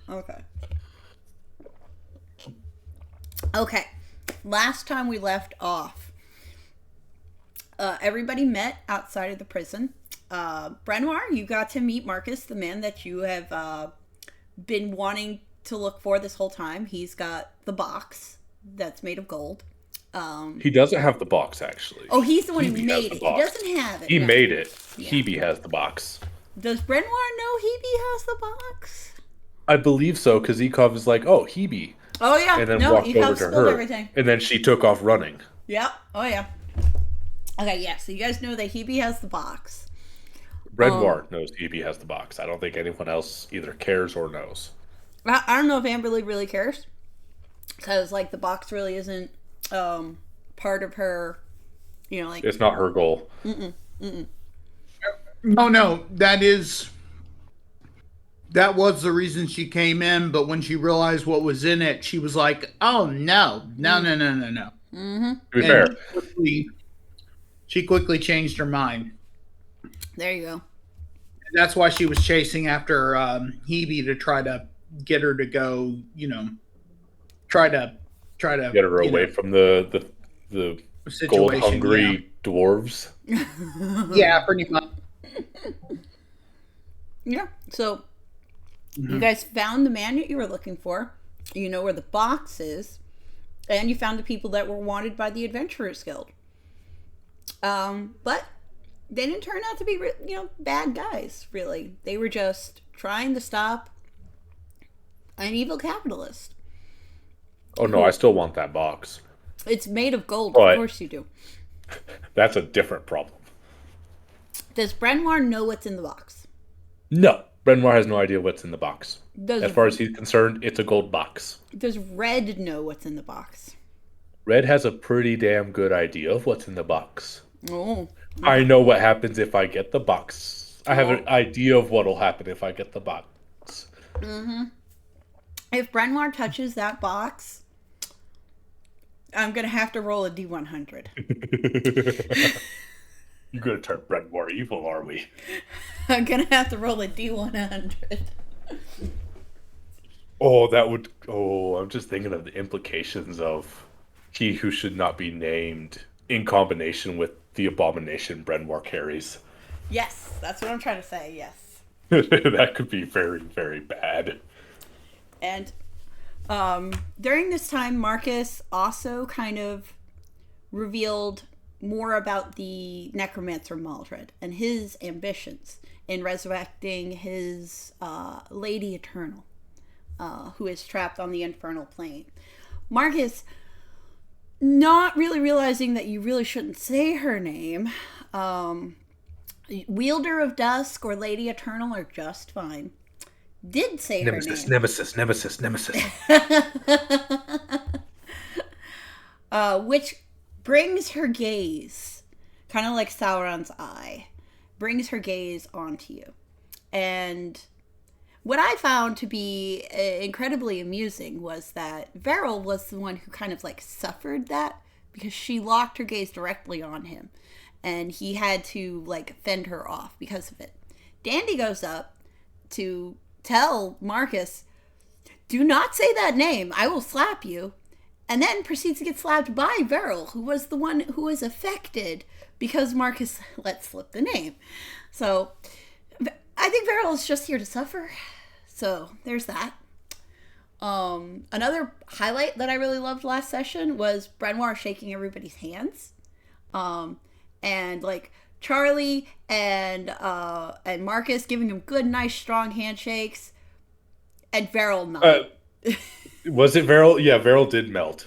Okay. Okay. Last time we left off, everybody met outside of the prison. Brenoir, you got to meet Marcus, the man that you have been wanting to look for this whole time. He's got the box that's made of gold. He doesn't have the box, actually. Oh, he's the one who Hebe has made the it. He box. doesn't have it. He Yeah. made it. Yeah. Hebe has the box. Does Brenoir know Hebe has the box? I believe so, because Ekov is like, oh, Hebe. Oh, yeah. And then No, walked over Ecov to spilled her. everything. And then she took off running. Yep. Oh, yeah. Okay, yeah. So you guys know that Hebe has the box. Redwar knows Hebe has the box. I don't think anyone else either cares or knows. I don't know if Amberly really cares. Because, like, the box really isn't part of her, like... It's not her goal. No, that was the reason she came in, but when she realized what was in it, she was like, oh, no. To be And fair, she quickly changed her mind. There you go. That's why she was chasing after Hebe to try to get her to go, try to get her away from the situation. gold-hungry dwarves. Yeah, pretty much. Yeah. So, you guys found the man that you were looking for. You know where the box is. And you found the people that were wanted by the Adventurers Guild. But they didn't turn out to be, bad guys, really. They were just trying to stop an evil capitalist. Oh, no, I still want that box. It's made of gold. But of course you do. That's a different problem. Does Brenoir know what's in the box? No, Brenoir has no idea what's in the box. Does As far as he's concerned, it's a gold box. Does Red know what's in the box? Red has a pretty damn good idea of what's in the box. Oh. I know what happens if I get the box. I have an idea of what'll happen if I get the box. Mm-hmm. If Brenoir touches that box, I'm going to have to roll a D100. You're going to turn Brenoir evil, are we? I'm going to have to roll a D100. Oh, that would... Oh, I'm just thinking of the implications of he who should not be named in combination with the abomination Brenoir carries. Yes, that's what I'm trying to say, yes. That could be very, very bad. And during this time, Marcus also kind of revealed more about the necromancer Maldred and his ambitions in resurrecting his Lady Eternal, who is trapped on the infernal plane. Marcus, not really realizing that you really shouldn't say her name, Wielder of Dusk or Lady Eternal are just fine, did say Nemesis, her name. Nemesis. Which brings her gaze, kind of like Sauron's eye, brings her gaze onto you. And what I found to be incredibly amusing was that Veril was the one who kind of like suffered that because she locked her gaze directly on him. And he had to like fend her off because of it. Dandy goes up to tell Marcus, do not say that name, I will slap you. And then proceeds to get slapped by Veril, who was the one who was affected because Marcus let slip the name. So I think Veril is just here to suffer. So there's that. Another highlight that I really loved last session was Brenoir shaking everybody's hands. And like Charlie and Marcus giving him good, nice, strong handshakes. And Veril not. Was it Veril? Yeah, Veril did melt.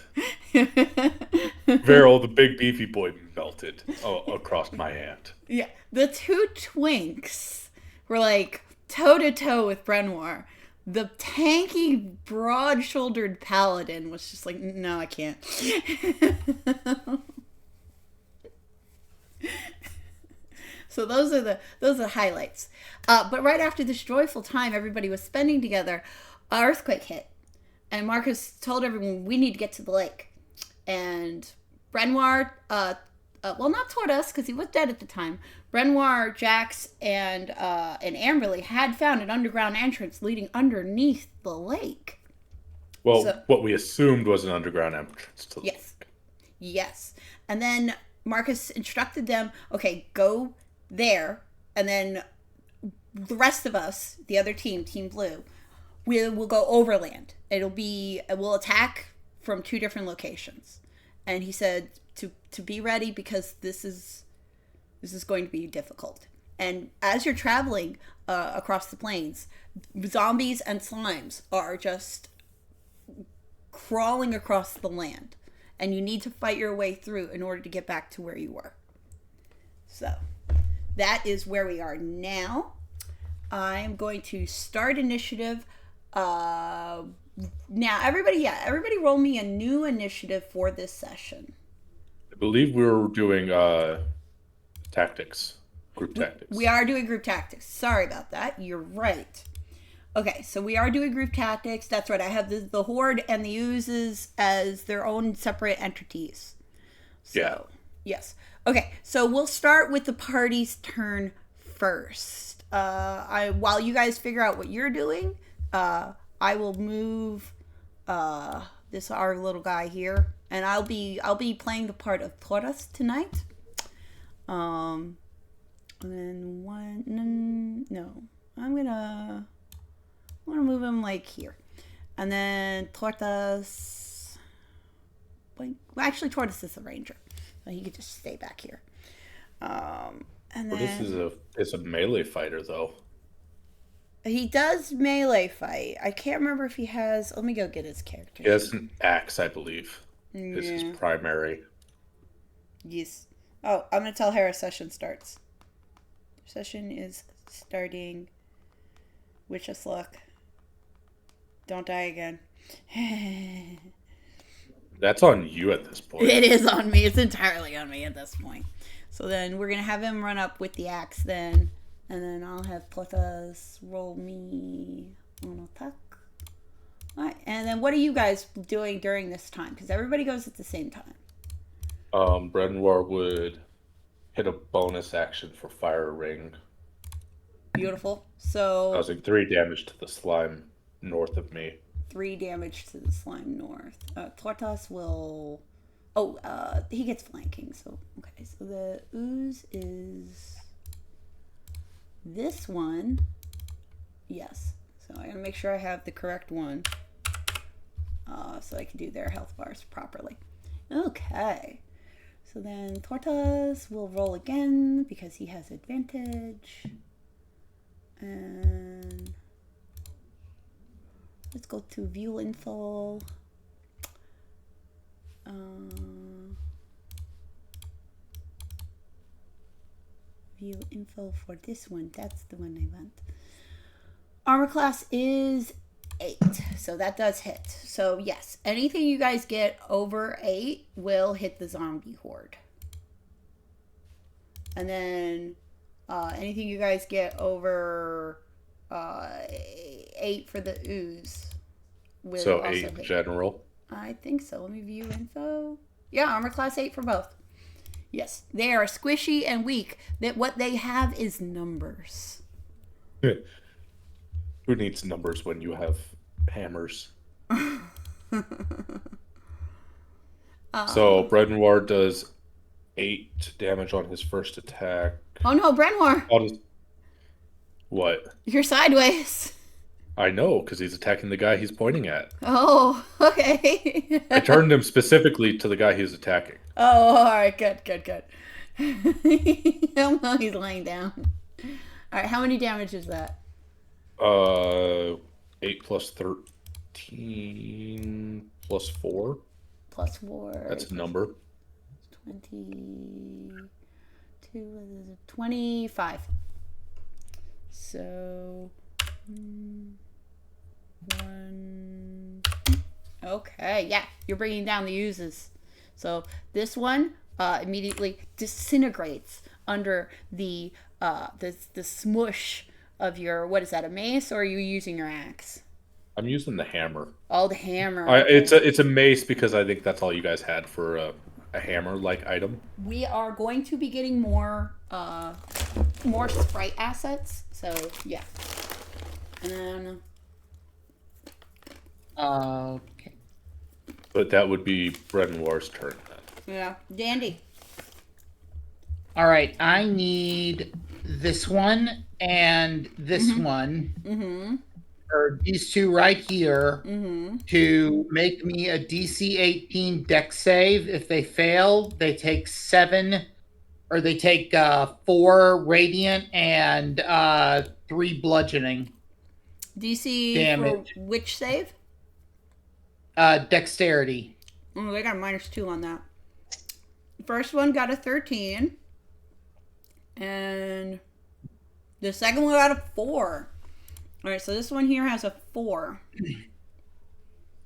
Veril, the big beefy boy, melted across my hand. Yeah, the two twinks were like toe to toe with Brenoir. The tanky, broad-shouldered paladin was just like, no, I can't. So those are the highlights. But right after this joyful time everybody was spending together, an earthquake hit. And Marcus told everyone, we need to get to the lake. And Brenoir well, not toward us because he was dead at the time. Renoir, Jax, and Amberly had found an underground entrance leading underneath the lake. Well, So, what we assumed was an underground entrance to the yes, lake. yes. And then Marcus instructed them, okay, go there, and then the rest of us, the other team, Team Blue, we'll go overland. We'll attack from 2 different locations. And he said to be ready because this is going to be difficult. And as you're traveling across the plains, zombies and slimes are just crawling across the land, and you need to fight your way through in order to get back to where you were. So that is where we are now. I'm going to start initiative. Now, everybody roll me a new initiative for this session. I believe we were doing tactics, group tactics. We are doing group tactics. Sorry about that. You're right. Okay, so we are doing group tactics. That's right. I have the Horde and the Oozes as their own separate entities. So, yeah. Yes. Okay, so we'll start with the party's turn first. While you guys figure out what you're doing, I will move this our little guy here, and I'll be playing the part of Taurus tonight. And then I'm gonna move him like here, and then Tortoise. Well, actually, Tortoise is a ranger, so he could just stay back here. And then This is a melee fighter though. he does melee fight. I can't remember if he has. Let me go get his character. He has an axe, I believe. Is Yeah. his primary. Yes. Oh, I'm gonna tell Hera session starts. Session is starting. Wish us luck. Don't die again. That's on you at this point. It is on me. It's entirely on me at this point. So then we're going to have him run up with the axe then. And then I'll have Portas roll me on attack. Alright, and then what are you guys doing during this time? Because everybody goes at the same time. Brenwar would hit a bonus action for Fire Ring, Beautiful. So causing 3 damage to the slime north of me. 3 damage to the slime north. Tortas will... he gets flanking. So, okay. So the ooze is this one. Yes. So I gotta make sure I have the correct one. So I can do their health bars properly. Okay. So then Tortas will roll again because he has advantage. And let's go to view info. View info for this one. That's the one I want. Armor class is 8. So that does hit. So yes, anything you guys get over 8 will hit the zombie horde. And then anything you guys get over 8 for the ooze will So also 8 hit. general. I think so. Let me view info. Yeah, armor class 8 for both. Yes, they are squishy and weak. That what they have is numbers. Who needs numbers when you have hammers? So Brenwar does 8 damage on his first attack. Oh no, Brenwar, What? you're sideways. I know, because he's attacking the guy he's pointing at. Oh, okay. I turned him specifically to the guy he's attacking. Oh, all right, good. Oh no, he's laying down. All right, how many damage is that? 8 plus 13 plus 4. Plus 4. That's a number. 22, what is it? 25. So, 1. Okay, yeah, you're bringing down the uses. So this one immediately disintegrates under the smush of your, what is that, a mace, or are you using your axe? I'm using the hammer. Oh, the hammer. It's a mace because I think that's all you guys had for a hammer-like item? We are going to be getting more sprite assets. So yeah. And then Okay. But that would be Brenwar's turn then. yeah, Dandy. All right. I need this one and this one, Mm-hmm. or these two right here, Mm-hmm. to make me a DC 18 dex save. If they fail, they take 7, or they take 4 radiant and 3 bludgeoning DC damage. for which save? Dexterity. Oh, they got a -2 on that. First one got a 13. And the second one got a 4. Alright, so this one here has a 4.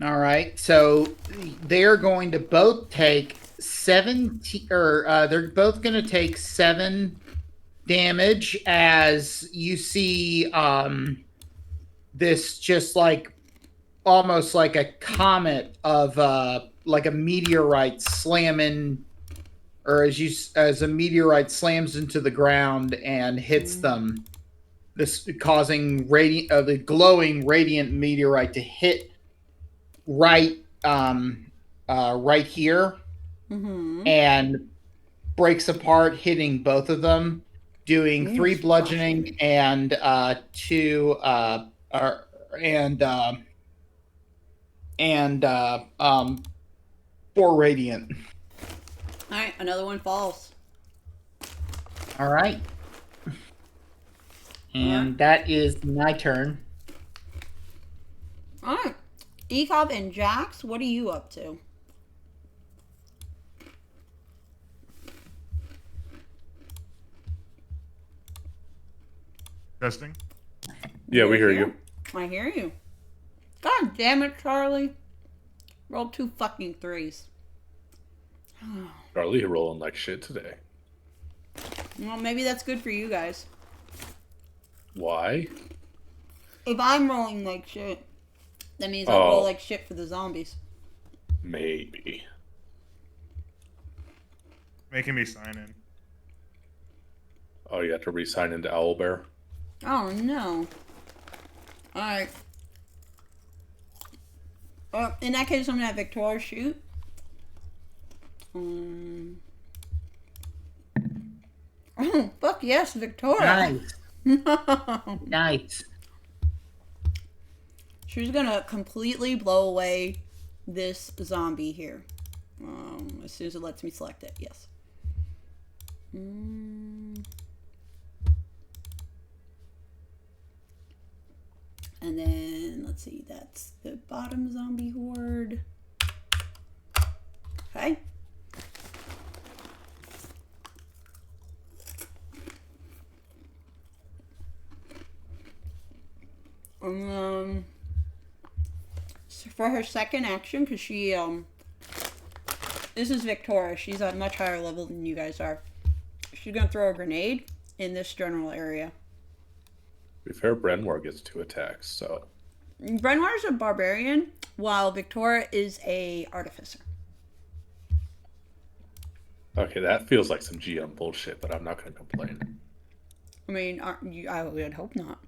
All right. So they're going to both take 17, or they're both going to take 7 damage as you see this just like almost like a comet of like a meteorite slamming, or as a meteorite slams into the ground and hits them, this causing the glowing radiant meteorite to hit right right here, and breaks apart, hitting both of them, doing 3 bludgeoning and 2 4 radiant. All right, another one falls. All right. And that is my turn. All right. Decob and Jax, what are you up to? Testing. Yeah, we hear you. I hear you. God damn it, Charlie. Rolled 2 fucking 3s. Charlie, you're rolling like shit today. Well, maybe that's good for you guys. Why? If I'm rolling like shit, that means I'll roll like shit for the zombies. Maybe. Making me sign in. Oh, you have to re-sign into Owlbear? Oh, no. Alright. In that case, I'm gonna have Victoria shoot. Oh, fuck yes, Victoria. Nice. Nice. She's gonna completely blow away this zombie here. As soon as it lets me select it, yes. And then, let's see, that's the bottom zombie horde. Okay. So for her second action, because she, this is Victoria. She's at a much higher level than you guys are. She's going to throw a grenade in this general area. To be fair, Brenwar gets 2 attacks, so... Brenwar's a barbarian, while Victoria is a artificer. Okay, that feels like some GM bullshit, but I'm not going to complain. I mean, I would hope not.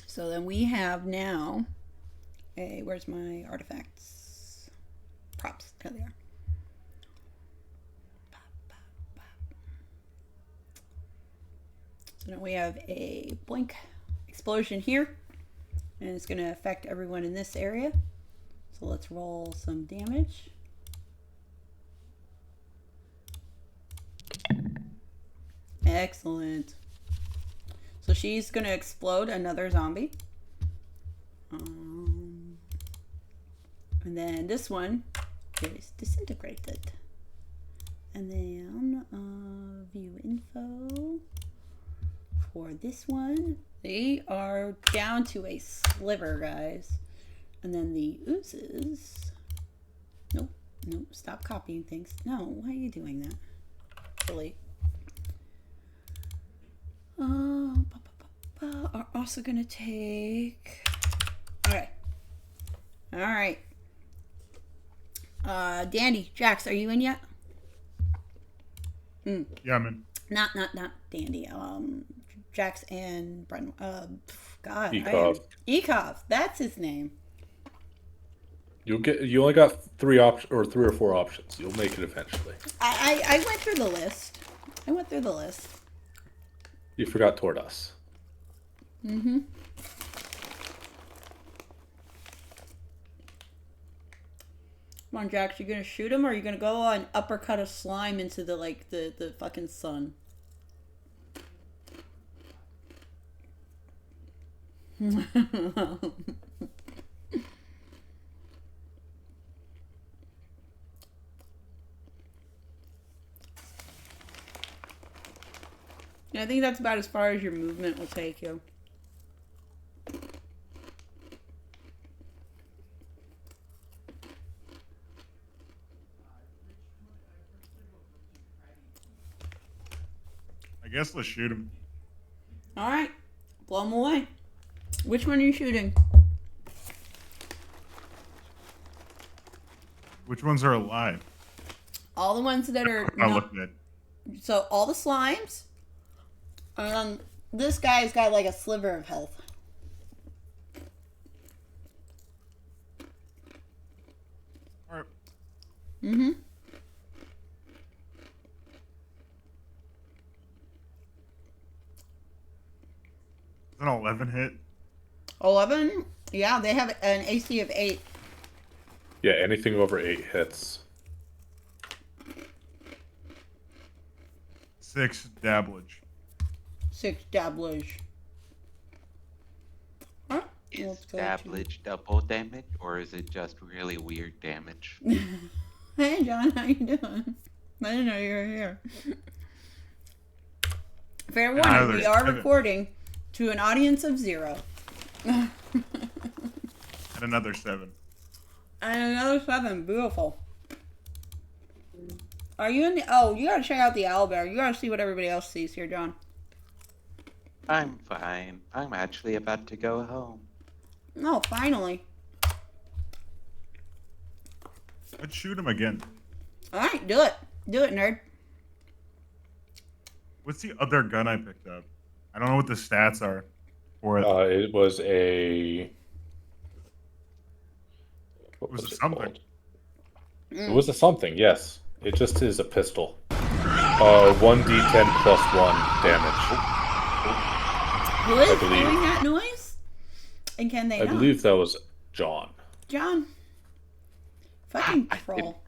So then we have now where's my artifacts? Props. There they are. So now we have a blink explosion here, and it's going to affect everyone in this area. So let's roll some damage. Excellent. So she's going to explode another zombie. And then this one is disintegrated. And then view info for this one. They are down to a sliver, guys. And then the oozes. Nope. Stop copying things. No, why are you doing that? Delete. Are also gonna take. All right. Dandy, Jax, are you in yet? Yeah, I'm in. Not Dandy. Jax and Bren. God, Ekov. Ekov. That's his name. You only got three or four options. You'll make it eventually. I went through the list. You forgot Tortoise. Mm-hmm. Come on, Jax, you gonna shoot him or are you gonna go and uppercut a slime into the fucking sun? Yeah, I think that's about as far as your movement will take you. I guess let's shoot him. Alright. Blow him away. Which one are you shooting? Which ones are alive? All the ones that are I looked at. So all the slimes. This guy's got like a sliver of health. Alright. Mm-hmm. Is an 11 hit? 11? Yeah, they have an AC of 8. Yeah, anything over 8 hits. 6 dabblage. 6 dabblage. Huh? Is dabblage double damage, or is it just really weird damage? Hey, John, how you doing? I didn't know you were here. Fair warning, we are recording to an audience of 0. And another 7. And another 7. Beautiful. Are you in the... Oh, you gotta check out the owlbear. You gotta see what everybody else sees here, John. I'm fine. I'm actually about to go home. Oh, finally. Let's shoot him again. Alright, do it. Do it, nerd. What's the other gun I picked up? I don't know what the stats are for it. It was a... What was was it it something? called? It was a something, yes. It just is a pistol. 1d10 plus 1 damage. Who is believe. doing that noise? And can they I not? believe that was John. John. Fucking troll.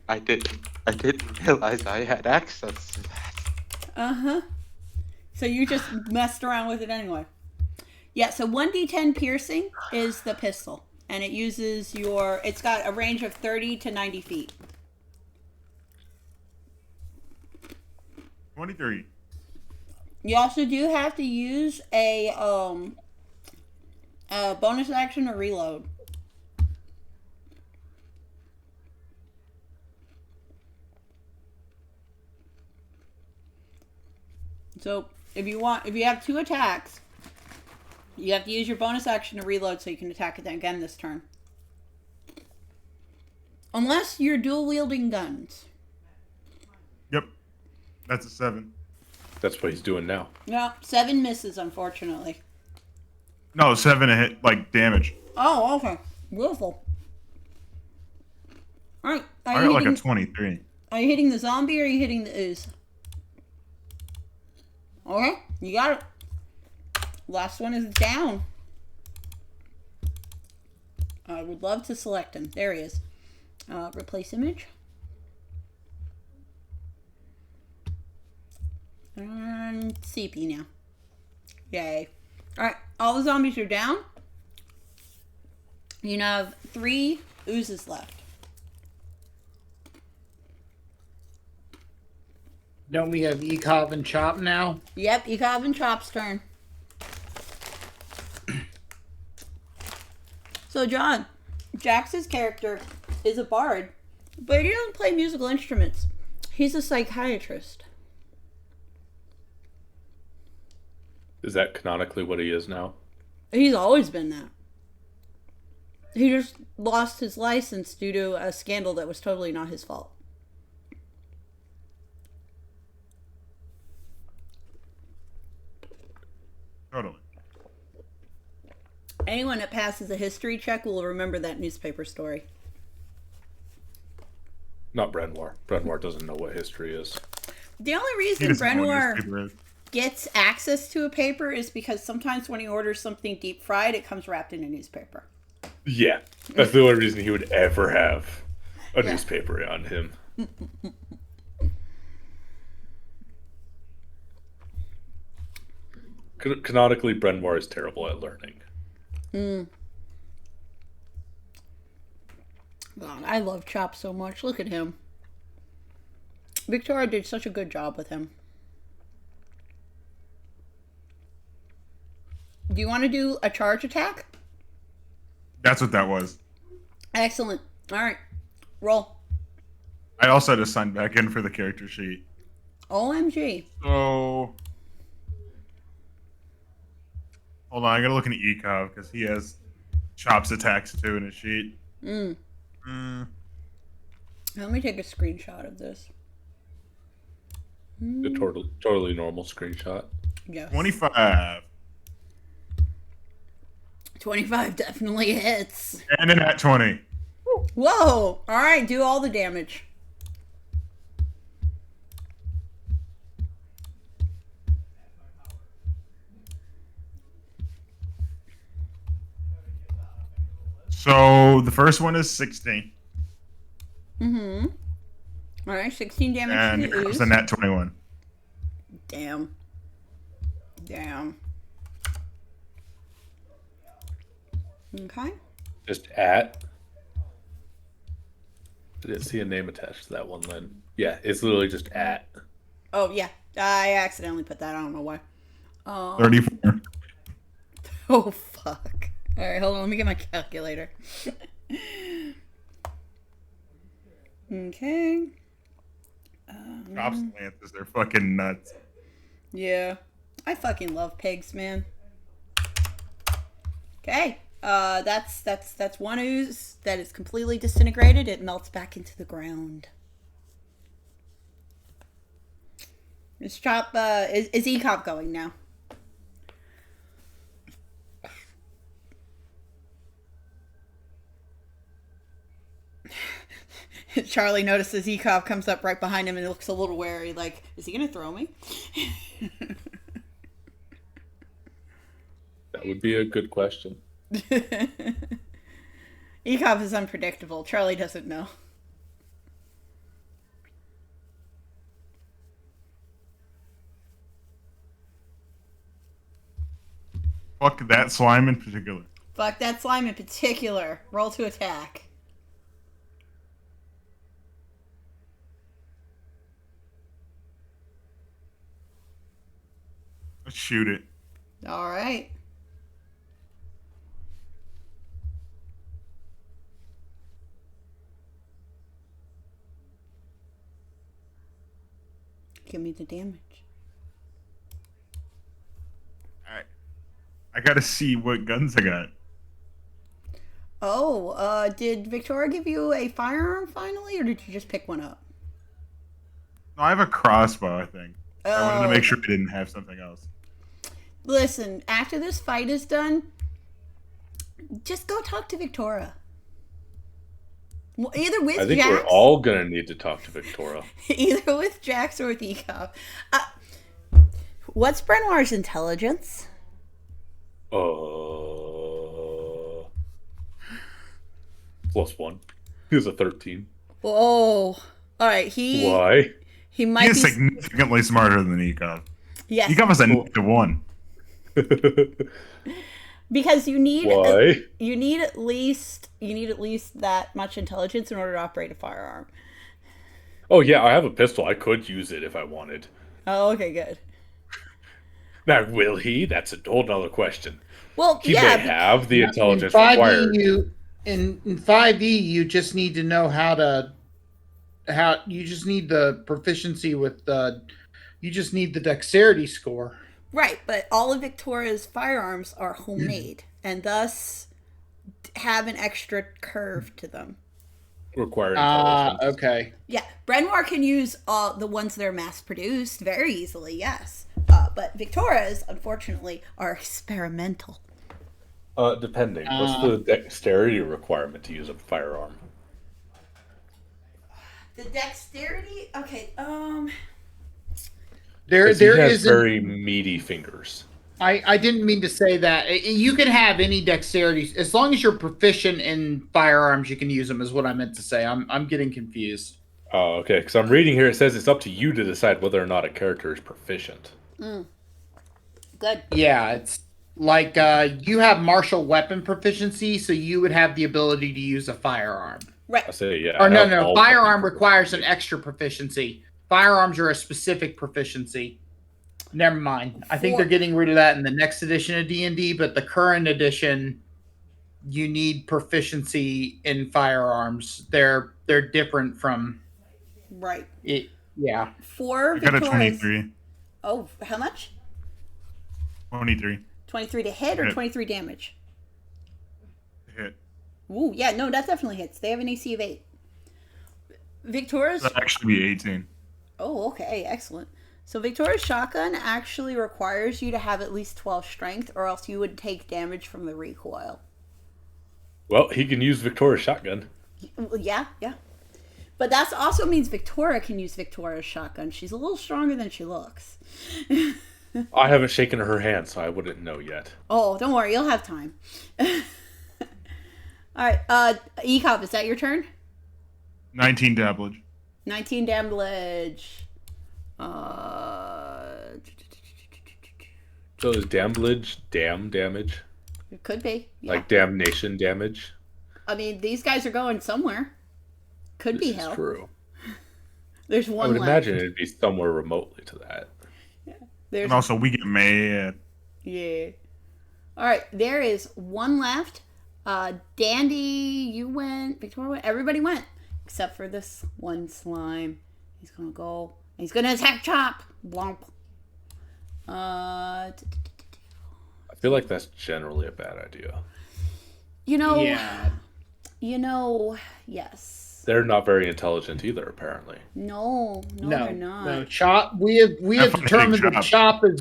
I didn't realize I had access to that. Uh-huh. So you just messed around with it anyway. Yeah, so 1d10 piercing is the pistol. And it uses your... It's got a range of 30 to 90 feet. 23. You also do have to use a bonus action or reload. So if you have 2 attacks, you have to use your bonus action to reload so you can attack it again this turn. Unless you're dual wielding guns. Yep. That's a 7. That's what he's doing now. No, 7 misses, unfortunately. No, 7 a hit, like, damage. Oh, okay. Beautiful. Alright. I got like a 23. Are you hitting the zombie or are you hitting the ooze? Okay, you got it. Last one is down. I would love to select him. There he is. Replace image. And CP now. Yay. Alright, all the zombies are down. You now have 3 oozes left. Don't we have Ekov and Chop now? Yep, Ekov and Chop's turn. So, John, Jax's character is a bard, but he doesn't play musical instruments. He's a psychiatrist. Is that canonically what he is now? He's always been that. He just lost his license due to a scandal that was totally not his fault. Totally. Anyone that passes a history check will remember that newspaper story. Not Brenoir. Brenoir doesn't know what history is. The only He reason doesn't know what Brenoir newspaper is. gets access to a paper is because sometimes when he orders something deep fried, it comes wrapped in a newspaper. Yeah, that's the only reason he would ever have a Yeah. newspaper on him. Canonically, Brenoir is terrible at learning. God, I love Chop so much. Look at him. Victoria did such a good job with him. Do you want to do a charge attack? That's what that was. Excellent. All right. Roll. I also had to sign back in for the character sheet. OMG. So, hold on, I gotta look into Ecov because he has Chop's attacks too in his sheet. Let me take a screenshot of this. A totally normal screenshot. Yes. 25. 25 definitely hits. And then at 20. Whoa. All right. Do all the damage. So the first one is 16. Mm-hmm. All right. 16 damage And to it the comes ooze. in at 21. Damn. Damn. Okay. Just at. I didn't see a name attached to that one then. Yeah, it's literally just at. Oh, yeah. I accidentally put that. I don't know why. 34. Oh, fuck. All right, hold on. Let me get my calculator. Okay. Chops and Lances, they're fucking nuts. Yeah. I fucking love pigs, man. Okay. That's one ooze that is completely disintegrated. It melts back into the ground. Is Chop, is E-Cop going now? Charlie notices E-Cop comes up right behind him and looks a little wary, like, is he gonna throw me? That would be a good question. E-Cop is unpredictable. Charlie doesn't know. Fuck that slime in particular. Fuck that slime in particular. Roll to attack. Let's shoot it. All right. Give me the damage. Alright. I gotta see what guns I got. Oh, did Victoria give you a firearm finally, or did you just pick one up? No, I have a crossbow, I think. I wanted to Oh, make sure I didn't have something else. listen, after this fight is done, just go talk to Victoria. Well, either with I think Jax, we're all gonna need to talk to Victoria. either with Jax or with Ecop. What's Brenoir's intelligence? +1. He was a 13. Whoa! All right, Why? he might He be. is significantly smarter than Ecov. Yes, Ecov is a -1. because you need Why? you need at least that much intelligence in order to operate a firearm. Oh yeah, I have a pistol. I could use it if I wanted. Oh, okay, good. Now, will he? That's a whole nother question. Well, He yeah, may have the intelligence in 5e, required. in 5e, you just need to know you just need the proficiency with you just need the dexterity score. right. But all of Victoria's firearms are homemade, and thus have an extra curve to them. Require intelligence. Okay. Yeah, Brenoir can use the ones that are mass produced very easily, yes. But Victoria's, unfortunately, are experimental. Depending. What's the dexterity requirement to use a firearm? The dexterity? Okay, There He has is very meaty fingers. I didn't mean to say that. You can have any dexterity as long as you're proficient in firearms. You can use them. Is what I meant to say. I'm getting confused. Oh, okay. Because I'm reading here, it says it's up to you to decide whether or not a character is proficient. good. Yeah, it's like you have martial weapon proficiency, so you would have the ability to use a firearm. Right. I say, yeah. Or I have no, all firearm weapon requires an proficiency. extra proficiency. Firearms are a specific proficiency. Never mind. I think they're getting rid of that in the next edition of D&D, but the current edition, you need proficiency in firearms. They're different from Right. it. Yeah. For I got a Victoria's. 23. Oh, how much? 23. 23 to hit or Hit. 23 damage? Hit. Ooh, yeah, no, that definitely hits. They have an AC of 8. Victoria's. That'd actually be 18. Oh, okay, excellent. So Victoria's shotgun actually requires you to have at least 12 strength, or else you would take damage from the recoil. Well, he can use Victoria's shotgun. Yeah, yeah. But that also means Victoria can use Victoria's shotgun. She's a little stronger than she looks. I haven't shaken her hand, so I wouldn't know yet. Oh, don't worry, you'll have time. All right, Ecop, is that your turn? 19 damage. 19 damage. So is damage dam damage? It could be. Yeah. Like damnation damage? I mean, these guys are going somewhere. Could be This is hell. true. There's I one would left. imagine it'd be somewhere remotely to that. There's And also, we get mad. yeah. All right, there is one left. Dandy, you went. Victoria went. Everybody went except for this one slime. He's gonna go. He's gonna attack Chop. Blomp. I feel like that's generally a bad idea. You know. Yeah. You know. Yes. They're not very intelligent either, apparently. No, they're not. No, Chop. We have Definitely determined Chop. that Chop is.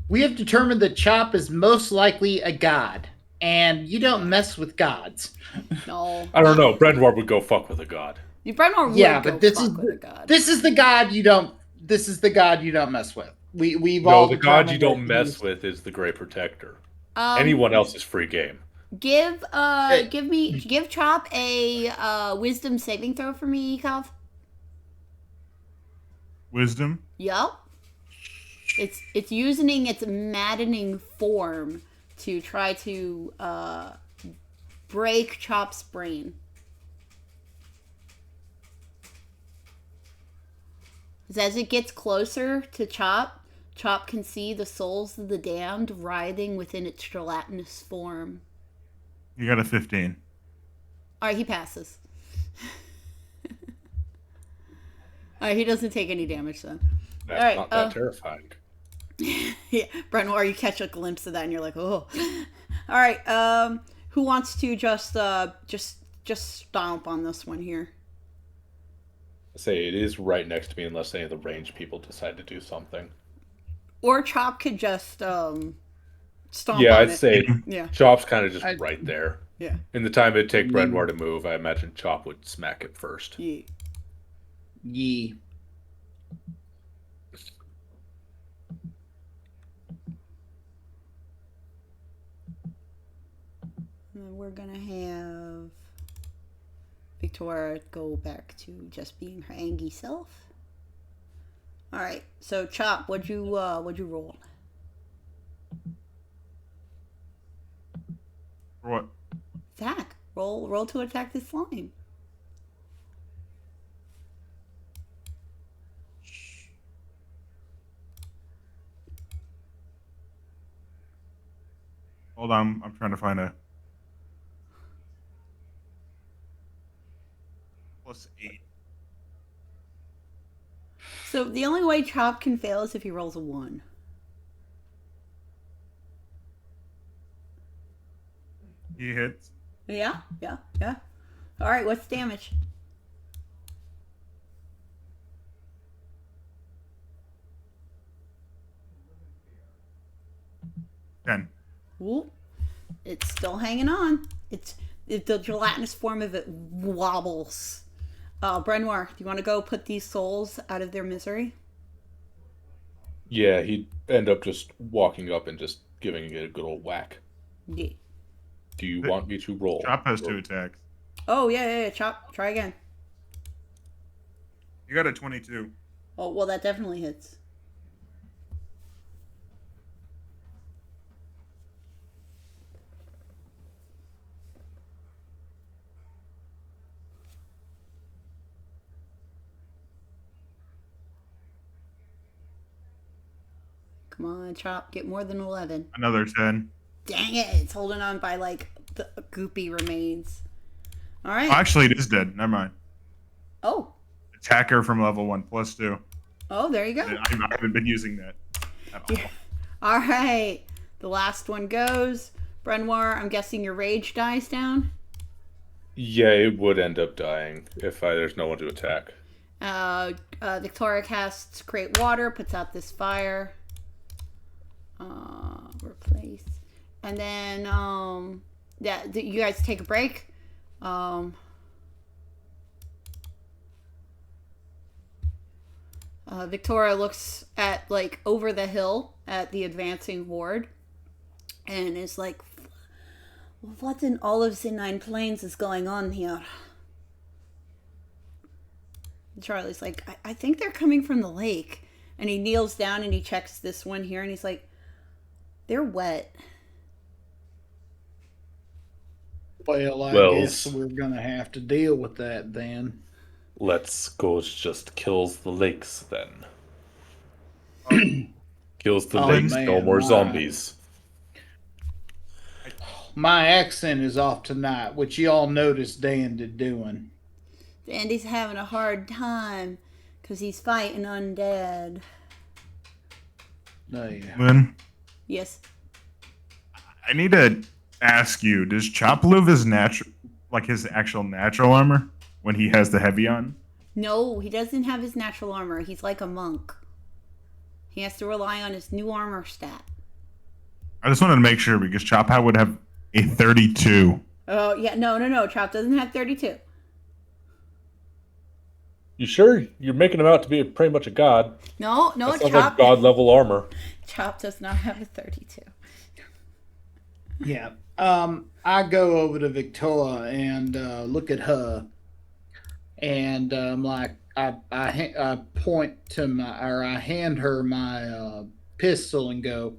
We have determined that Chop is most likely a god, and you don't mess with gods. No. I don't know. Brendwar would go fuck with a god. You Brenmore would Yeah, go but this fuck is with a god. this is the god you don't. This is the god you don't mess with. We've No, all the god you determined don't that mess he's- with is the Great Protector. Um, Anyone else is free game. Give Chop a wisdom saving throw for me, Ekov. Wisdom. Yup. It's using its maddening form to try to break Chop's brain. As it gets closer to Chop, Chop can see the souls of the damned writhing within its gelatinous form. You got a 15. Alright, he passes. Alright, he doesn't take any damage then. That's All right, not that terrifying. Yeah, Brenoir, you catch a glimpse of that and you're like, oh. Alright, who wants to just stomp on this one here? I say it is right next to me unless any of the range people decide to do something. Or Chop could just stomp Yeah, on I'd it. say Yeah. Chop's kind of just right there. Yeah. In the time it'd take Brendwar to move, I imagine Chop would smack it first. Yeah. Yee. And we're gonna have Victoria go back to just being her angry self. All right, so Chop, what'd you roll? For what? Attack. Roll to attack this slime. Hold on. I'm trying to find a. +8. So the only way Chop can fail is if he rolls a 1. He hits. Yeah. All right, what's the damage? Ten. Ooh, it's still hanging on. The gelatinous form of it wobbles. Brenoir, do you want to go put these souls out of their misery? Yeah, he'd end up just walking up and just giving it a good old whack. Yeah. Do you want me to roll? Chop has 2 attacks. Oh, yeah. Chop, try again. You got a 22. Oh, well, that definitely hits. Come on, Chop, get more than 11. Another 10. Dang it, it's holding on by, like, the goopy remains. All right. Oh, actually, it is dead. Never mind. Oh, Attacker from level 1 plus 2. there you go. I haven't been using that at all. Yeah. All right, the last one goes. Brenoir, I'm guessing your rage dies down. Yeah, it would end up dying if there's no one to attack. Victoria casts Create Water, puts out this fire. Replace. And then, you guys take a break. Victoria looks at, like, over the hill at the advancing horde and is like, what in olives in nine plains is going on here? Charlie's like, I think they're coming from the lake. And he kneels down and he checks this one here and he's like, they're wet. Well, I Well, guess we're gonna have to deal with that then. Let's go just kills the lakes then. Kills the Oh, lakes, man, no more my- zombies. My accent is off tonight, which y'all noticed Dan did doing. Andy's having a hard time because he's fighting undead. No, yeah. Lynn, Yes. I need to ask you: does Chop live his actual natural armor when he has the heavy on? No, he doesn't have his natural armor. He's like a monk. He has to rely on his new armor stat. I just wanted to make sure because Chop would have a 32. Oh, yeah. No. Chop doesn't have 32. You sure? You're making him out to be pretty much a god. No, That sounds Chop. like god level armor. Chop does not have a 32. Yeah. I go over to Victoria and look at her, and like I point to I hand her my pistol and go,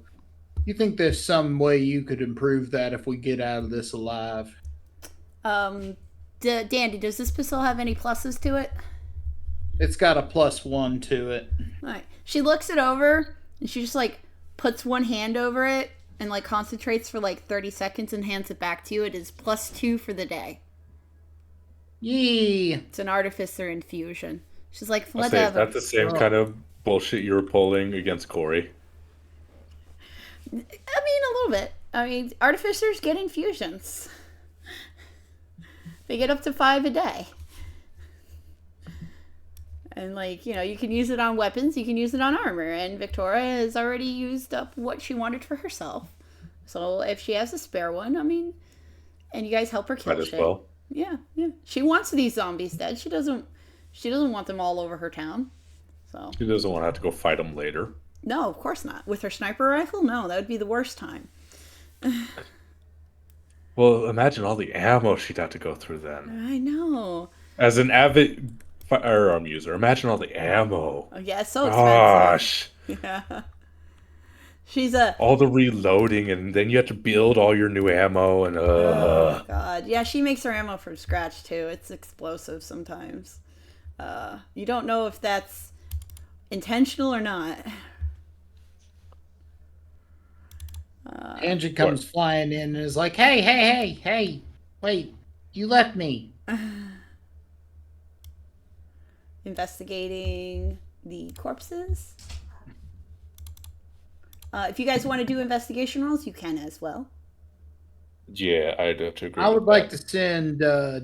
"You think there's some way you could improve that if we get out of this alive?" Dandy, does this pistol have any pluses to it? It's got a +1 to it. All right. She looks it over and she just like puts one hand over it and like concentrates for like 30 seconds and hands it back to you. It is +2 for the day. Yee! It's an artificer infusion. She's like, I'll say, is whatever. that the same kind of bullshit you were pulling against Corey? I mean, a little bit. I mean, artificers get infusions. They get up to 5 a day. And, like, you know, you can use it on weapons, you can use it on armor. And Victoria has already used up what she wanted for herself. So if she has a spare one, I mean, and you guys help her kill Might as shit. well. Yeah. She wants these zombies dead. She doesn't want them all over her town. So She doesn't want to have to go fight him later. no, of course not. With her sniper rifle, no, that would be the worst time. Well, imagine all the ammo she'd have to go through then. I know. As an avid firearm user, imagine all the ammo. Oh, yeah, it's so expensive. Gosh. Yeah. She's a All the reloading, and then you have to build all your new ammo, and oh god. Yeah, she makes her ammo from scratch too. It's explosive sometimes. You don't know if that's intentional or not. Angie comes flying in and is like, hey, wait, you left me. Investigating the corpses. If you guys want to do investigation rolls, you can as well. Yeah, I'd have to agree. I would with like that. to send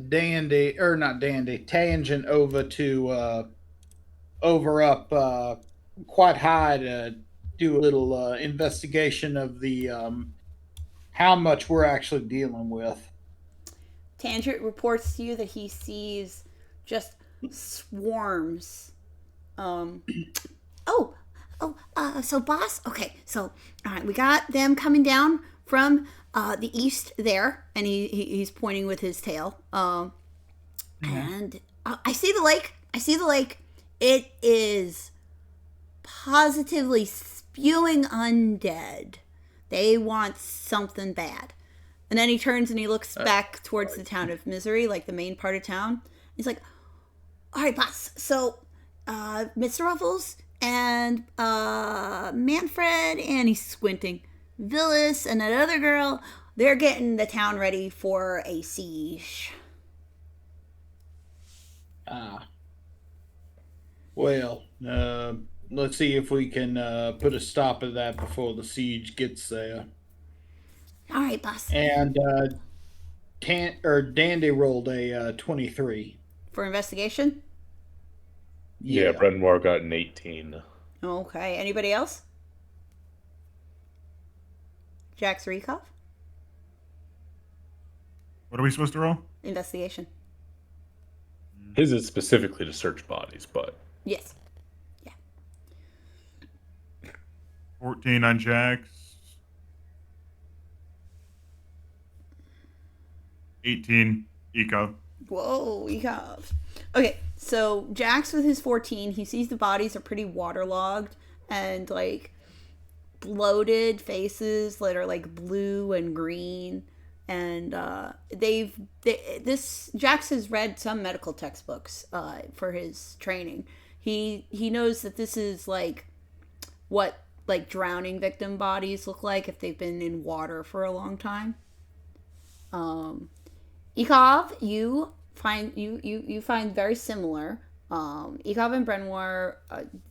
Dandy, or not Dandy, Tangent over to over up quite high to do a little investigation of the how much we're actually dealing with. Tangent reports to you that he sees just swarms. Um, oh, so boss, okay, so all right, we got them coming down from the east there, and he's pointing with his tail. And I see the lake. I see the lake. It is positively spewing undead. They want something bad. And then he turns and he looks back towards the town of Misery, like the main part of town. He's like, all right, boss. So, Mr. Ruffles and Manfred, and he's squinting. Villis and that other girl, they're getting the town ready for a siege. Well, let's see if we can put a stop to that before the siege gets there. All right, boss. And Dandy rolled a 23. For investigation? Yeah, Brenmore got an 18. Okay. Anybody else? Jax Rekov? What are we supposed to roll? Investigation. His is specifically to search bodies, but Yes. 14 on Jax. 18 Eco. Whoa, Rekov. Okay, so Jax with his 14, he sees the bodies are pretty waterlogged and like bloated faces that are like blue and green. And this Jax has read some medical textbooks for his training. He knows that this is like what like drowning victim bodies look like if they've been in water for a long time. Ikov, you find very similar. Ikov and Brenoir,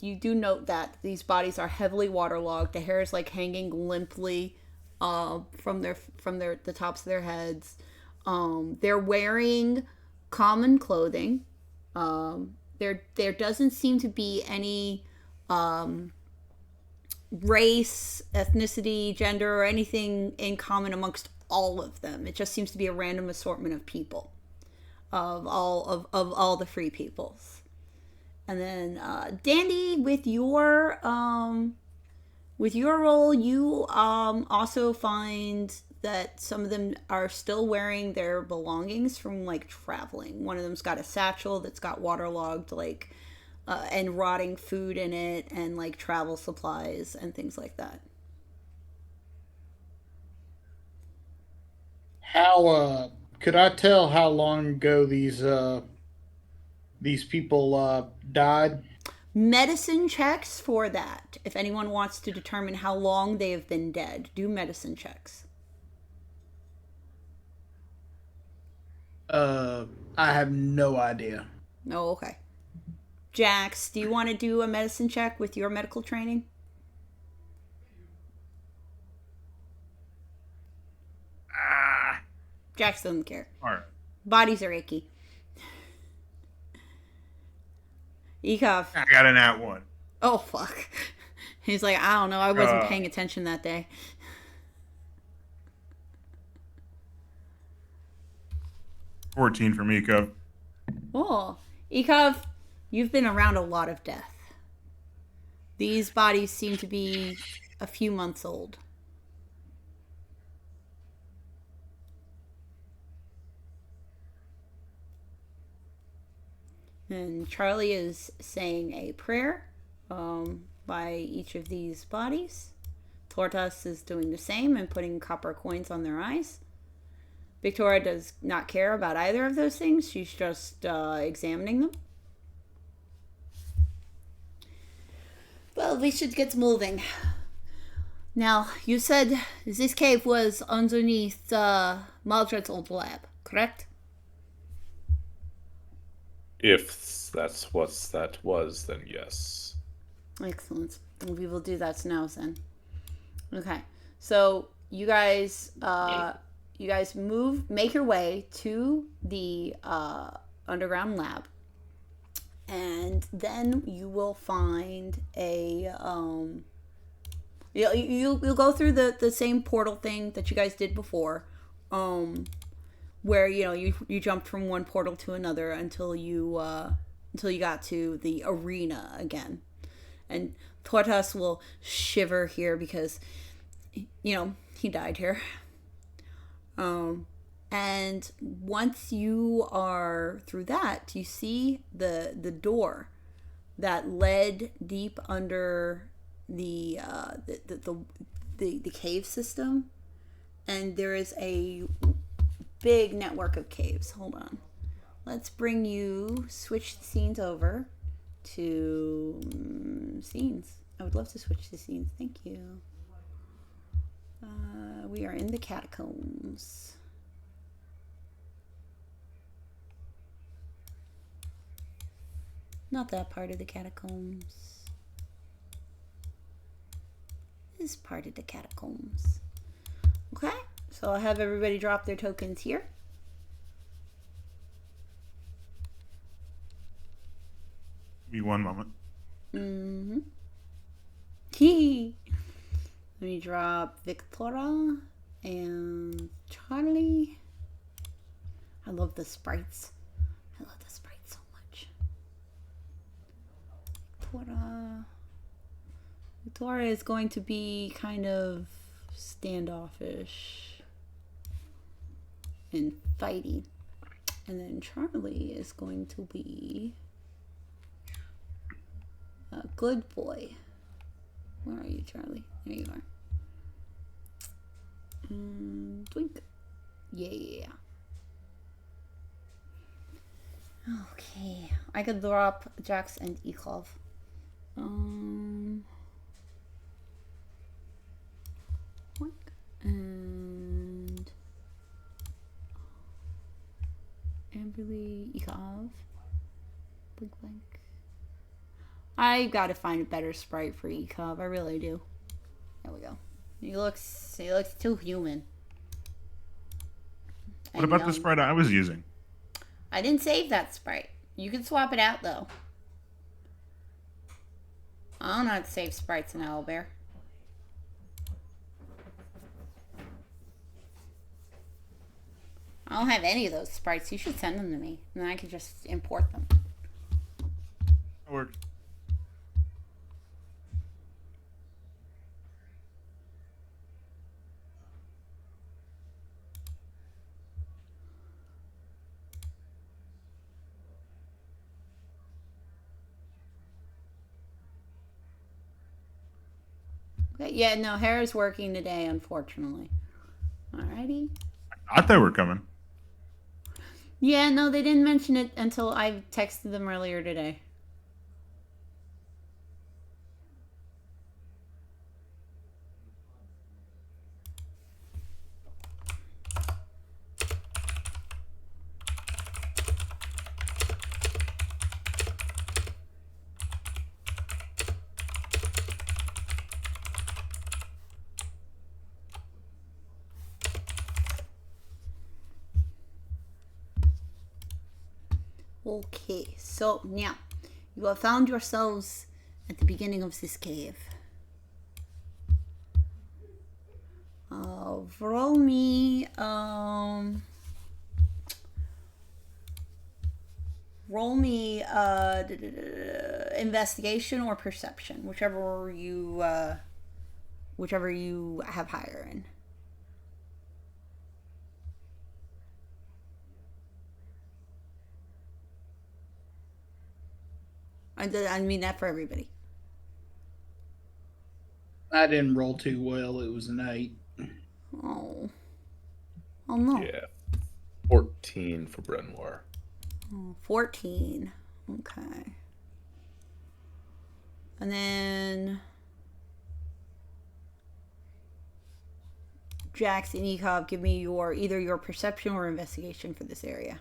you do note that these bodies are heavily waterlogged. The hair is like hanging limply from the tops of their heads. They're wearing common clothing. There doesn't seem to be any race, ethnicity, gender, or anything in common amongst all of them. It just seems to be a random assortment of people, of all the free peoples. And then Dandy, with your role, you also find that some of them are still wearing their belongings from like traveling. One of them's got a satchel that's got waterlogged like and rotting food in it, and like travel supplies and things like that. How could I tell how long ago these people died? Medicine checks for that. If anyone wants to determine how long they have been dead, do medicine checks. I have no idea. Oh, okay. Jax, do you want to do a medicine check with your medical training? Jax doesn't care. All right. Bodies are icky. Ekov. I got an at one. Oh, fuck. He's like, I don't know. I wasn't paying attention that day. 14 from Eco. Oh, Ekov, you've been around a lot of death. These bodies seem to be a few months old. And Charlie is saying a prayer by each of these bodies. Tortas is doing the same and putting copper coins on their eyes. Victoria does not care about either of those things. She's just examining them. Well, we should get moving. Now, you said this cave was underneath Maldred's old lab, correct? if that's what that was, then yes. Excellent. We will do that now then. Okay. So you guys you guys make your way to the underground lab, and then you will find a you'll go through the same portal thing that you guys did before, where you jumped from one portal to another until you got to the arena again. And Tortas will shiver here because he died here. And once you are through that, you see the door that led deep under the cave system, and there is a big network of caves. Hold on, let's switch the scenes over to scenes. I would love to switch the scenes. Thank you. We are in the catacombs. Not that part of the catacombs. This part of the catacombs. Okay, so I'll have everybody drop their tokens here. Give me one moment. Hee. Let me drop Victoria and Charlie. I love the sprites. I love the sprites so much. Victoria is going to be kind of standoffish and fighty. And then Charlie is going to be a good boy. Where are you, Charlie? There you are. Twink. Yeah. Okay. I could drop Jax and Ikov. And Amberly, Ikov. Blink blank. I gotta find a better sprite for Ikov. I really do. There we go. He looks too human. What about the sprite I was using? I didn't save that sprite. You can swap it out though. I don't know how to save sprites in Owlbear. I don't have any of those sprites. You should send them to me, and then I can just import them. That works. Okay, yeah, no, Hera's working today, unfortunately. Alrighty. I thought they were coming. Yeah, no, they didn't mention it until I texted them earlier today. Okay, so now you have found yourselves at the beginning of this cave. Roll me investigation or perception, whichever you have higher in. I mean that for everybody. I didn't roll too well. It was an 8. Oh no. Yeah. 14 for Brenoir. 14. Okay. And then Jax and Ekov, give me either your perception or investigation for this area.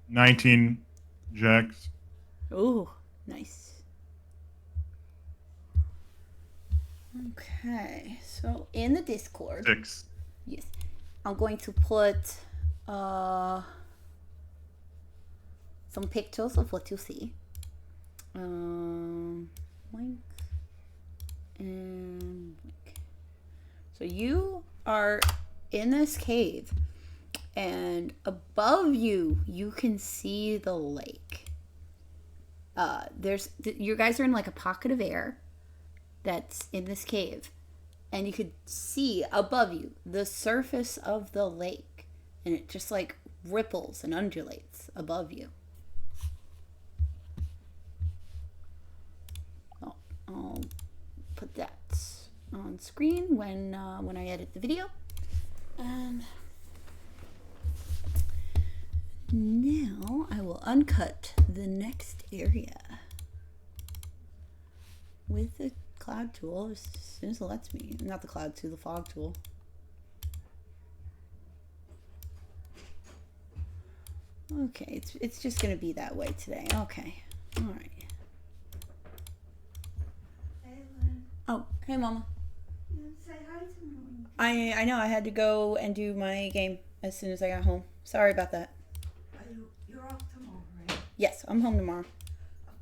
19, Jax. Ooh, nice. Okay, so in the Discord. 6. Yes. I'm going to put some pictures of what you see. Link and link. So you are in this cave, and above you, you can see the lake. You guys are in like a pocket of air that's in this cave, and you could see above you the surface of the lake, and it just like ripples and undulates above you. I'll put that on screen when I edit the video. And now I will uncut the next area with the cloud tool as soon as it lets me. Not the cloud tool, the fog tool. Okay, it's just gonna be that way today. Okay, all right. Oh, hey, Mama. Say hi to me. I know I had to go and do my game as soon as I got home. Sorry about that. You're off tomorrow, right? Yes, I'm home tomorrow.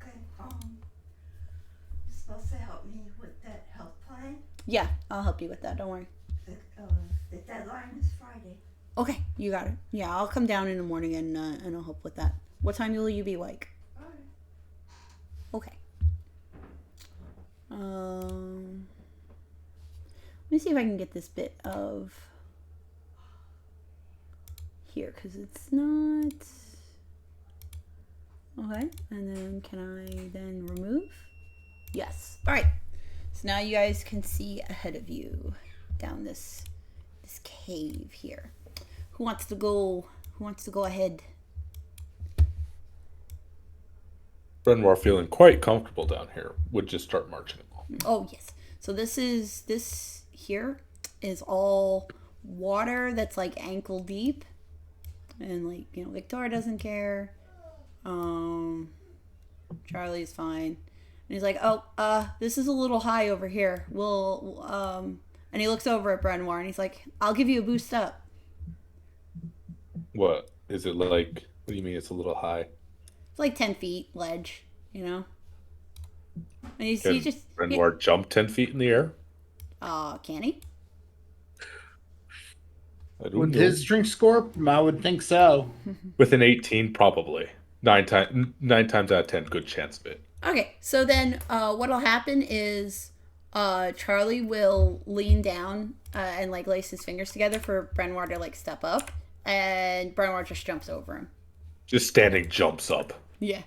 Okay. You're supposed to help me with that health plan. Yeah, I'll help you with that. Don't worry. The deadline is Friday. Okay, you got it. Yeah, I'll come down in the morning and I'll help with that. What time will you be awake? All right. Okay. Let me see if I can get this bit of here, because it's not okay. And then can I then remove? Yes. All right. So now you guys can see ahead of you down this cave here. Who wants to go? Who wants to go ahead? Brenoir, feeling quite comfortable down here, would just start marching along. Oh yes. So this here is all water that's like ankle deep, and like, you know, Victoria doesn't care. Charlie's fine, and he's like, oh, this is a little high over here. And he looks over at Brenoir and he's like, I'll give you a boost up. What is it like? What do you mean it's a little high? It's like 10 feet ledge, you know. And he Can just Brenoir jump 10 feet in the air? Can he? I don't With know. his strength score, I would think so. With an 18, probably. Nine times out of 10, good chance of it. Okay, so then what'll happen is Charlie will lean down and like lace his fingers together for Brenoir to like step up, and Brenoir just jumps over him. Just standing jumps up. Yeah.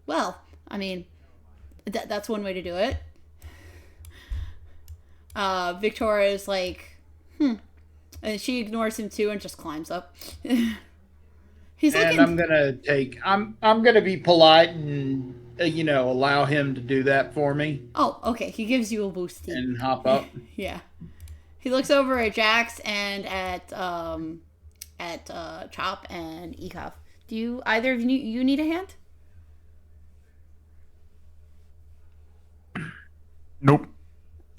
Well, I mean, that's one way to do it. Victoria's like, and she ignores him too and just climbs up. He's And looking. I'm gonna be polite and allow him to do that for me Oh, okay. He gives you a boost. and hop up. Yeah. He looks over at Jax and at Chop and Ekov. Do you either of you need a hand? Nope.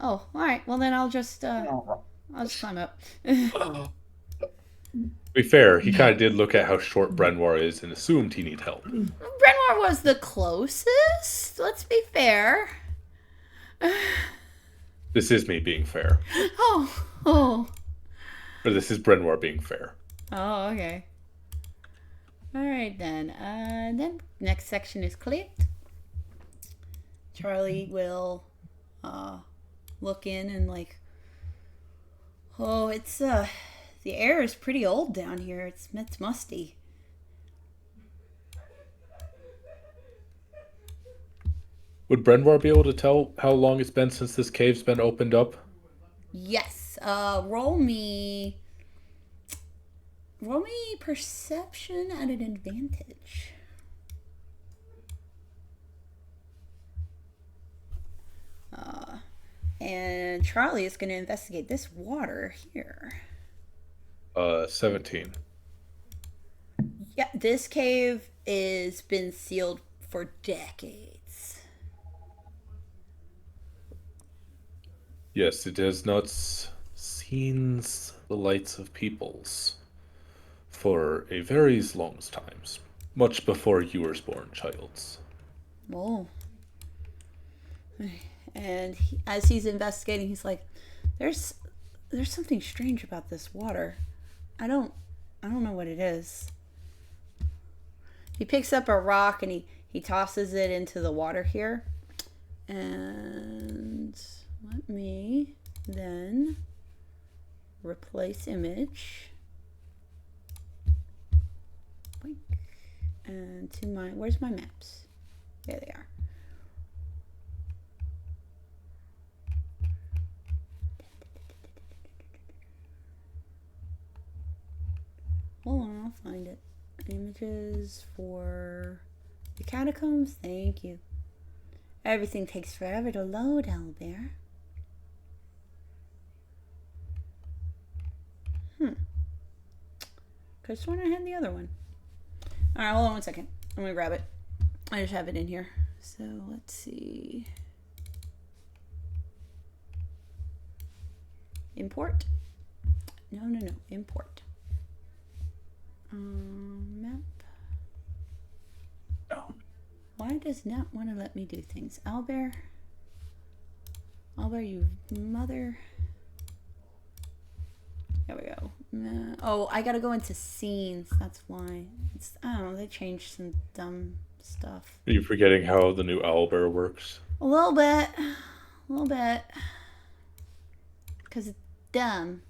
Oh, all right. Well, then I'll just climb up. To be fair, he kind of did look at how short Brenoir is and assumed he need help. Brenoir was the closest. Let's be fair. This is me being fair. Oh. Or this is Brenoir being fair. Oh, okay. All right then. Then next section is clicked. Charlie will look in and like, oh, it's the air is pretty old down here. It's musty. Would Brenoir be able to tell how long it's been since this cave's been opened up? Yes. Roll me perception at an advantage. And Charlie is going to investigate this water here. 17. Yeah, this cave is been sealed for decades. Yes, it does not seem seen the lights of peoples for a very long times, much before you were born, childs. Oh. And as he's investigating, he's like, "There's something strange about this water. I don't know what it is." He picks up a rock and he tosses it into the water here. And let me then replace image. And to where's my maps? There they are. Hold on, I'll find it. Images for the catacombs. Thank you. Everything takes forever to load, Owlbear. Could have sworn I had the other one. Alright, hold on 1 second. I'm gonna grab it. I just have it in here. So let's see. Import? No. Import. Map. No. Why does not want to let me do things? Owlbear, you mother. There we go. Oh, I gotta go into scenes. That's why. I don't know. They changed some dumb stuff. Are you forgetting how the new owlbear works? A little bit. Because it's dumb.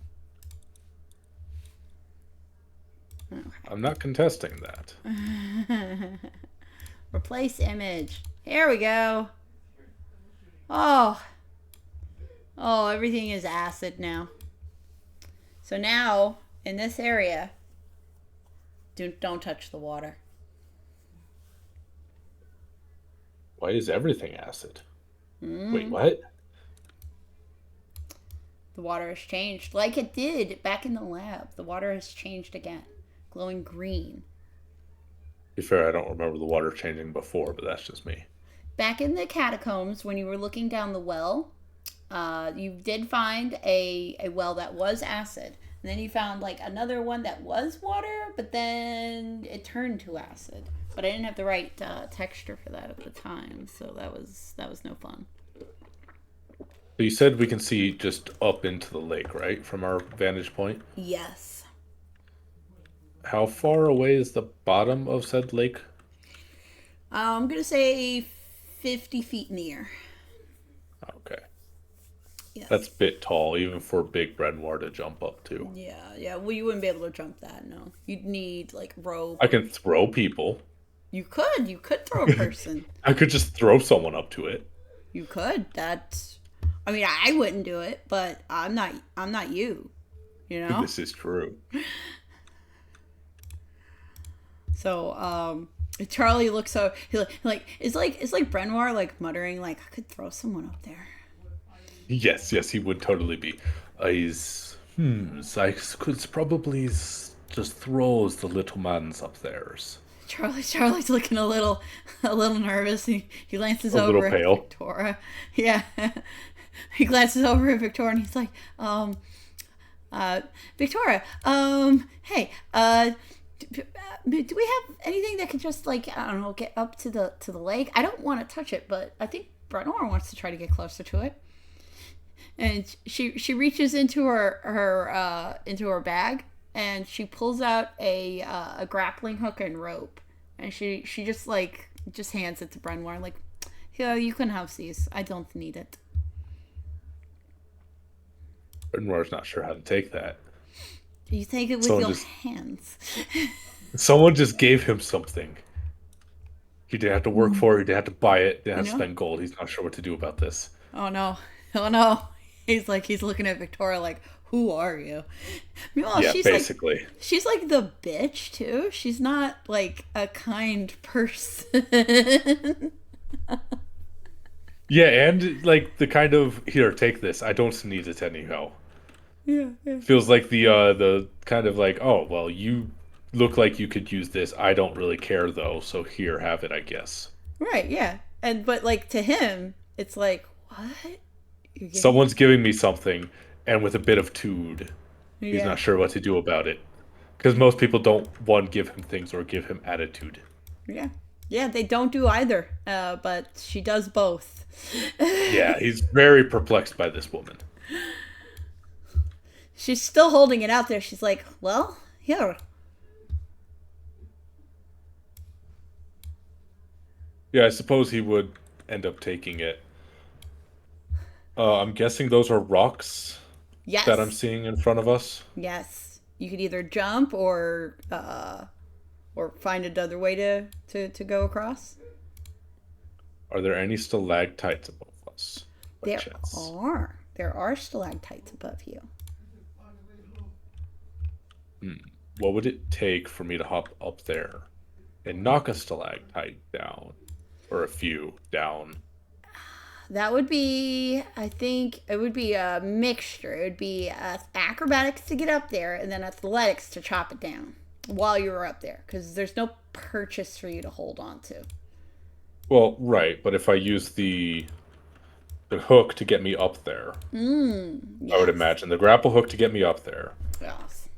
Okay. I'm not contesting that. Replace image. Here we go. Oh, everything is acid now. So now, in this area, don't touch the water. Why is everything acid? Wait, what? The water has changed, like it did back in the lab. The water has changed again, glowing green. To be fair, I don't remember the water changing before, but that's just me. Back in the catacombs, when you were looking down the well, you did find a well that was acid. And then you found like another one that was water, but then it turned to acid. But I didn't have the right texture for that at the time, so that was no fun. So you said we can see just up into the lake, right, from our vantage point? Yes. How far away is the bottom of said lake? I'm gonna say 50 feet in the air. Okay. Yes. That's a bit tall, even for Big Brenwar to jump up to. Yeah. Well, you wouldn't be able to jump that, no. You'd need, like, rope. I can throw people. You could throw a person. I could just throw someone up to it. You could. I mean, I wouldn't do it, but I'm not you. You know? This is true. So, Charlie looks so it's like Brenwar like muttering like, I could throw someone up there. Yes, he would totally be. I could probably just throw the little man's up theirs. Charlie's looking a little nervous. He glances A over little at pale. Victoria. Yeah. He glances over at Victoria and he's like, Victoria, hey, do we have anything that could just, like, I don't know, get up to the lake? I don't want to touch it, but I think Brenwar wants to try to get closer to it. And she reaches into her bag and she pulls out a grappling hook and rope, and she just hands it to Brenwar like, "Here, you can have these. I don't need it." Brenwar's not sure how to take that. You take it with your hands. Someone just gave him something. He didn't have to work for it. He didn't have to buy it. Didn't have to spend gold. He's not sure what to do about this. Oh no. He's looking at Victoria like, who are you? Meanwhile, Yeah, she's basically. like, she's like the bitch too. She's not like a kind person. Yeah, and like the kind of, here, take this. I don't need it anyhow. Yeah. Feels like the kind of like, oh, well, you look like you could use this. I don't really care though, so here, have it, I guess. Right, yeah. But like to him, it's like, what? Someone's giving me something, and with a bit of tude, he's Yeah. not sure what to do about it. Because most people don't, one, give him things or give him attitude. Yeah. Yeah, they don't do either. But she does both. Yeah, he's very perplexed by this woman. She's still holding it out there. She's like, well, here. Yeah, I suppose he would end up taking it. I'm guessing those are rocks Yes. that I'm seeing in front of us. Yes. You could either jump or find another way to go across. Are there any stalactites above us? by There chance? are. There are stalactites above you. What would it take for me to hop up there and knock a stalactite down? Or a few down? That would be, I think, it would be a mixture. It would be acrobatics to get up there and then athletics to chop it down while you were up there. Because there's no purchase for you to hold on to. Well, right, but if I use the hook to get me up there, Yes. I would imagine the grapple hook to get me up there, Yes.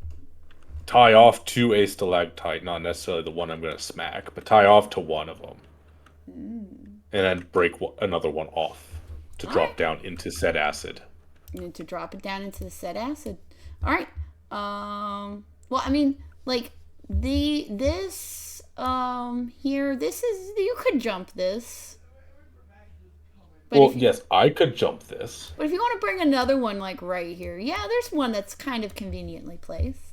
tie off to a stalactite, not necessarily the one I'm going to smack, but tie off to one of them, and then break another one off to drop Alright. down into said acid. You need to drop it down into the said acid. All right. Well, I mean, like this here. This is, you could jump this. But Well, if you, yes, I could jump this. but if you want to bring another one like right here, yeah, there's one that's kind of conveniently placed.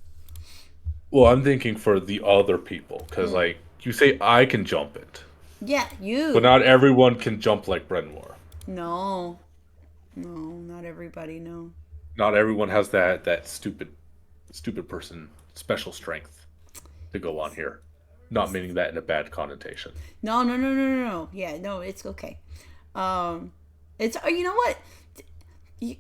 Well, I'm thinking for the other people, because, like, you say I can jump it, Yeah, you. but not everyone can jump like Brenwar. No, not everybody. No. Not everyone has that stupid person special strength to go on here. Not meaning that in a bad connotation. No. Yeah, no, it's okay. It's, you know what?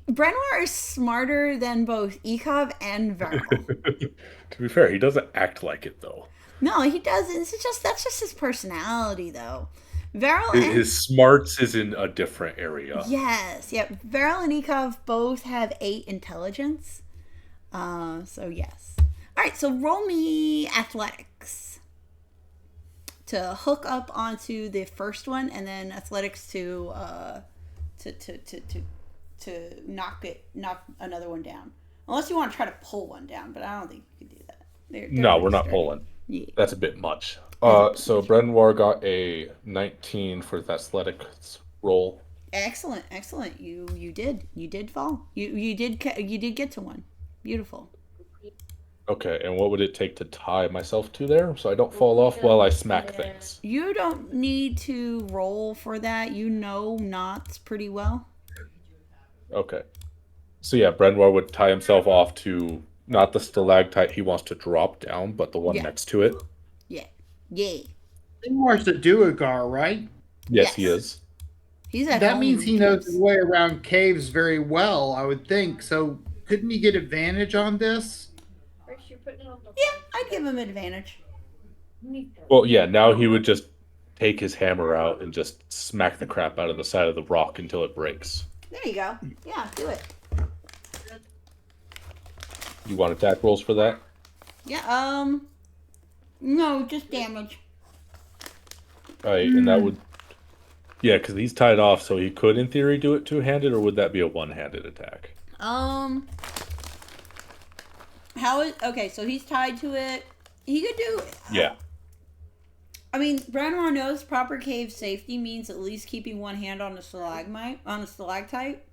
Brenwar is smarter than both Ekov and Varel. To be fair, he doesn't act like it though. No, he doesn't. That's just his personality, though. Varel and His smarts is in a different area. yes, yeah. Varel and Ekov both have 8 intelligence. So yes. All right, so roll me athletics to hook up onto the first one, and then athletics to knock another one down. Unless you want to try to pull one down, but I don't think you can do that. They're No, pretty we're not sturdy. pulling. Yeah. That's a bit much. So Brenwar got a 19 for the athletics roll. Excellent. You did fall. You did get to one. Beautiful. Okay, and what would it take to tie myself to there so I don't fall off while I smack things? You don't need to roll for that. You know knots pretty well. Okay. So yeah, Brenwar would tie himself off to not the stalactite he wants to drop down, but the one Yeah. next to it. Yeah. Seymour's the Duergar, right? Yes, he Yes. is. He's at That home means he in knows caves. his way around caves very well, I would think. So couldn't he get advantage on this? Yeah, I'd give him advantage. Well, yeah, now he would just take his hammer out and just smack the crap out of the side of the rock until it breaks. There you go. Yeah, do it. You want attack rolls for that? Yeah. No, just damage. Alright, and that would... Yeah, because he's tied off, so he could, in theory, do it two-handed, or would that be a one-handed attack? Okay, so he's tied to it. He could do. Yeah. I mean, Branwar knows proper cave safety means at least keeping one hand on a stalactite.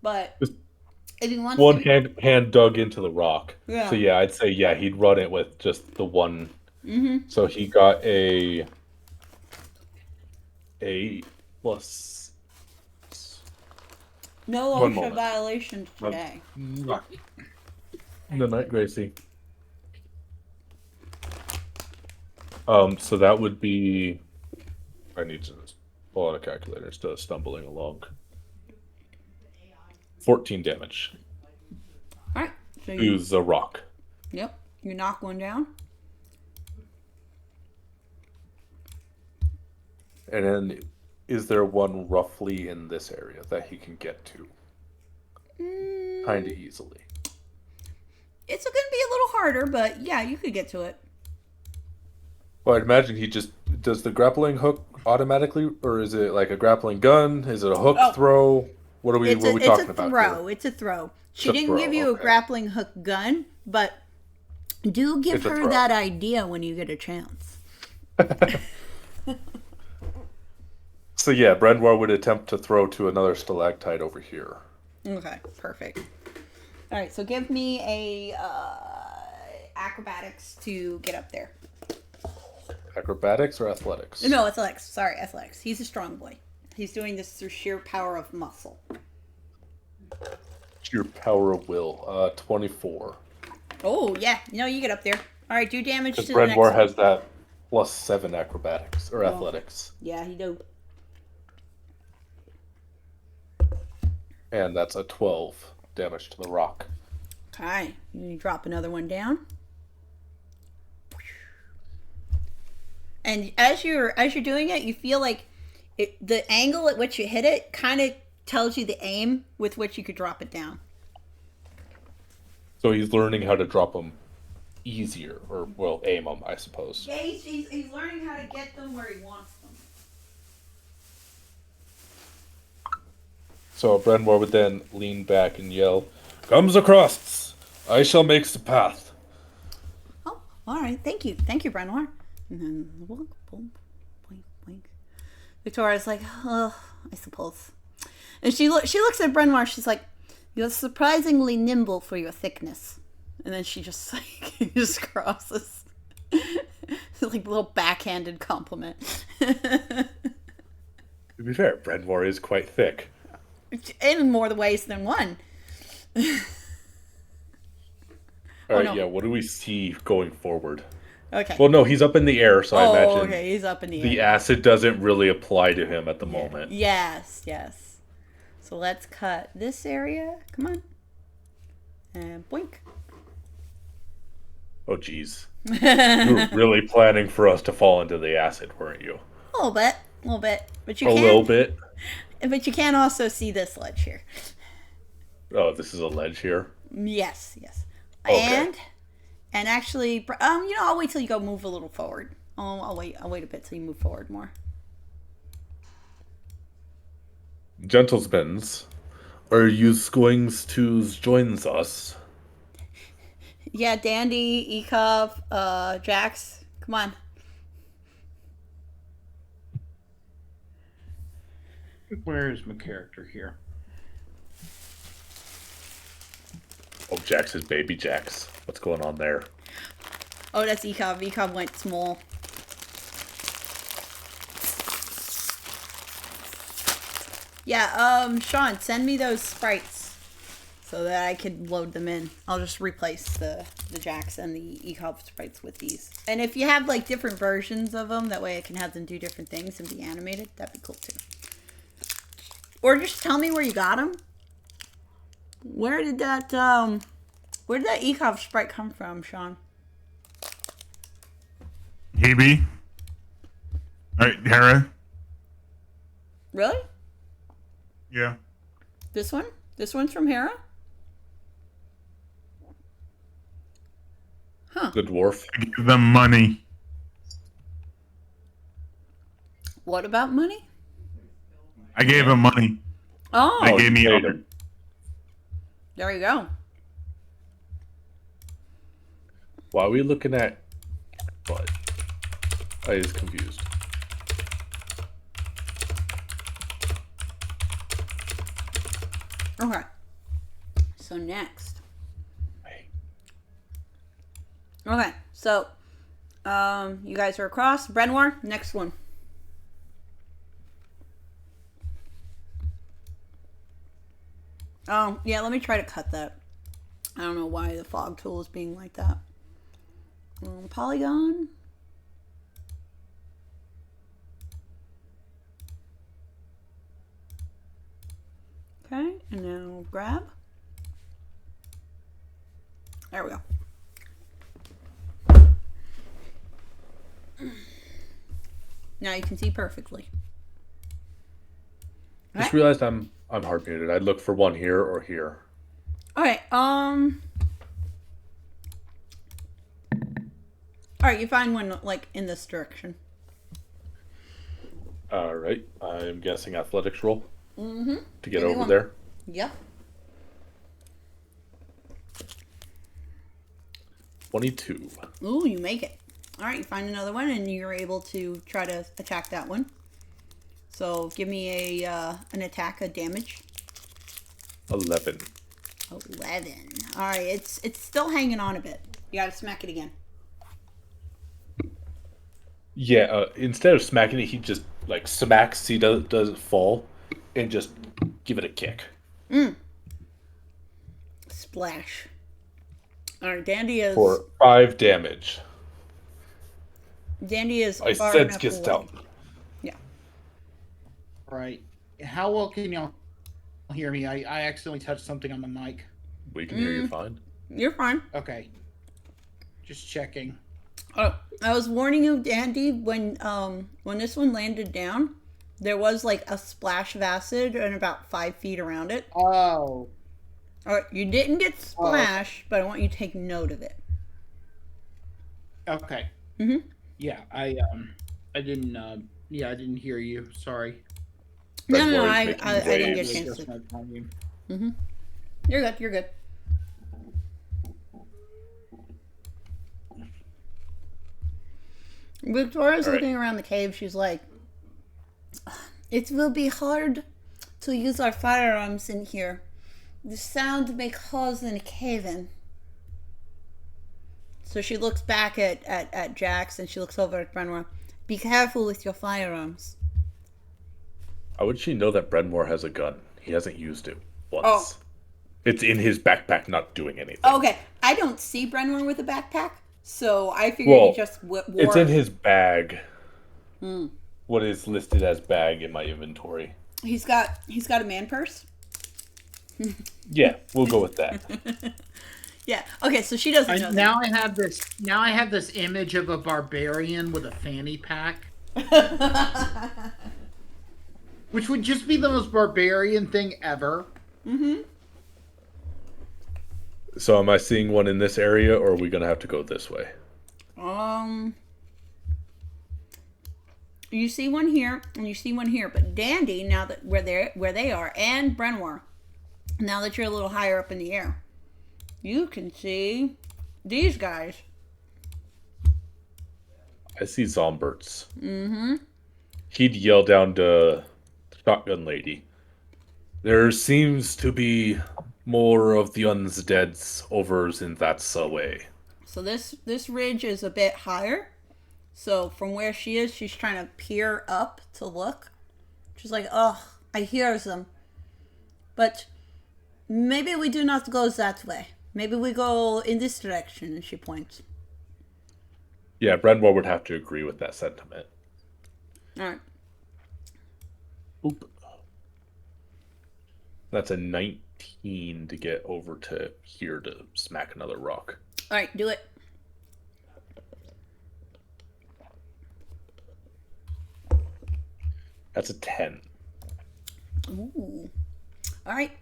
But Just if he wants One to, hand dug into the rock. Yeah. So yeah, I'd say, yeah, he'd run it with just the one. So he got a 8 plus... no One OSHA moment. violations today. The Night Gracie. So that would be... I need to pull out a calculator instead of stumbling along. 14 damage. All right. So To the rock. yep, you knock one down. And then, is there one roughly in this area that he can get to? kind of easily. It's going to be a little harder, but yeah, you could get to it. Well, I'd imagine he just does the grappling hook automatically, or is it like a grappling gun? Is it a hook throw? What are we talking about? It's a throw. She It's a didn't throw, give you a okay. grappling hook gun, but do give It's a her throw. that idea when you get a chance. So yeah, Brenwar would attempt to throw to another stalactite over here. Okay, perfect. All right, so give me a acrobatics to get up there. Acrobatics or athletics? No, athletics. Sorry, athletics. He's a strong boy. He's doing this through sheer power of muscle. Your power of will. 24. Oh, yeah. You get up there. All right, do damage to Because the next Brenwar one. has that +7 acrobatics or athletics. Yeah, he do. And that's a 12 damage to the rock. Okay, you drop another one down. And as you're doing it, you feel like the angle at which you hit it kind of tells you the aim with which you could drop it down. So he's learning how to drop them easier, or well, aim them, I suppose. Yeah, he's learning how to get them where he wants them. So Brenwar would then lean back and yell, "Comes across! I shall make the path." Oh, all right. Thank you, Brenwar. And then boom, boom, boink, boink. Victoria's like, oh, I suppose. And she looks at Brenwar. She's like, "You're surprisingly nimble for your thickness." And then she just like just crosses. It's like a little backhanded compliment. To be fair, Brenwar is quite thick. In more ways than one. Alright, no. yeah, what do we see going forward? Okay. Well, no, he's up in the air, so I imagine okay. He's up in the air. the acid doesn't really apply to him at the moment. Yes. So let's cut this area. Come on. And boink. Oh, jeez. You were really planning for us to fall into the acid, weren't you? A little bit. But you A can. little bit? But you can also see this ledge here. Oh, this is a ledge here? Yes. Okay. And actually, I'll wait till you go move a little forward. I'll wait a bit till you move forward more. Gentlemen, are you going to join us? Yeah, Dandy, Ekov, Jax, come on. Where is my character here? Oh, Jax is baby Jax. What's going on there? Oh, that's Ekov. Ekov went small. Yeah, Sean, send me those sprites so that I could load them in. I'll just replace the Jax and the Ekov sprites with these. And if you have like different versions of them, that way I can have them do different things and be animated, that'd be cool too. Or just tell me where you got them. Where did that Ekov sprite come from, Sean? Hebe. Alright, Hera. Really? Yeah. This one? This one's from Hera? Huh. The dwarf. I give them money. What about money? I gave him money. Oh, They gave me paid other. him. there you go. Why are we looking at what? I is confused. Okay. So next. Okay. So, you guys are across. Brenwar, next one. Oh, yeah, let me try to cut that. I don't know why the fog tool is being like that. Polygon. Okay, and now grab. There we go. Now you can see perfectly. Just realized I'm hard muted. I'd look for one here or here. All right. All right. You find one like in this direction. All right. I'm guessing athletics roll Mm-hmm. to get Give me over one. there. Yep. 22. Ooh, you make it. All right. You find another one, and you're able to try to attack that one. So give me an attack, a damage. 11. 11. All right. It's still hanging on a bit. You gotta smack it again. Yeah, instead of smacking it, he just like smacks. He doesn't fall, and just give it a kick. Splash. All right. Dandy is For 5 damage. I far said enough gets away. down. Yeah. Right. How well can y'all hear me? I accidentally touched something on the mic. We can hear you fine. You're fine. Okay. Just checking. Oh, I was warning you, Dandy, when this one landed down, there was like a splash of acid and about 5 feet around it. Oh. All right, you didn't get splash, but I want you to take note of it. Okay. Mm-hmm. Yeah, I didn't I didn't hear you. Sorry. No, Redmore's I making didn't get a waves. chance Just to. my volume. Mm-hmm. You're good. You're good. Victoria's All right. looking around the cave. She's like, "It will be hard to use our firearms in here. The sound may cause an cave-in." So she looks back at Jax and she looks over at Brenwar. "Be careful with your firearms." How would she know that Brenmore has a gun? He hasn't used it once. Oh. It's in his backpack, not doing anything. Okay, I don't see Brenwar with a backpack, so I figured Well, he just wore. It's in his bag. What is listed as bag in my inventory? He's got a man purse. Yeah, we'll go with that. Yeah. Okay, so she doesn't know. Now I have this image of a barbarian with a fanny pack. Which would just be the most barbarian thing ever. Mm-hmm. So am I seeing one in this area, or are we going to have to go this way? You see one here, and you see one here, but Dandy, now that where they are, and Brenwar, now that you're a little higher up in the air, you can see these guys. I see Zomberts. Mm-hmm. He'd yell down to Shotgun Lady. There seems to be more of the undeads overs in that way. So this ridge is a bit higher. So from where she is, she's trying to peer up to look. She's like, "Oh, I hear them. But maybe we do not go that way. Maybe we go in this direction," and she points. Yeah, Brenmore would have to agree with that sentiment. Alright. Oop. That's a 19 to get over to here to smack another rock. Alright, do it. That's a 10. Ooh. Alright.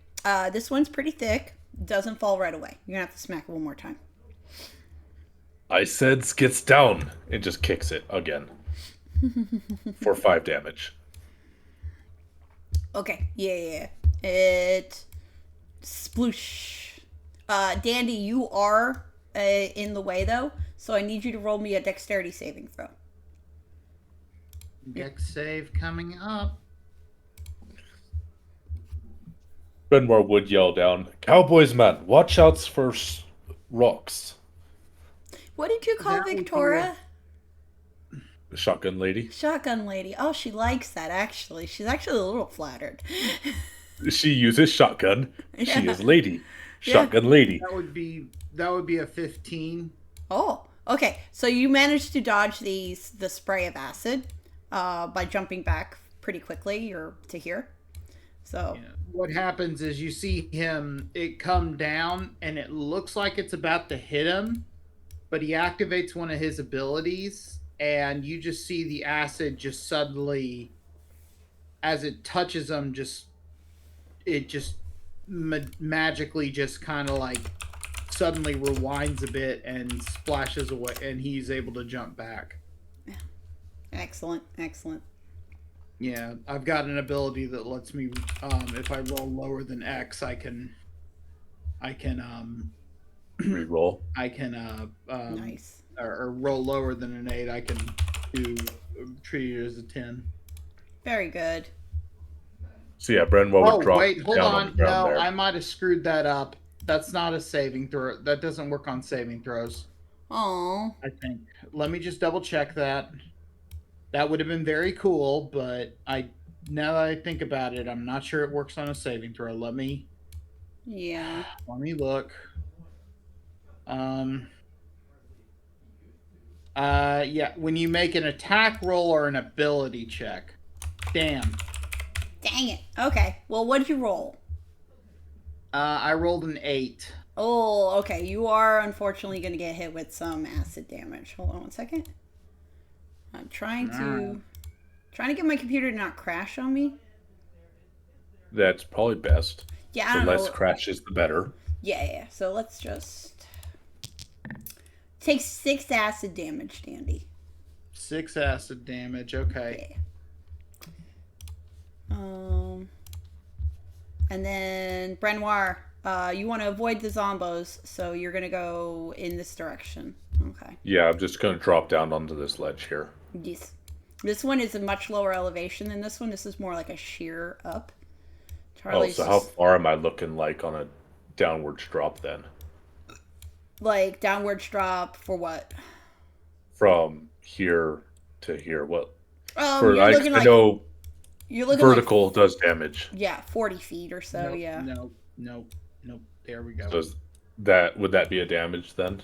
This one's pretty thick. Doesn't fall right away. You're gonna have to smack it one more time. I said gets down. It just kicks it again. For 5 damage. Okay. Yeah. It sploosh. Dandy, you are in the way though, so I need you to roll me a dexterity saving throw. Dex save coming up. Brenmore would yell down, "Cowboys, man, watch out for rocks." What did you call That would be Victoria? Shotgun Lady. Shotgun Lady. Oh, she likes that actually. She's actually a little flattered. She uses shotgun. She Yeah. is lady. Shotgun Lady. That would be a 15. Oh, okay. So you managed to dodge the spray of acid by jumping back pretty quickly or to here. So What happens is you see it come down and it looks like it's about to hit him, but he activates one of his abilities and you just see the acid just suddenly, as it touches him, it just magically just kind of like suddenly rewinds a bit and splashes away, and he's able to jump back. Excellent, excellent. Yeah, I've got an ability that lets me, if I roll lower than X, I can Reroll. Nice. or roll lower than an 8, I can do treat it as a 10. Very good. So yeah, Brenwell would Oh drop wait, hold down on. the ground No, there. I might have screwed that up. That's not a saving throw. That doesn't work on saving throws. Oh, I think. Let me just double check that. That would have been very cool, but now that I think about it, I'm not sure it works on a saving throw. Let me yeah. look. Yeah, when you make an attack roll or an ability check. Damn. Dang it. Okay. Well, what'd you roll? I rolled an 8. Oh, okay. You are unfortunately going to get hit with some acid damage. Hold on one second. I'm trying to get my computer to not crash on me. That's probably best. Yeah, I The don't less know. crashes, the better. Yeah. So let's just take 6 acid damage, Dandy. 6 acid damage. Okay. Yeah. And then Brenoir, you want to avoid the zombos, so you're gonna go in this direction. Okay. Yeah, I'm just gonna drop down onto this ledge here. Yes. This one is a much lower elevation than this one. This is more like a sheer up. Oh, so how far am I looking like on a downwards drop then? Like downwards drop for what? From here to here. What? Oh, For you're looking I like know you're looking vertical like, does damage. yeah, 40 feet or so. Nope, Yeah. Nope. There we go. So would that be a damage then?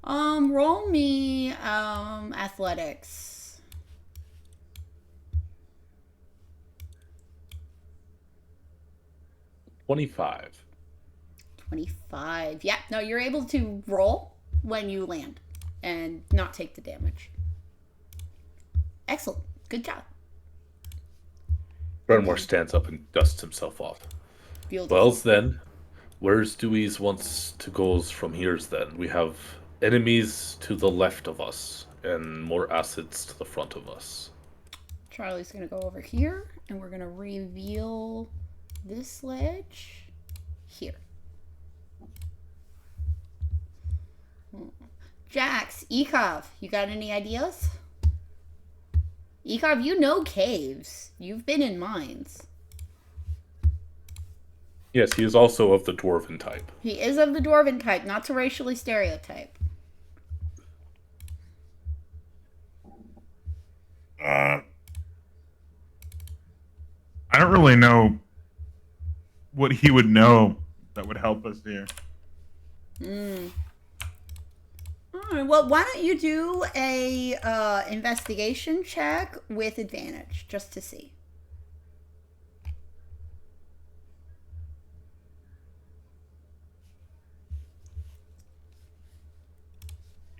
Roll me athletics. 25. 25. Yeah, no, you're able to roll when you land and not take the damage. Excellent. Good job. Brenmore stands up and dusts himself off. Beautiful. Wells then, where's Dewey's wants to goes from here's then? We have enemies to the left of us and more acids to the front of us. Charlie's going to go over here and we're going to reveal this ledge here. Jax, Ekov, you got any ideas? Ekov, you know caves. You've been in mines. Yes, he is also of the dwarven type. He is of the dwarven type, not to racially stereotype. I don't really know what he would know that would help us here. All right, well, why don't you do a investigation check with advantage, just to see.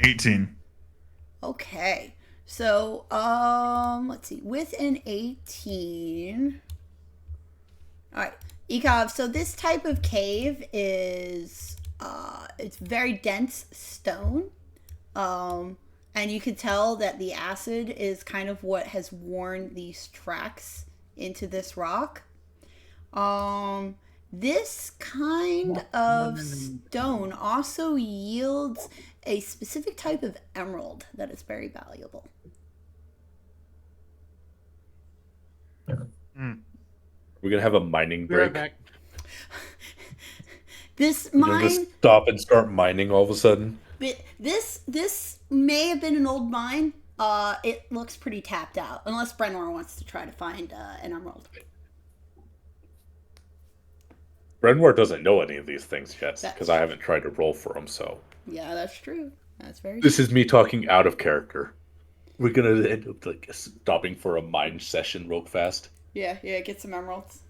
$18. Okay. So, let's see. With an 18. All right. Ekov, so this type of cave is it's very dense stone. And you can tell that the acid is kind of what has worn these tracks into this rock. This kind of stone also yields a specific type of emerald that is very valuable. We're gonna have a mining Be right break. back. This We're gonna mine, just stop and start mining all of a sudden. this may have been an old mine. It looks pretty tapped out, unless Brenor wants to try to find an emerald. Brenwar doesn't know any of these things yet That's- because I haven't tried to roll for him. So Yeah, that's true. That's very this is me talking out of character. We're gonna end up like stopping for a mine session real fast. Yeah, get some emeralds.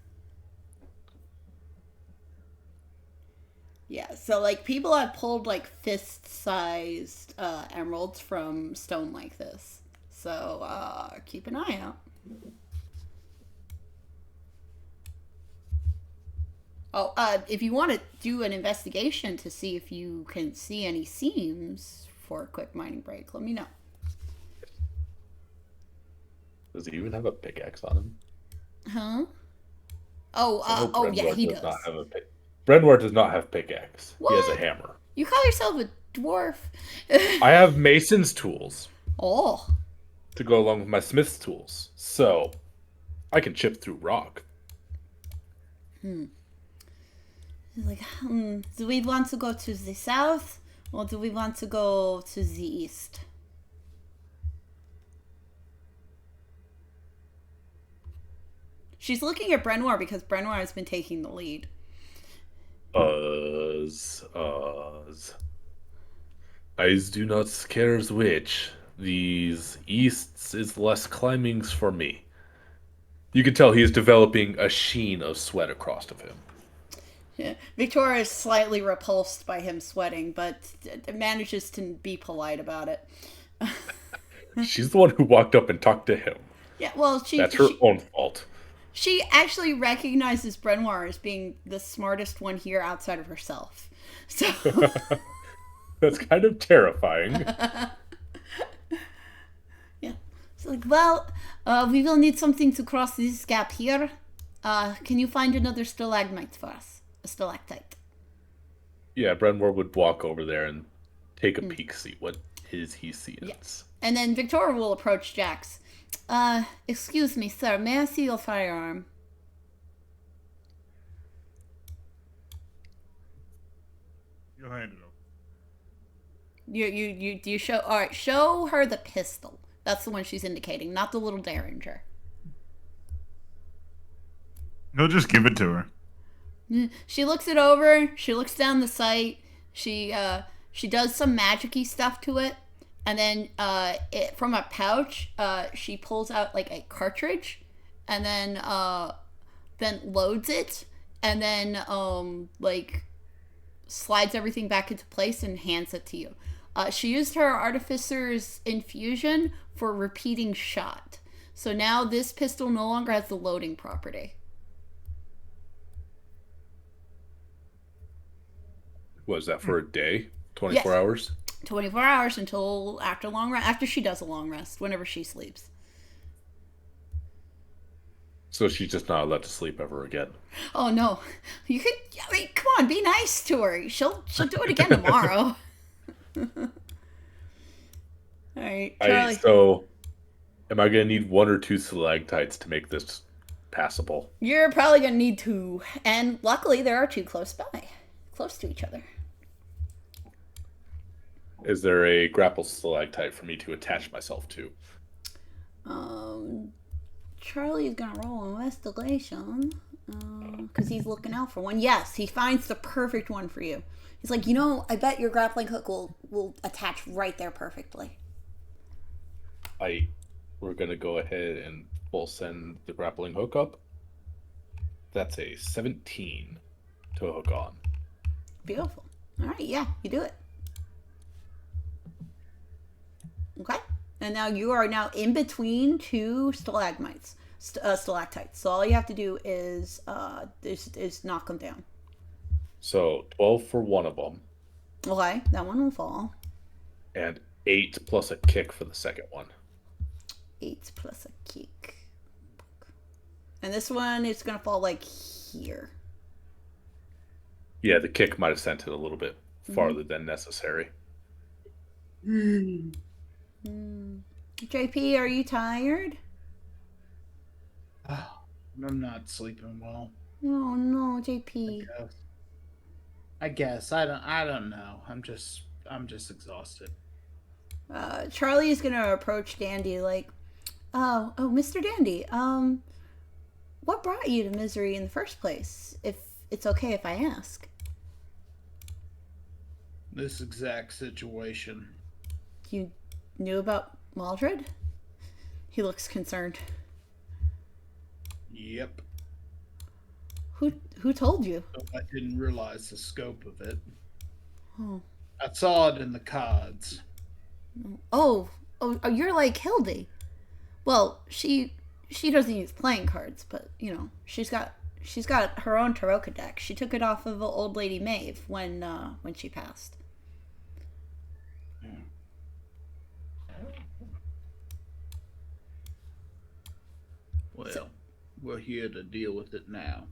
Yeah, so like people have pulled like fist-sized emeralds from stone like this. So keep an eye out. Oh, if you want to do an investigation to see if you can see any seams for a quick mining break, let me know. Does he even have a pickaxe on him? Huh? I know Yeah, he does does. not have a pick. Brenwar does not have pickaxe. He has a What? hammer. You call yourself a dwarf? I have mason's tools Oh, to go along with my smith's tools, so I can chip through rock. he's like, do we want to go to the south or do we want to go to the east? She's looking at Brenoir because Brenoir has been taking the lead. I do not cares which. These easts is less climbings for me. You can tell he is developing a sheen of sweat across of him. Yeah. Victoria is slightly repulsed by him sweating, but manages to be polite about it. She's the one who walked up and talked to him. Yeah, well, That's her own fault. She actually recognizes Brenoir as being the smartest one here outside of herself. So That's kind of terrifying. yeah, it's like, well, we will need something to cross this gap here. Can you find another stalagmite for us? A stalactite. Yeah, Brenmore would walk over there and take a peek, see what he sees. Yes. And then Victoria will approach Jax. Excuse me, sir, may I see your firearm? You'll hand it over. You show, all right, show her the pistol. That's the one she's indicating, not the little Derringer. He'll just give it to her. She looks it over. She looks down the sight. She does some magic-y stuff to it, and then from a pouch, she pulls out like a cartridge, and then loads it, and then like slides everything back into place and hands it to you. She used her Artificer's Infusion for repeating shot, so now this pistol no longer has the loading property. Was that for a day? 24 Yes. hours? 24 hours until after long rest, after she does a long rest, whenever she sleeps. So she's just not allowed to sleep ever again. Oh no, you could. I mean, come on, be nice to her. She'll do it again tomorrow. All right, Charlie. So, am I going to need 1 or 2 stalactites to make this passable? You're probably gonna need 2, and luckily there are 2 close by, close to each other. Is there a grapple stalactite for me to attach myself to? Charlie's gonna roll investigation because he's looking out for one. Yes, he finds the perfect one for you. He's like, I bet your grappling hook will attach right there perfectly. We're going to go ahead and we'll send the grappling hook up. That's a 17 to hook on. Beautiful. All right, yeah, you do it. Okay, and now you are now in between 2 stalagmites, stalactites. So all you have to do is knock them down. So 12 for one of them. Okay, that one will fall. And 8 plus a kick for the second one. 8 plus a kick. And this one is going to fall like here. Yeah, the kick might have sent it a little bit farther than necessary. JP, are you tired? I'm not sleeping well. Oh no, JP. I guess. I don't know. I'm just exhausted. Charlie is gonna approach Dandy like, oh, Mr. Dandy, what brought you to Misery in the first place? If it's okay if I ask. This exact situation. You knew about Maldred? He looks concerned. Yep. Who told you? I didn't realize the scope of it. Oh. I saw it in the cards. Oh, you're like Hildy. Well, she doesn't use playing cards, but she's got She's got her own Taroka deck. She took it off of old lady Maeve when she passed. Well, we're here to deal with it now.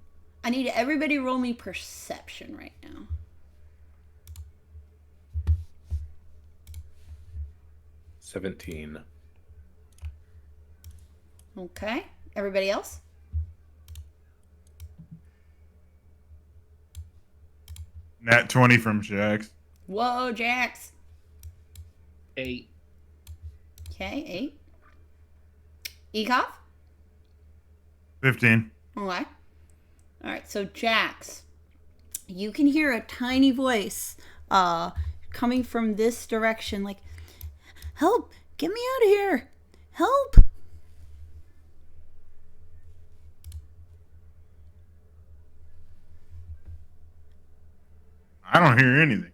I need everybody roll me perception right now. $17. Okay. Everybody else? Nat 20 from Jax. Whoa, Jax. 8. Okay, 8. Ekov? 15. Okay. Alright, so Jax, you can hear a tiny voice coming from this direction, like, help! Get me out of here! Help! I don't hear anything.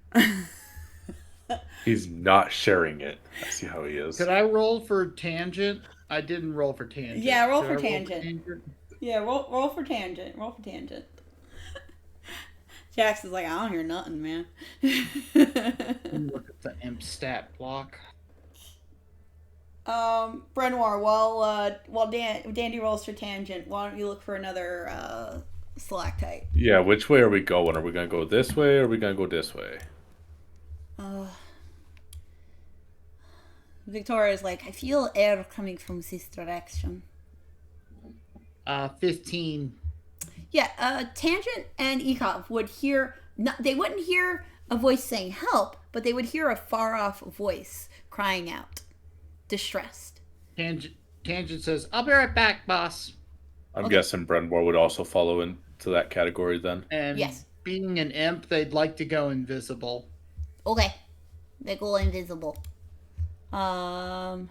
He's not sharing it. I see how he is. Could I roll for tangent? I didn't roll for tangent. Yeah, roll Should for I tangent. Yeah, roll for tangent. Roll for tangent. Jax is like, I don't hear nothing, man. Look at the imp stat block. Brenoir, while Dandy rolls for tangent, why don't you look for another stalactite? Yeah, which way are we going? Are we going to go this way or are we going to go this way? Victoria is like, I feel air coming from this direction. 15. Yeah, Tangent and Ekov would hear, they wouldn't hear a voice saying help, but they would hear a far off voice crying out, distressed. Tangent says, I'll be right back, boss. I'm guessing Brenmore would also follow into that category then. And Yes. being an imp, they'd like to go invisible. Okay, they go invisible. When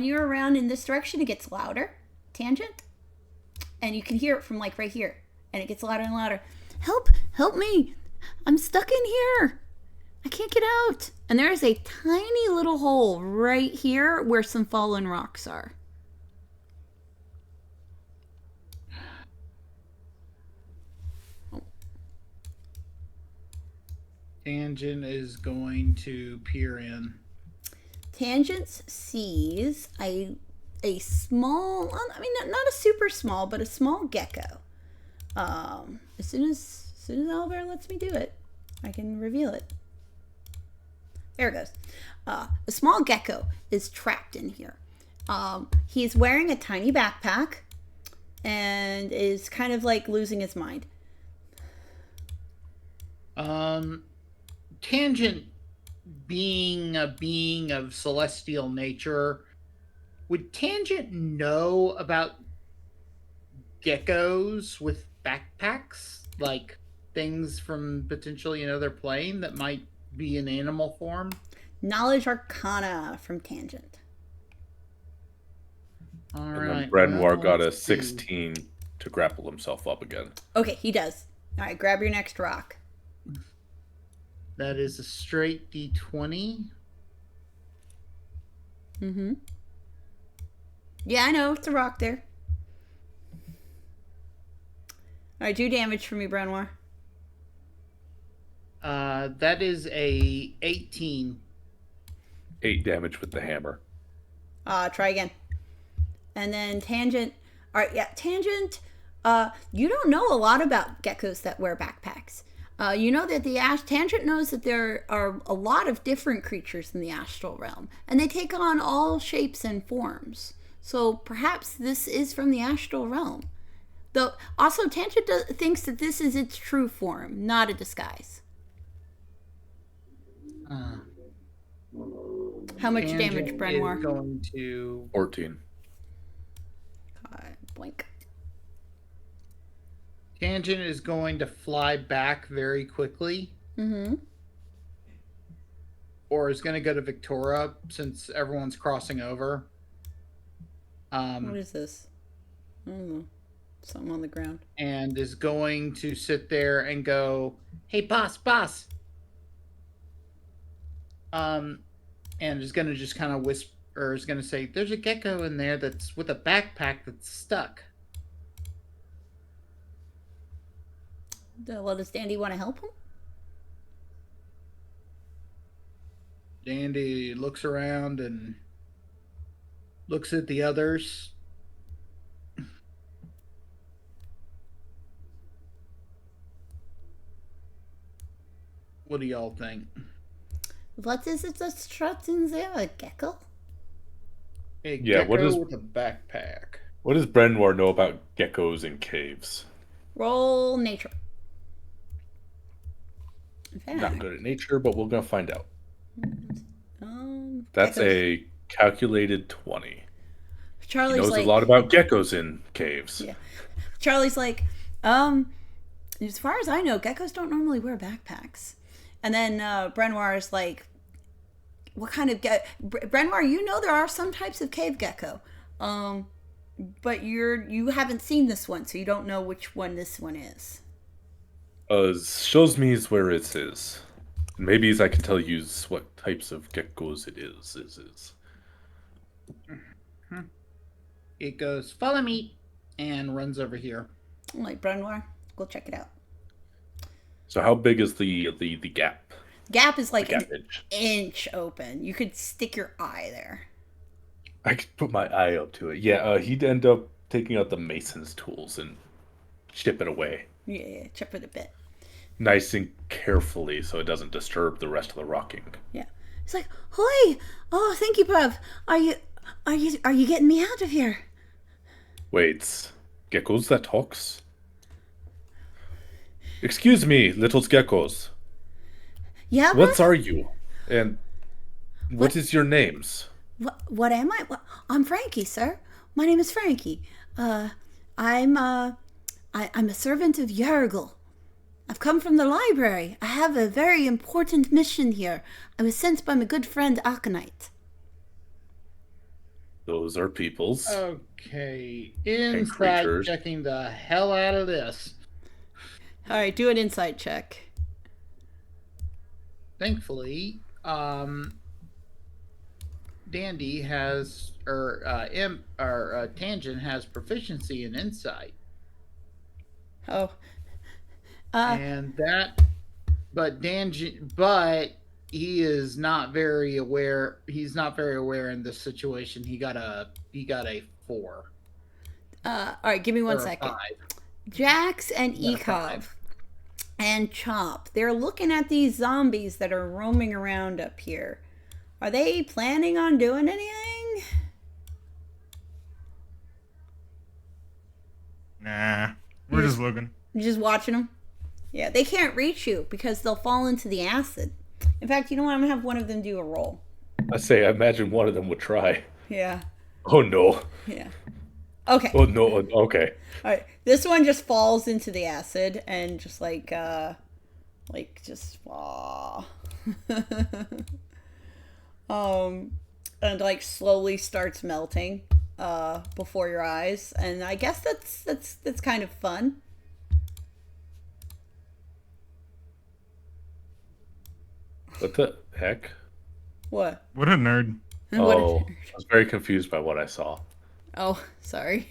you're around in this direction, it gets louder, Tangent, and you can hear it from like right here, and it gets louder and louder. Help me! I'm stuck in here. I can't get out. And there is a tiny little hole right here where some fallen rocks are. Tangent is going to peer in. Tangent sees a small, I mean, not a super small, but a small gecko. As soon as Owlbear lets me do it, I can reveal it. There it goes. A small gecko is trapped in here. He's wearing a tiny backpack and is kind of like losing his mind. Tangent, being a being of celestial nature, would Tangent know about geckos with backpacks? Like things from potentially another plane that might be in animal form? Knowledge Arcana from Tangent. All And right. then Brenmore well, got a let's see. 16 to grapple himself up again. Okay, he does. All right, grab your next rock. That is a straight D20. Mm-hmm. Yeah, I know. It's a rock there. All right, do damage for me, Brenwar. That is a 18. 8 damage with the hammer. Try again. And then Tangent. All right, yeah, Tangent. You don't know a lot about geckos that wear backpacks. You know that Tangent knows that there are a lot of different creatures in the astral realm, and they take on all shapes and forms. So perhaps this is from the astral realm. Though also Tangent thinks that this is its true form, not a disguise. How much damage, Tangent Brenwar? is going to 14. Blink. Tangent is going to fly back very quickly. Mm-hmm. Or is going to go to Victoria since everyone's crossing over. What is this? I don't know. Something on the ground. And is going to sit there and go, "Hey, boss. And is going to just kind of whisper or is going to say, "There's a gecko in there that's with a backpack that's stuck." Well, does Dandy want to help him? Dandy looks around and looks at the others. What do y'all think? What is it that's trapped in there? A gecko? A Yeah, gecko what is- with a backpack. What does Brenwar know about geckos in caves? Roll nature. In fact, Not good at nature, but we're gonna find out. That's geckos. a calculated 20. He Charlie's knows like, a lot about geckos in caves. Yeah. Charlie's like, as far as I know, geckos don't normally wear backpacks. And then Brenwar is like, what kind of Brenwar, you know there are some types of cave gecko. But you haven't seen this one, so you don't know which one this one is. Shows me where it is. Maybe I can tell you what types of geckos it is. It goes, "Follow me," and runs over here. I'm like, Brenwar, go check it out. So how big is the gap? Gap is like The an gap edge. inch open. You could stick your eye there. I could put my eye up to it. Yeah, he'd end up taking out the mason's tools and chip it away. Yeah, chip it a bit. Nice and carefully so it doesn't disturb the rest of the rocking. Yeah. It's like, "Hoi! Oh, thank you, bruv. Are you getting me out of here?" Wait, geckos that talks? Excuse me, little geckos. Yeah, What bruv? are you? And what is your names? What am I? I'm Frankie, sir. My name is Frankie. I'm a servant of Yergel. I've come from the library. I have a very important mission here. I was sent by my good friend Aconite. Those are peoples. Okay, And inside creatures. checking the hell out of this. All right, do an insight check. Thankfully, Dandy has, Tangent has proficiency in insight, Oh, and that, but he is not very aware. He's not very aware in this situation. He got a 4. all right. Give me one or a second. 5. Jax and Yeah, Ekov 5. and Chop. They're looking at these zombies that are roaming around up here. Are they planning on doing anything? Nah, we're just looking. You're just watching them? Yeah, they can't reach you because they'll fall into the acid. In fact, you know what? I'm going to have one of them do a roll. I imagine one of them would try. Yeah. Oh no. Yeah. Okay. Oh no. Okay. All right. This one just falls into the acid and just just and like slowly starts melting before your eyes, and I guess that's kind of fun. What the heck? What? What a nerd. What- Oh, I was very confused by what I saw. Oh, sorry.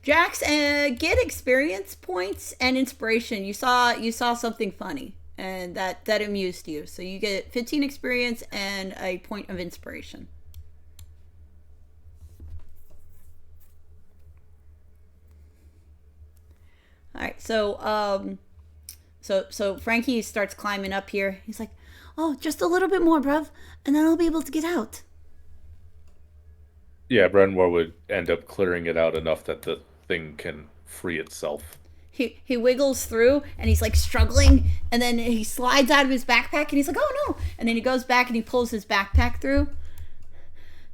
Jax, get experience points and inspiration. You saw something funny, and that amused you. So you get 15 experience and a point of inspiration. All right, so Frankie starts climbing up here. He's like, "Oh, just a little bit more, bruv, and then I'll be able to get out." Yeah, Brenwar would end up clearing it out enough that the thing can free itself. He wiggles through and he's like struggling, and then he slides out of his backpack and he's like, "Oh no!" And then he goes back and he pulls his backpack through,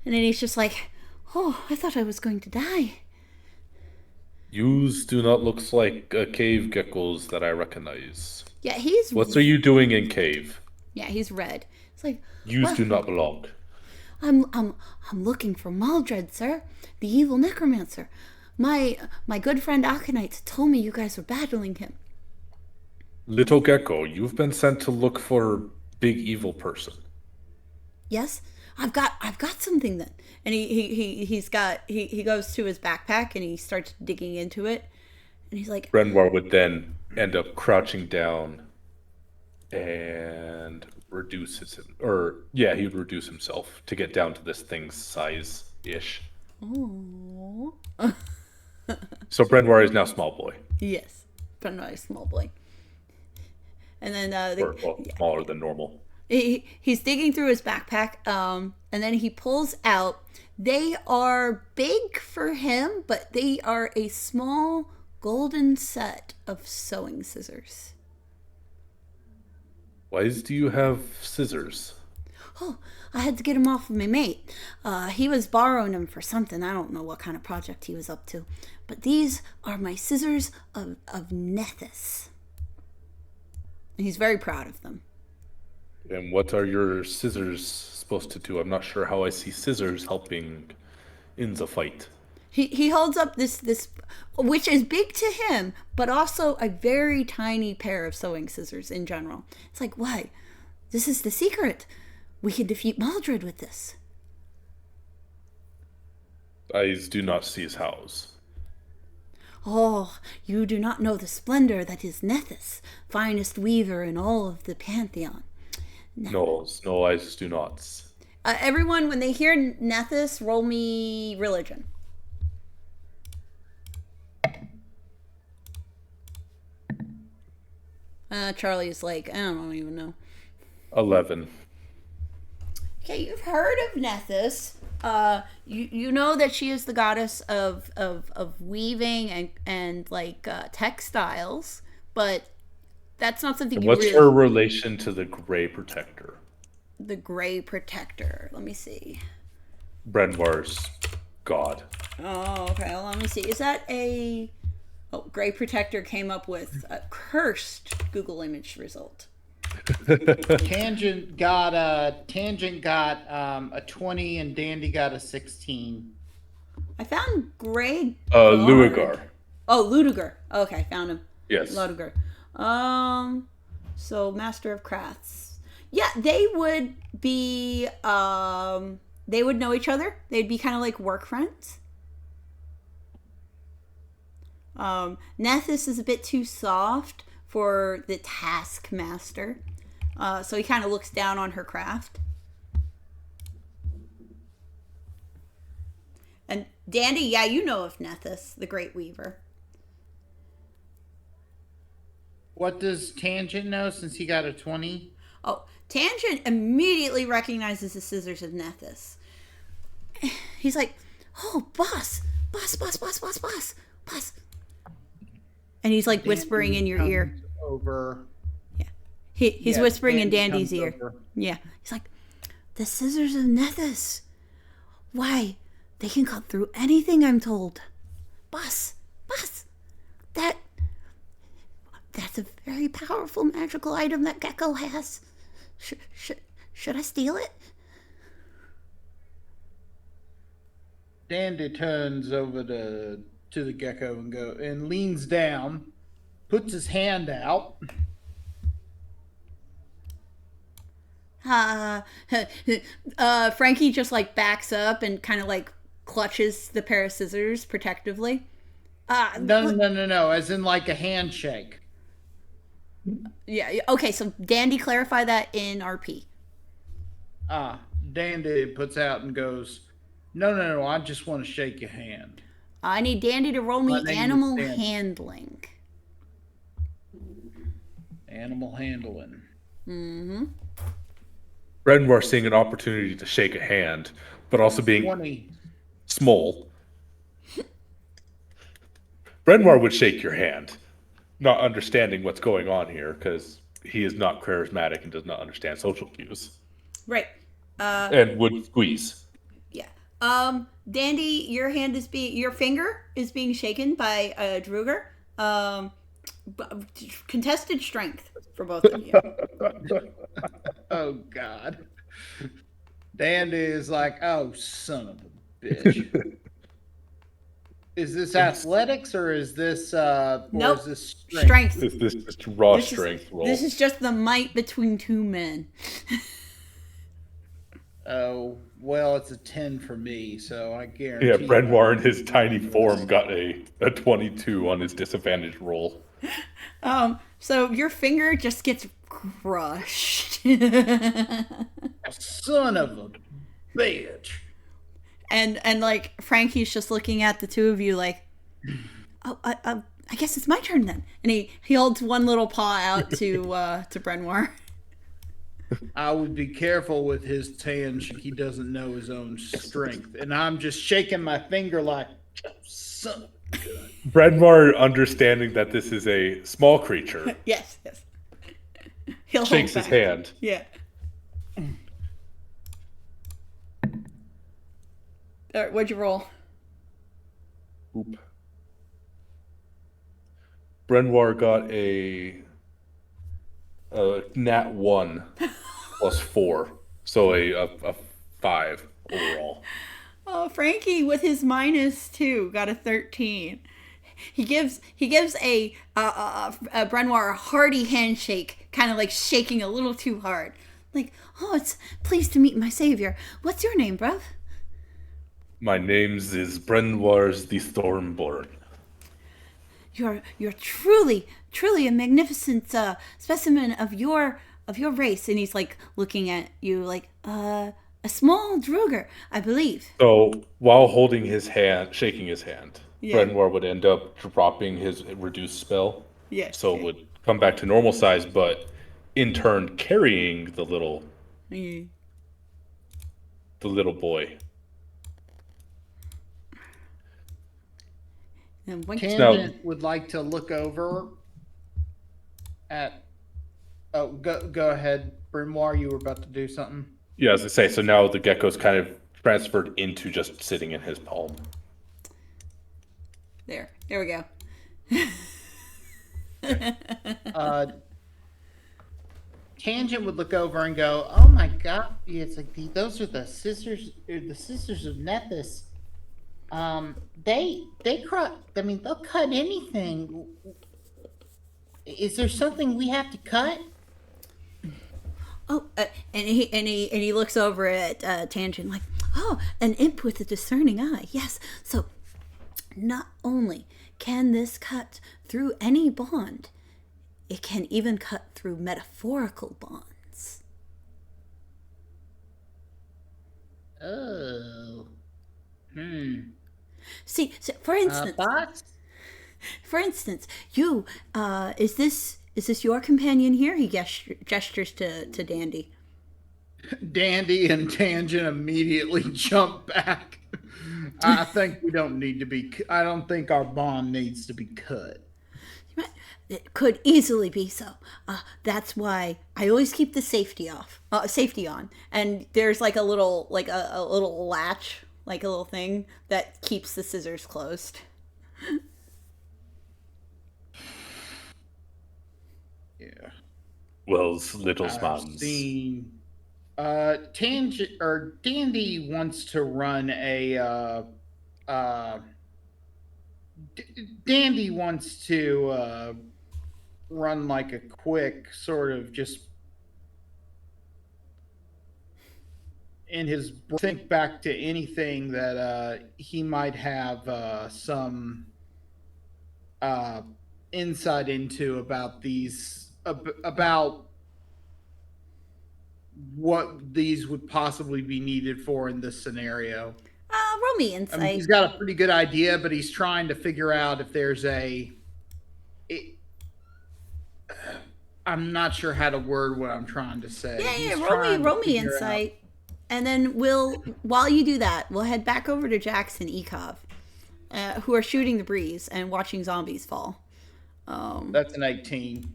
and then he's just like, "Oh, I thought I was going to die." Yous do not look like cave geckos that I recognize. Yeah, he's What are you doing in cave? Yeah, he's red. It's like, Yous "Well, do not belong. I'm looking for Maldred, sir, the evil necromancer. My good friend Aconite told me you guys were battling him." Little gecko, you've been sent to look for big evil person. Yes, I've got something then. And he goes to his backpack and he starts digging into it. And he's like, Renoir would then end up crouching down and he'd reduce himself to get down to this thing's size-ish. oh. So Renoir is now small boy. Yes, but not a small boy. And then Smaller than normal. he's digging through his backpack, and then he pulls out. They are big for him, but they are a small golden set of sewing scissors. Why do you have scissors? Oh, I had to get him off of my mate. He was borrowing them for something. I don't know what kind of project he was up to. But these are my scissors of Nethys. And he's very proud of them. And what are your scissors supposed to do? I'm not sure how I see scissors helping in the fight. He holds up this which is big to him, but also a very tiny pair of sewing scissors in general. It's like, why? This is the secret. We can defeat Maldred with this. I do not see his house. Oh, you do not know the splendor that is Nethys, finest weaver in all of the Pantheon. No, I do not. Everyone, when they hear Nethys, roll me religion. Charlie's like, I don't even know. 11. Okay, you've heard of Nethys. You know that she is the goddess of weaving and like textiles, but that's not something And you what's really... her relation to the Grey Protector? The Grey Protector. Let me see. Renoir's god. Oh, okay. Well, let me see. Is that a... Oh, Grey Protector came up with a cursed Google image result. Tangent got a 20 and Dandy got a 16. I found Grey... Luigar. Oh, Ludiger. Okay, found him. Yes. Ludiger. So Master of Crafts. Yeah, they would be, they would know each other. They'd be kind of like work friends. Nethys is a bit too soft for the taskmaster. So he kind of looks down on her craft. And Dandy, yeah, you know of Nethys, the Great Weaver. What does Tangent know since he got a 20? Oh, Tangent immediately recognizes the scissors of Nethys. He's like, oh, boss. And he's like whispering in your ear. Over. Yeah. He's whispering in Dandy's ear. Over. Yeah. He's like, the scissors of Nethys. Why? They can cut through anything, I'm told. Boss. That's a very powerful magical item that Gecko has. Should I steal it? Dandy turns over to the gecko and leans down, puts his hand out. Frankie just like backs up and kind of like clutches the pair of scissors protectively. No. As in like a handshake. Yeah. Okay. So Dandy, clarify that in RP. Dandy puts out and goes, No. I just want to shake your hand. I need Dandy to roll me My name is animal Dandy. handling. Animal handling. Mm-hmm. Renoir seeing an opportunity to shake a hand, but also being 20. small. Renoir would shake your hand, not understanding what's going on here, because he is not charismatic and does not understand social cues. Right. And would squeeze. Yeah. Dandy, your finger is being shaken by Druger. Contested strength for both of you. Oh, God. Dandy is like, oh, son of a bitch. Is this athletics or is this Nope. Is this Strength. This is raw This is- strength roll. This is just the might between two men. Oh, well, it's a 10 for me, so I guarantee. Yeah, Brenoir in his tiny form got a 22 on his disadvantage roll. So your finger just gets crushed. Son of a bitch. and like Frankie's just looking at the two of you like, oh, I guess it's my turn then. And he holds one little paw out to Brenoir. I would be careful with his tan. He doesn't know his own strength. And I'm just shaking my finger like, son of a gun. Brenoir, understanding that this is a small creature, Yes. He'll shakes hold his back. hand. Yeah. All right, what'd you roll? Oop. Brenoir got a nat 1 plus 4, so a 5 overall. Oh, Frankie with his -2 got a 13. He gives a Brenoir a hearty handshake, kind of like shaking a little too hard. Like, oh, it's pleased to meet my savior. What's your name, bruv? My name's is Brenoir's the Stormborn. You're truly a magnificent specimen of your race. And he's like looking at you like a small Druger, I believe. So while holding his hand, shaking his hand, Yeah. Brenoir would end up dropping his reduced spell. Yes. So it would come back to normal size, but in turn carrying the little boy. And when Tangent would like to look over at. Oh, go ahead, Brenoir. You were about to do something. Yeah, as I say, so now the gecko's kind of transferred into just sitting in his palm. there we go. Tangent would look over and go, "Oh my God! It's like those are the sisters of Nephis. They cut. I mean, they'll cut anything. Is there something we have to cut?" Oh, and he looks over at Tangent like, oh, an imp with a discerning eye. Yes. So, not only can this cut through any bond, it can even cut through metaphorical bonds. Oh. See, so for instance, Bots? you is this your companion here? He gestures to Dandy. Dandy and Tangent immediately jump back. I think we don't need to be. I don't think our bond needs to be cut. It could easily be so. That's why I always keep the safety on. And there's like a little latch, like a little thing that keeps the scissors closed. Yeah. Well, little I've smartens. seen. Tangent or Dandy wants to run a. Dandy wants to run like a quick sort of just in his think back to anything that he might have some insight into about these about what these would possibly be needed for in this scenario. Roll me I insight. mean, he's got a pretty good idea, but he's trying to figure out if there's I'm not sure how to word what I'm trying to say. Yeah, He's roll trying me to figure insight. And then while you do that, we'll head back over to Jax and Ekov, who are shooting the breeze and watching zombies fall. That's an 18.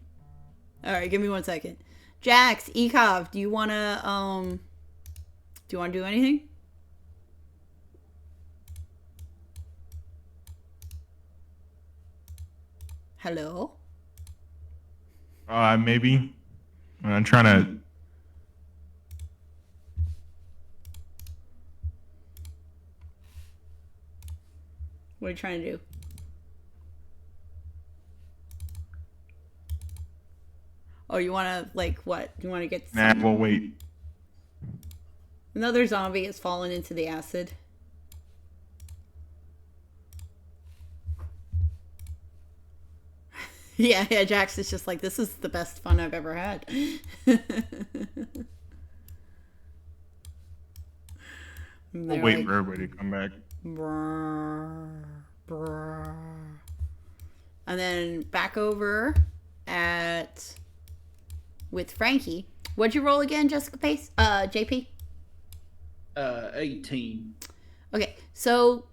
All right, give me 1 second. Jax, Ekov, do you wanna do anything? Hello? Maybe. I'm trying to. What are you trying to do? Oh, you want to, like, what? You want to get... Nah, we'll wait. Another zombie has fallen into the acid. Yeah, Jax is just like, this is the best fun I've ever had. We'll wait for everybody to come back. Brrr, brrr. And then back over with Frankie. What'd you roll again, Jessica Pace? JP? 18. Okay, so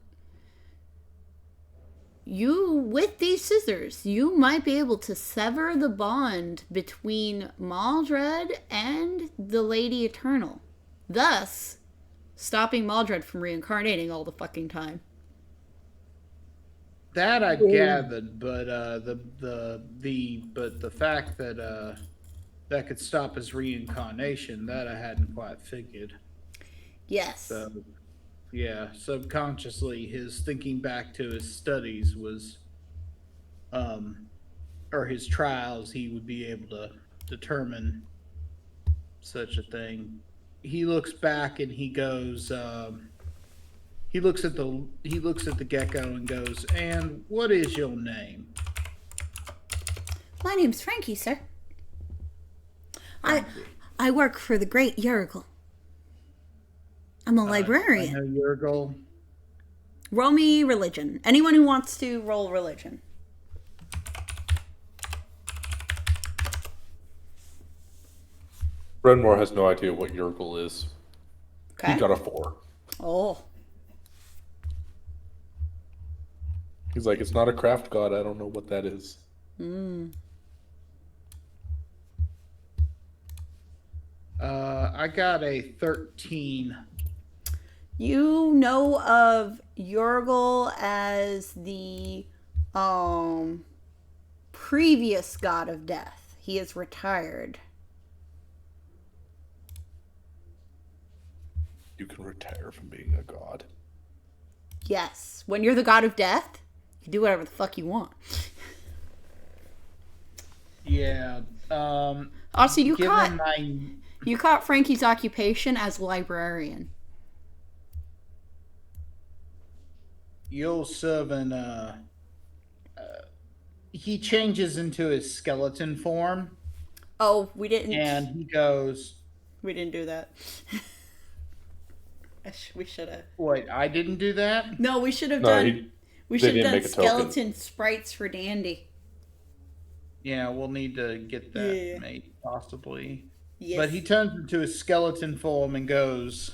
with these scissors, you might be able to sever the bond between Maldred and the Lady Eternal, thus stopping Maldred from reincarnating all the fucking time. That I gathered, but the fact that that could stop his reincarnation, that I hadn't quite figured. Yes. So, yeah, subconsciously, his thinking back to his studies was, or his trials, he would be able to determine such a thing. He looks back and he goes, he looks at the gecko and goes, "And what is your name?" My name's Frankie, sir. I work for the great Yurgle. I'm a librarian. I know Yurgle. Roll me religion. Anyone who wants to roll religion. Brenmore has no idea what Yurgle is. Okay. He got a 4. Oh. He's like, it's not a craft god. I don't know what that is. I got a 13. You know of Yurgle as the previous god of death. He is retired. You can retire from being a god. Yes. When you're the god of death, you do whatever the fuck you want. Yeah. Also, you given caught Frankie's occupation as librarian. You'll servant, he changes into his skeleton form, Oh, we didn't. and he goes, We didn't do that. We should have. "Wait, I didn't do that?" No, we should have No, done. We they should have didn't done make a token. skeleton sprites for Dandy. Yeah, we'll need to get that Yeah. made, possibly. Yes. But he turns into his skeleton form and goes,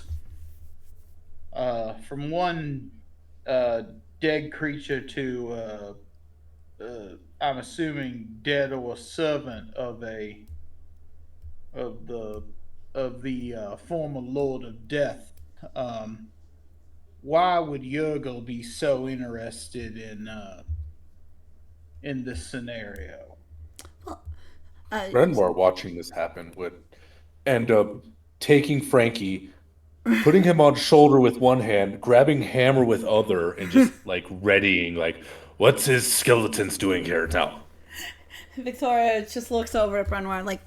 from one dead creature to, I'm assuming dead or servant of the former Lord of Death. Why would Yurgle be so interested in this scenario? Brenmore, watching this happen, would end up taking Frankie, putting him on shoulder with one hand, grabbing hammer with other, and just like readying, like, what's his skeletons doing here now? Victoria just looks over at Brenwar like,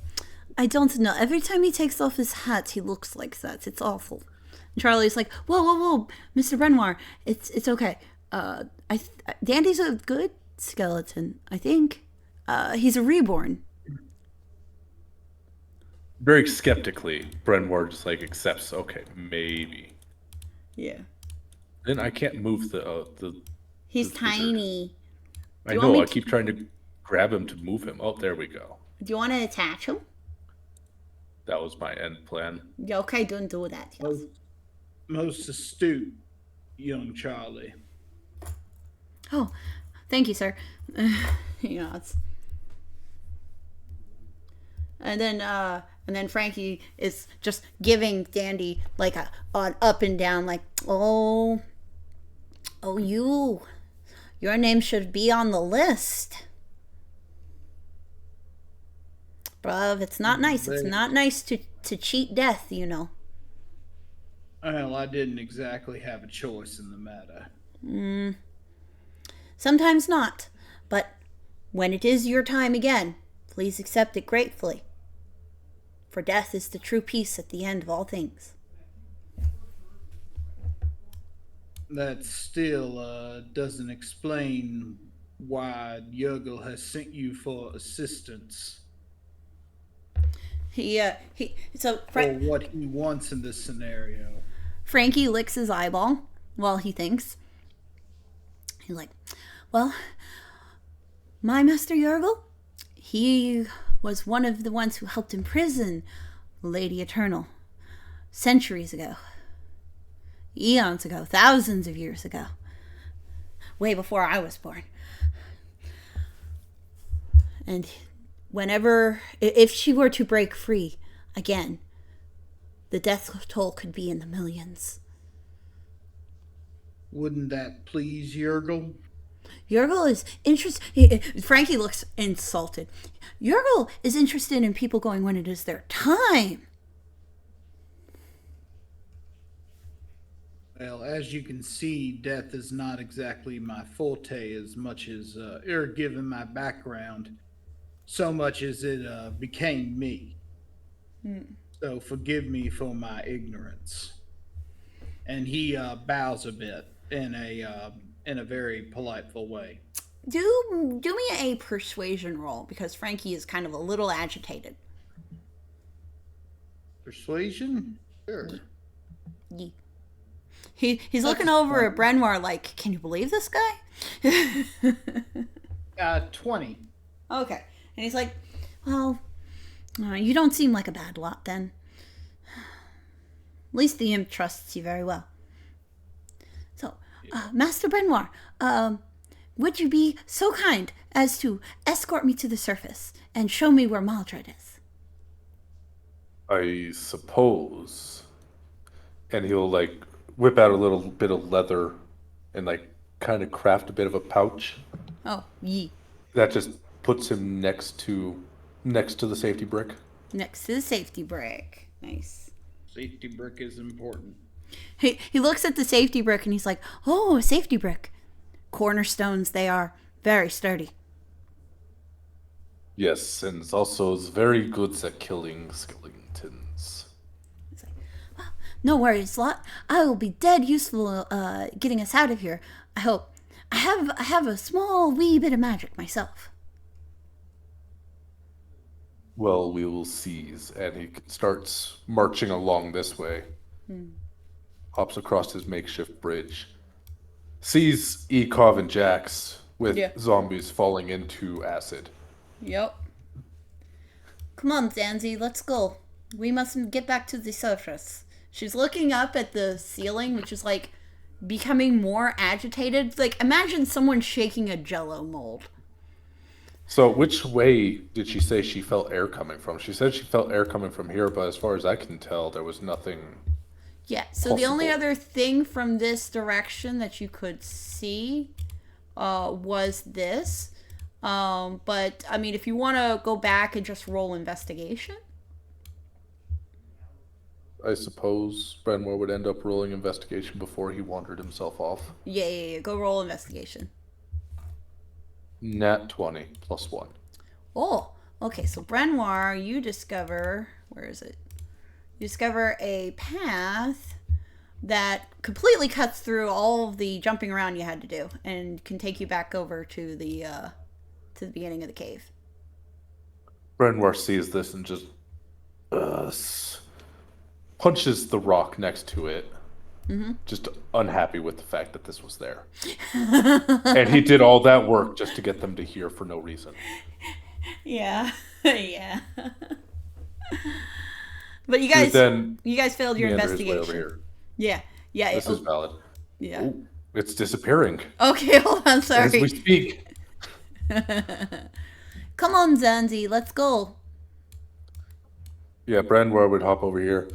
I don't know. Every time he takes off his hat, he looks like that. It's awful. And Charlie's like, whoa, Mr. Brenwar, it's okay. Dandy's a good skeleton, I think. He's a reborn. Very skeptically, Brenmore just like accepts, okay, maybe. Yeah. Then I can't move the He's the tiny. I you want know, me I keep trying to grab him to move him. Oh, there we go. Do you want to attach him? That was my end plan. Yeah, okay, don't do that. Yes. Most astute young Charlie. Oh, thank you, sir. It's... And then Frankie is just giving Dandy like an up and down, like, oh, your name should be on the list. Bruv, it's not nice. It's not nice to cheat death, you know. Well, I didn't exactly have a choice in the matter. Sometimes not. But when it is your time again, please accept it gratefully. For death is the true peace at the end of all things. That still doesn't explain why Jurgel has sent you for assistance So or what he wants in this scenario. Frankie licks his eyeball while he thinks. He's like, well, my Master Jurgel, he was one of the ones who helped imprison Lady Eternal centuries ago, eons ago, thousands of years ago, way before I was born. And if she were to break free again, the death toll could be in the millions. Wouldn't that please Jurgel? Jurgel is interested. Frankie looks insulted. Jurgel is interested in people going when it is their time. Well, as you can see, death is not exactly my forte as much as, given my background, so much as it became me. So forgive me for my ignorance. And he bows a bit in a very politeful way. Do me a persuasion roll because Frankie is kind of a little agitated. Persuasion? Sure. He's looking over at Brenoir like, can you believe this guy? 20. Okay. And he's like, well, you don't seem like a bad lot then. At least the imp trusts you very well. So, Master Brenoir, would you be so kind as to escort me to the surface and show me where Maldred is? I suppose. And he'll like whip out a little bit of leather and like kind of craft a bit of a pouch. Oh, yee. That just puts him next to the safety brick. Next to the safety brick. Nice. Safety brick is important. He looks at the safety brick and he's like, oh, a safety brick. Cornerstones they are. Very sturdy. Yes, and it's also very good at killing skeletons. He's like, well, no worries, Lot. I will be dead useful getting us out of here. I hope. I have a small wee bit of magic myself. Well, we will seize. And he starts marching along this way. Hops across his makeshift bridge. Sees Ekov and Jax with zombies falling into acid. Yep. Come on, Zanzi, let's go. We must get back to the surface. She's looking up at the ceiling, which is like becoming more agitated. Like, imagine someone shaking a jello mold. So which way did she say she felt air coming from? She said she felt air coming from here, but as far as I can tell, there was nothing. Yeah, so the only other thing from this direction that you could see was this. But, I mean, if you want to go back and just roll investigation. I suppose Brenmore would end up rolling investigation before he wandered himself off. Yeah. Go roll investigation. Nat 20 plus 1. Oh, okay. So Brenoir, you discover, where is it? You discover a path that completely cuts through all of the jumping around you had to do and can take you back over to the beginning of the cave. Brenoir sees this and just punches the rock next to it. Just unhappy with the fact that this was there. And he did all that work just to get them to hear for no reason. Yeah. Yeah. But you guys failed your investigation. Yeah. This is valid. Yeah. Ooh, it's disappearing. Okay, hold on, sorry. As we speak. Come on, Zanzi, let's go. Yeah, Brenoir would hop over here.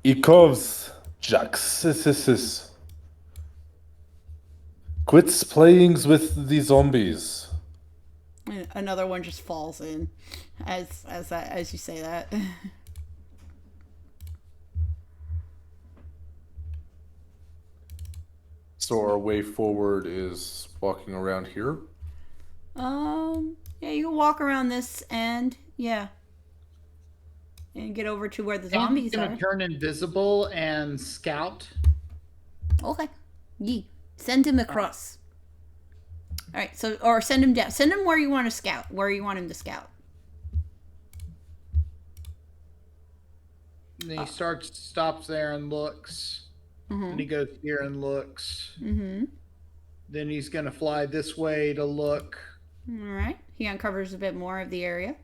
Ikovs, Jax, quits playing with the zombies. Another one just falls in as you say that. So our way forward is walking around here. Yeah, you can walk around this end, and get over to where the zombies I'm are. gonna turn invisible and scout. Okay. Yee. Send him across. All right, so or send him down. Send him where you want to scout. Where you want him to scout. And he stops there and looks. Mm-hmm. And he goes here and looks. Mm-hmm. Then he's gonna fly this way to look. All right. He uncovers a bit more of the area.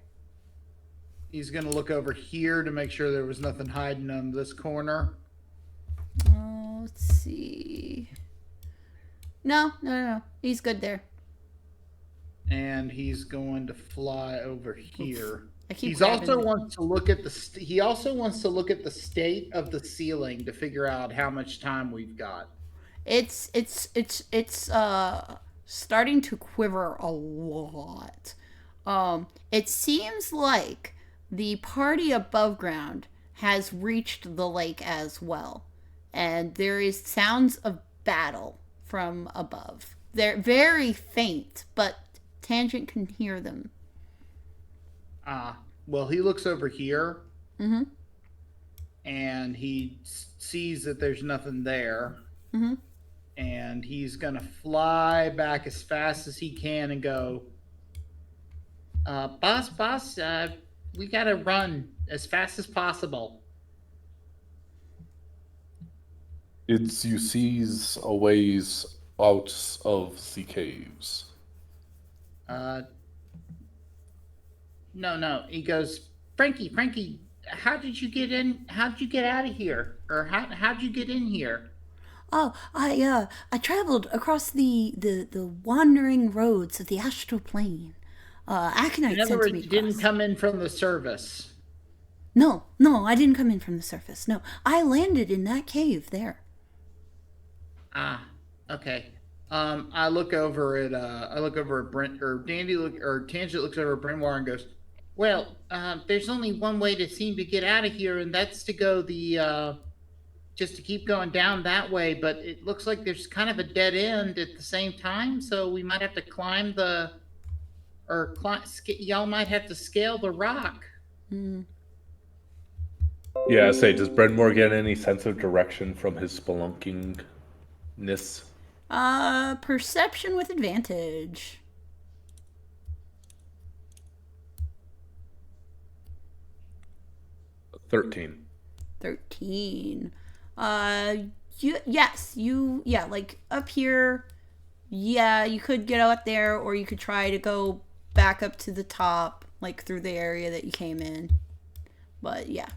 He's gonna look over here to make sure there was nothing hiding on this corner. Let's see. No. He's good there. And he's going to fly over here. He also wants to look at he also wants to look at the state of the ceiling to figure out how much time we've got. It's starting to quiver a lot. It seems like the party above ground has reached the lake as well, and there is sounds of battle from above. They're very faint, but Tangent can hear them. Well, he looks over here, Mm-hmm. and he sees that there's nothing there. Mm-hmm. And he's gonna fly back as fast as he can and go, boss, we gotta run as fast as possible. It's you sees a ways out of the caves. No. He goes, Frankie, how did you get in? How did you get out of here? Or how'd you get in here? Oh, I traveled across the wandering roads of the astral plane. Aconite In other sent words, me you didn't across. come in from the service. No, I didn't come in from the surface. No, I landed in that cave there. Okay. I look over at Brent, or Tangent looks over at Brenoir and goes, well, there's only one way to seem to get out of here, and that's to go just to keep going down that way, but it looks like there's kind of a dead end at the same time, so we might have to y'all might have to scale the rock. Yeah, does Brenmore get any sense of direction from his spelunkingness? Perception with advantage. 13. 13. Like up here. Yeah, you could get out there, or you could try to go back up to the top, like through the area that you came in. But yeah.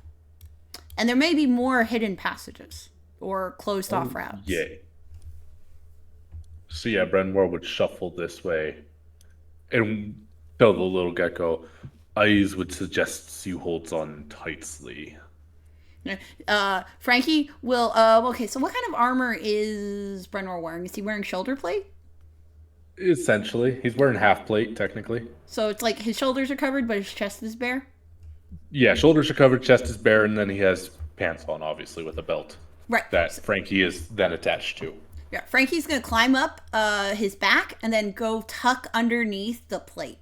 And there may be more hidden passages or closed off routes. Yay. So yeah, Brenmore would shuffle this way and tell the little gecko, eyes would suggest you holds on tightly. Frankie will, okay, so what kind of armor is Brenmore wearing? Is he wearing shoulder plate? Essentially. He's wearing half plate, technically. So it's like his shoulders are covered, but his chest is bare? Yeah, shoulders are covered, chest is bare, and then he has pants on, obviously, with a belt. Right. That Frankie is then attached to. Yeah, Frankie's going to climb up his back and then go tuck underneath the plate.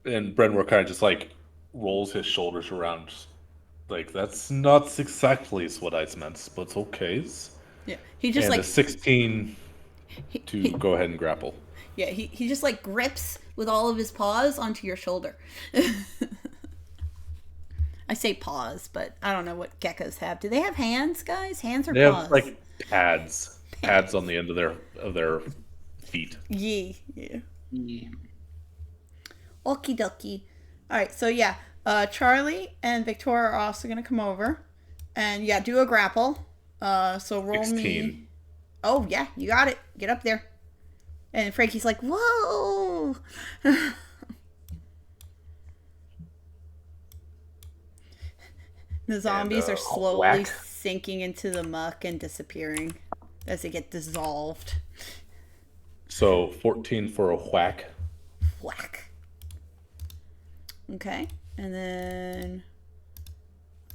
And Brenmore kind of just, rolls his shoulders around. That's not exactly what I meant, but it's okay. Yeah, he just, and a 16 to go ahead and grapple. Yeah, he just, grips with all of his paws onto your shoulder. I say paws, but I don't know what geckos have. Do they have hands, guys? Hands or they paws? They have pads on the end of their feet. Yeah. Okie dokie. All right, so yeah, Charlie and Victoria are also gonna come over, and yeah, do a grapple. So roll 16. me. Oh yeah, you got it. Get up there. And Frankie's like, whoa. The zombies are slowly sinking into the muck and disappearing as they get dissolved. So 14 for a whack. Whack. Okay. And then...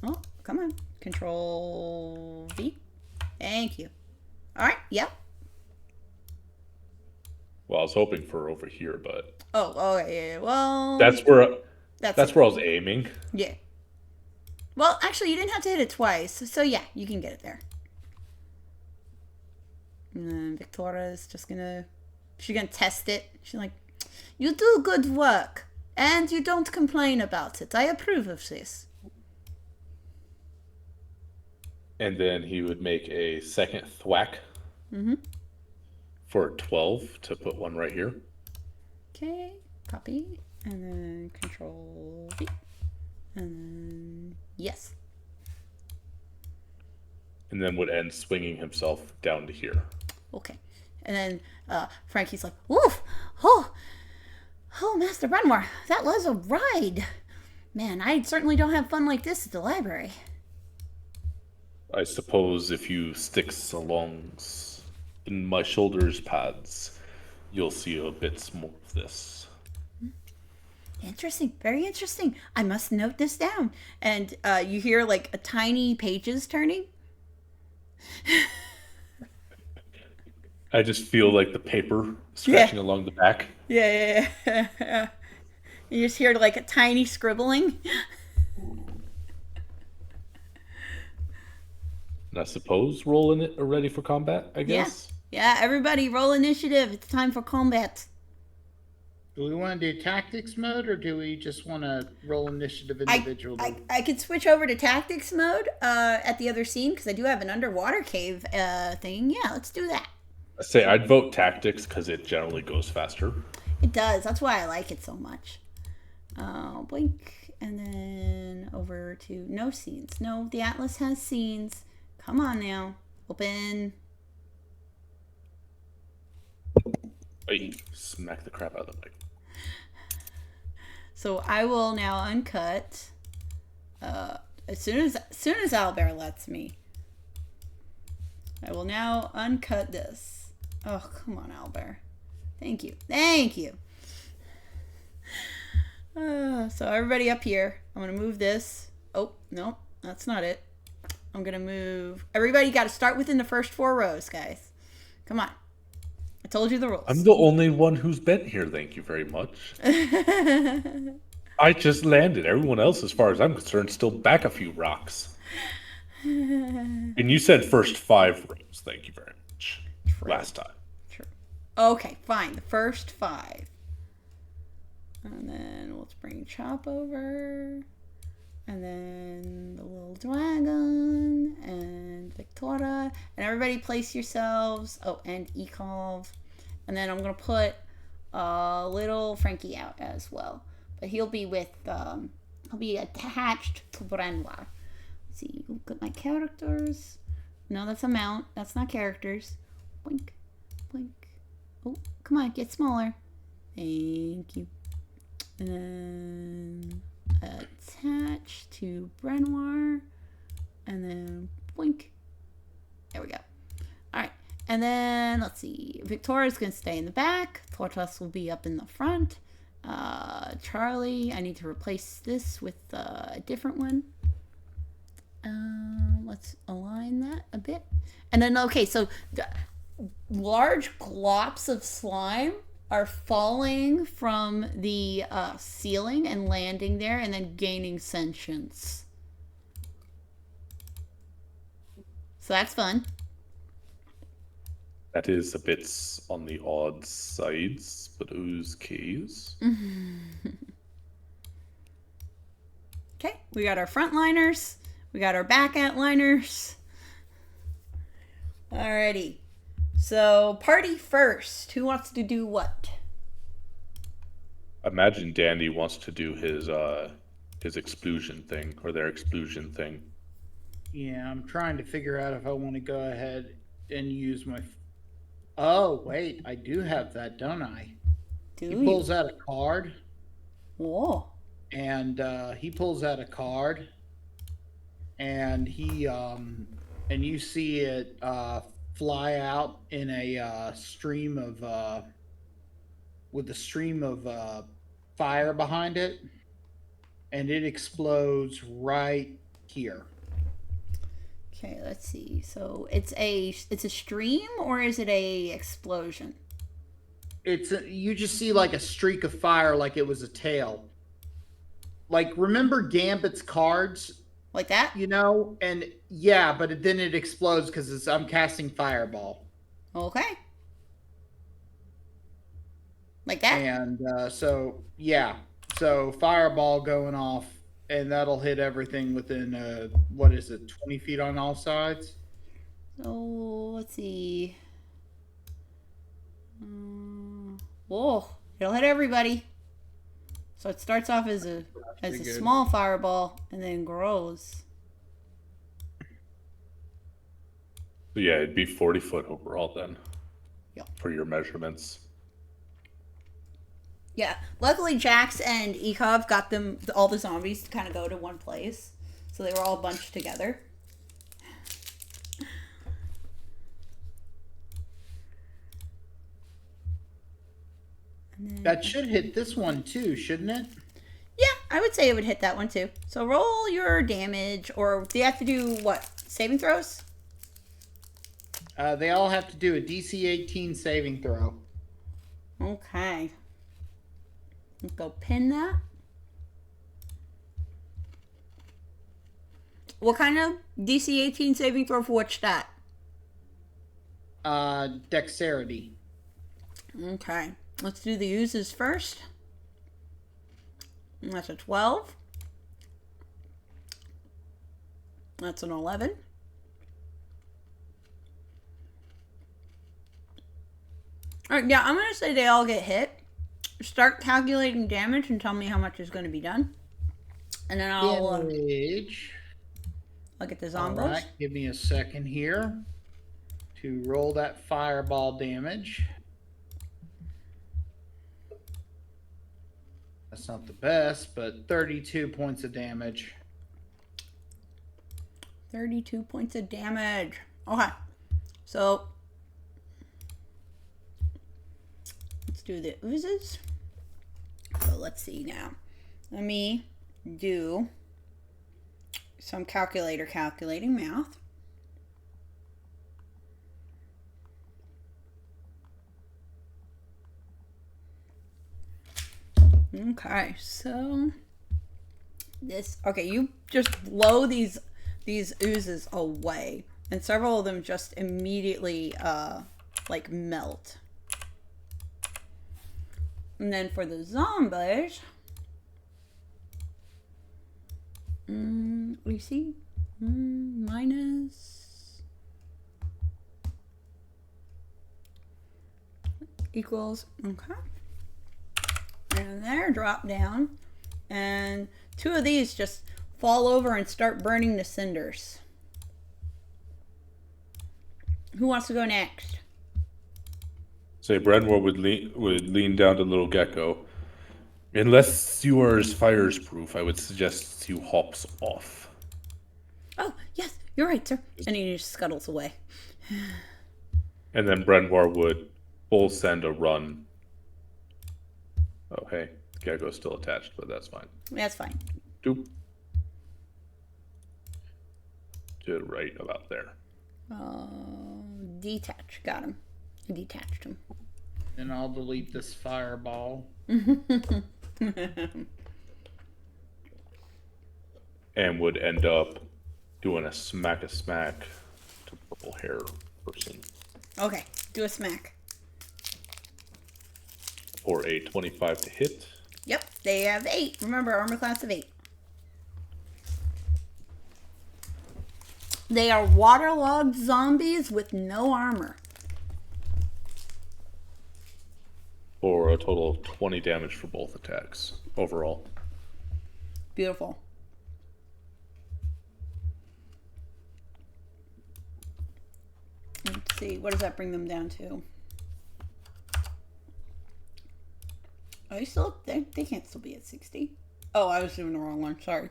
Oh, come on. Control V. Thank you. All right. Yep. Well, I was hoping for over here, but... Oh, okay. Well... That's where I was aiming. Yeah. Well, actually, you didn't have to hit it twice. So, yeah, you can get it there. And then Victoria's just gonna, she's gonna test it. She's like, you do good work, and you don't complain about it. I approve of this. And then he would make a second thwack for 12 to put one right here. Okay, copy, and then Control V, and then yes. And then would end swinging himself down to here. Okay, and then Frankie's like, "Woof! Oh, Master Brenmore, that was a ride. Man, I certainly don't have fun like this at the library." I suppose if you sticks along in my shoulders pads, you'll see a bit more of this. Interesting, very interesting. I must note this down. And you hear like a tiny pages turning. I just feel like the paper scratching along the back. Yeah. You just hear like a tiny scribbling. And I suppose rolling it are ready for combat, I guess. Yeah, everybody roll initiative. It's time for combat. Do we want to do tactics mode, or do we just want to roll initiative individually? I could switch over to tactics mode at the other scene because I do have an underwater cave thing. Yeah, let's do that. I say I'd vote tactics because it generally goes faster. It does. That's why I like it so much. Blink, and then over to no scenes. No, the Atlas has scenes. Come on now. Open. Ay, smack the crap out of the mic. So I will now uncut as soon as Albert lets me. I will now uncut this. Oh, come on, Albert. Thank you. So everybody up here, I'm going to move this. Oh, no, that's not it. I'm going to move. Everybody got to start within the first 4 rows, guys. Come on. I told you the rules. I'm the only one who's been here, thank you very much. I just landed. Everyone else, as far as I'm concerned, still back a few rocks. And you said first 5 rows, thank you very much. True. Last time. True. Okay, fine. The first 5. And then let's bring Chop over. And then the little dragon. And Victoria. And everybody place yourselves. Oh, and Ecolv. And then I'm going to put little Frankie out as well. But he'll be with, he'll be attached to Brenoir. Let's see, look at my characters. No, that's a mount. That's not characters. Blink, blink. Oh, come on, get smaller. Thank you. And then attach to Brenoir. And then blink. There we go. All right. And then, let's see. Victoria's going to stay in the back. Tortoise will be up in the front. Charlie, I need to replace this with a different one. Let's align that a bit. And then, okay, so the large glops of slime are falling from the ceiling and landing there and then gaining sentience. So that's fun. That is a bit on the odd sides, but who's keys? Okay, we got our frontliners. We got our back outliners. Alrighty. So, party first. Who wants to do what? I imagine Dandy wants to do his explosion thing, or their explosion thing. Yeah, I'm trying to figure out if I want to go ahead and use my... Oh, wait, I do have that, don't I? He pulls out a card. Whoa. And he pulls out a card. And he, and you see it fly out in a stream of, with a stream of fire behind it. And it explodes right here. Okay, let's see. So it's a stream or is it a explosion? You just see like a streak of fire, like it was a tail. Like, remember Gambit's cards? Like that? You know, and yeah, but then it explodes because I'm casting Fireball. Okay. Like that? And so fireball going off, and that'll hit everything within what is it, 20 feet on all sides? So, let's see. Whoa, it'll hit everybody. So it starts off as a Pretty good. small fireball and then grows. So yeah, it'd be 40 foot overall then. Yep. For your measurements. Yeah. Luckily, Jax and Ekov got all the zombies to kind of go to one place, so they were all bunched together. That should hit this one too, shouldn't it? Yeah, I would say it would hit that one too. So roll your damage, or do you have to do what? Saving throws? They all have to do a DC 18 saving throw. Okay. Let's go pin that. What kind of DC 18 saving throw for which stat? Dexterity. Okay. Let's do the uses first. And that's a 12. That's an 11. Alright, yeah, I'm going to say they all get hit. Start calculating damage and tell me how much is going to be done. And then I'll Damage. get the All zombos. right, give me a second here to roll that fireball damage. That's not the best, but 32 points of damage. 32 points of damage. Okay. So, let's do the oozes. So, let's see now. Let me do some calculating math. Okay, so you just blow these oozes away, and several of them just immediately like melt. And then for the zombies, we see minus equals, okay. And there, drop down. And 2 of these just fall over and start burning to cinders. Who wants to go next? Say Brenwar would lean down to little Gecko. Unless yours fireproof, I would suggest you hops off. Oh, yes, you're right, sir. And he just scuttles away. And then Brenwar would full send a run. Oh, hey, Gecko's still attached, but that's fine. That's fine. Doop. To right about there. Detach. Got him. He detached him. And I'll delete this fireball. And would end up doing a smack to purple hair person. Okay, do a smack. For a 25 to hit. Yep, they have 8. Remember, armor class of 8. They are waterlogged zombies with no armor. For a total of 20 damage for both attacks overall. Beautiful. Let's see, what does that bring them down to? Are they still? They can't still be at 60. Oh, I was doing the wrong one. Sorry.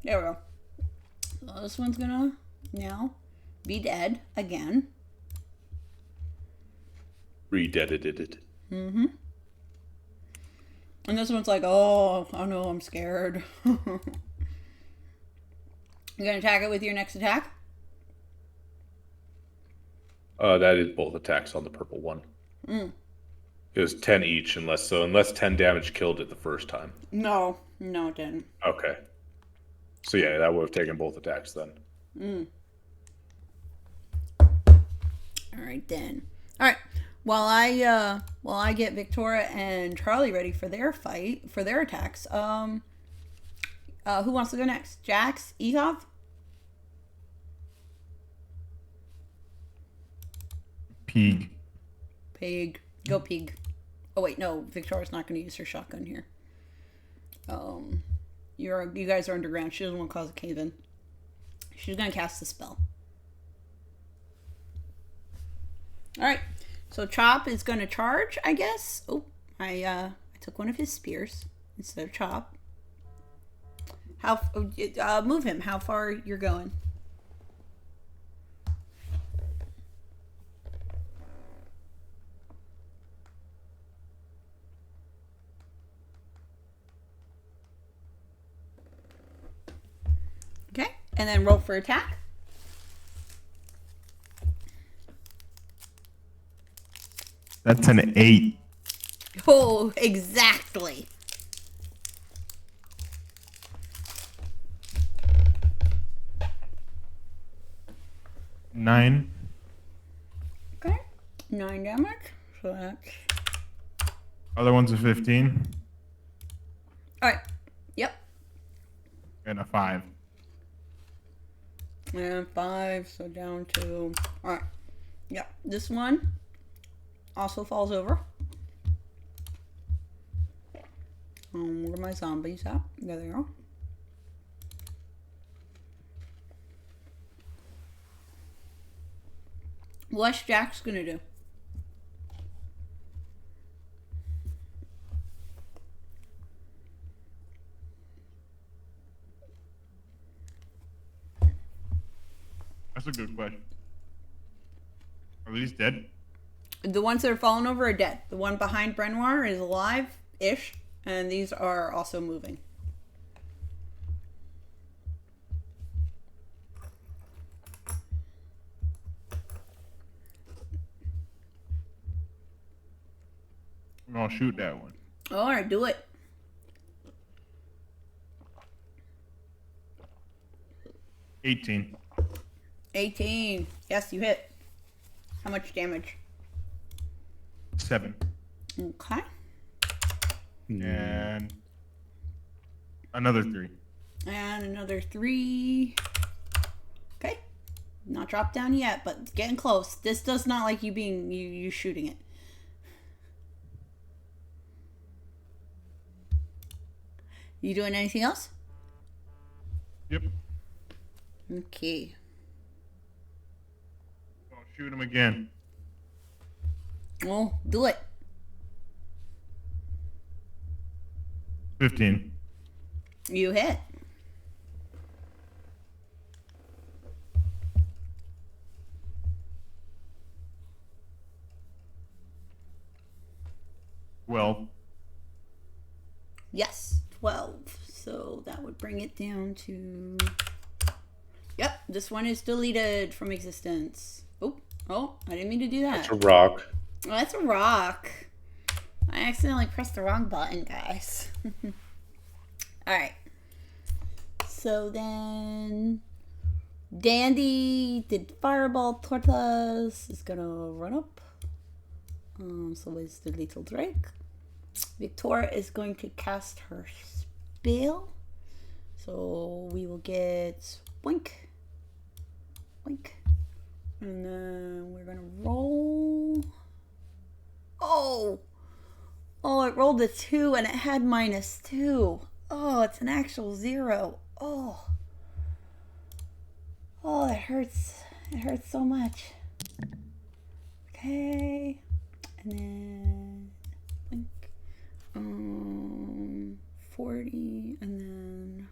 There we go. So this one's gonna now be dead again. Re-deaded it. Mm-hmm. And this one's like, oh no, I'm scared. You're gonna attack it with your next attack? That is both attacks on the purple one. It was 10 each, unless 10 damage killed it the first time. No, it didn't. Okay. So yeah, that would have taken both attacks then. All right then. All right. While I get Victoria and Charlie ready for their fight, for their attacks, who wants to go next? Jax? Ehov? Pig. Pig. Go Pig. Oh wait, no, Victoria's not going to use her shotgun here. You guys are underground. She doesn't want to cause a cave-in. She's going to cast the spell. All right. So Chop is going to charge, I guess. Oh, I took one of his spears instead of Chop. Move him. How far you're going? Okay, and then roll for attack. That's an 8. Oh, exactly. Nine. Okay, 9 damage. So that's Other one's a 15. all right. Yep, And a 5. and 5. So down to all right. Yep, this one also falls over. Where are my zombies at? There they are. What's Jax gonna do? That's a good question. Are these dead? The ones that are falling over are dead. The one behind Brenoir is alive-ish, and these are also moving. I'm gonna shoot that one. All right, do it. $18. 18. Yes, you hit. How much damage? 7. Okay. And another 3. And another 3. Okay. Not dropped down yet, but getting close. This does not like you being you shooting it. You doing anything else? Yep. Okay. I'll shoot him again. Well, do it. 15. You hit. Well, Yes, 12. So that would bring it down to... Yep, this one is deleted from existence. Oh, I didn't mean to do that. It's a rock. Oh, that's a rock. I accidentally pressed the wrong button, guys. Alright. So then... Dandy did Fireball. Tortas is gonna run up. So is the little Drake. Victoria is going to cast her spell. So we will get Wink. And then we're gonna roll. Oh, it rolled a 2 and it had -2. Oh, it's an actual 0. Oh, it hurts. It hurts so much. Okay. And then Wink. 40 and then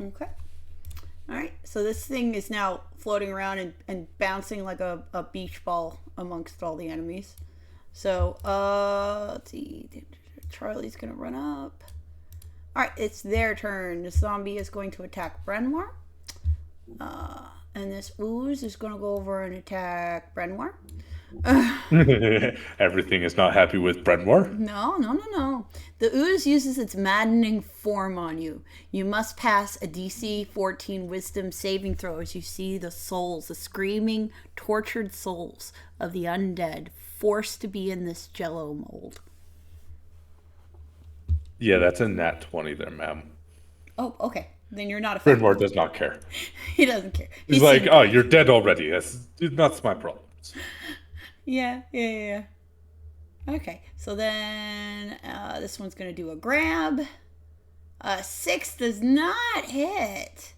okay. Alright, so this thing is now floating around and bouncing like a beach ball amongst all the enemies. So, let's see. Charlie's gonna run up. Alright, it's their turn. The zombie is going to attack Brenoir. And this ooze is going to go over and attack Brenwar. Everything is not happy with Brenwar. No. The ooze uses its maddening form on you. You must pass a DC 14 wisdom saving throw as you see the souls, the screaming, tortured souls of the undead forced to be in this jello mold. Yeah, that's a nat 20 there, ma'am. Oh, okay. Then you're not affected. Brenwar does not care. He doesn't care. He's like, oh, you're dead already. That's my problem. Yeah. Okay, so then this one's going to do a grab. 6 does not hit.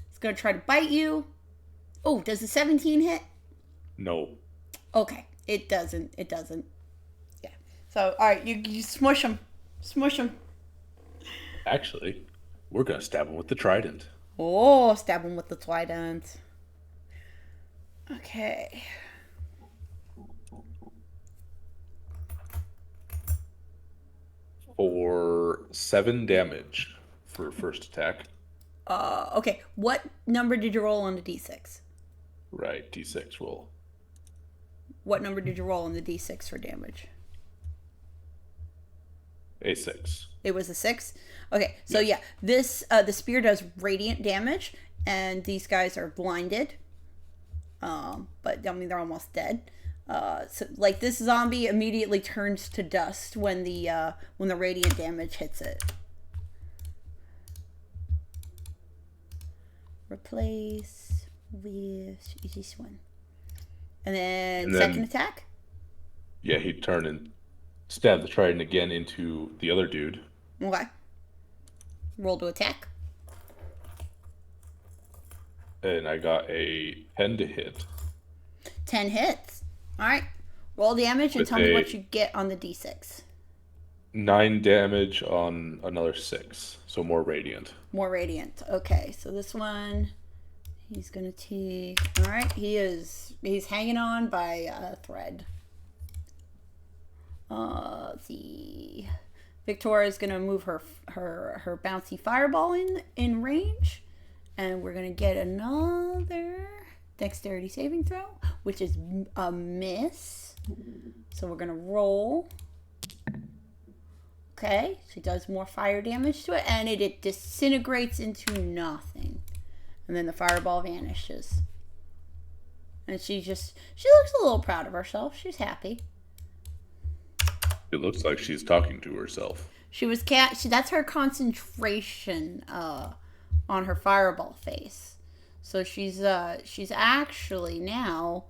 It's going to try to bite you. Oh, does the 17 hit? No. Okay, it doesn't. Yeah. So, all right, you smush him. Actually, we're going to stab him with the trident. Oh, stab him with the trident. Okay. For 7 damage for first attack. Okay, what number did you roll on the d6? Right, d6 roll. What number did you roll on the d6 for damage? A 6. It was a 6? Okay, so yeah, this the spear does radiant damage, and these guys are blinded. But I mean they're almost dead. So like this zombie immediately turns to dust when the radiant damage hits it. Replace with this one, and then second attack. Yeah, he'd turn and stab the trident again into the other dude. Okay. Roll to attack. And I got a 10 to hit. 10 hits. All right. Roll damage and With tell me what you get on the d6. 9 damage on another 6, so more radiant. More radiant. Okay, so this one, he's gonna take. All right, he's hanging on by a thread. Let's see. Victoria's gonna move her bouncy fireball in range, and we're gonna get another dexterity saving throw, which is a miss. So we're gonna roll. Okay, she does more fire damage to it, and it disintegrates into nothing. And then the fireball vanishes. And she looks a little proud of herself. She's happy. It looks like she's talking to herself. That's her concentration on her fireball face. So she's actually now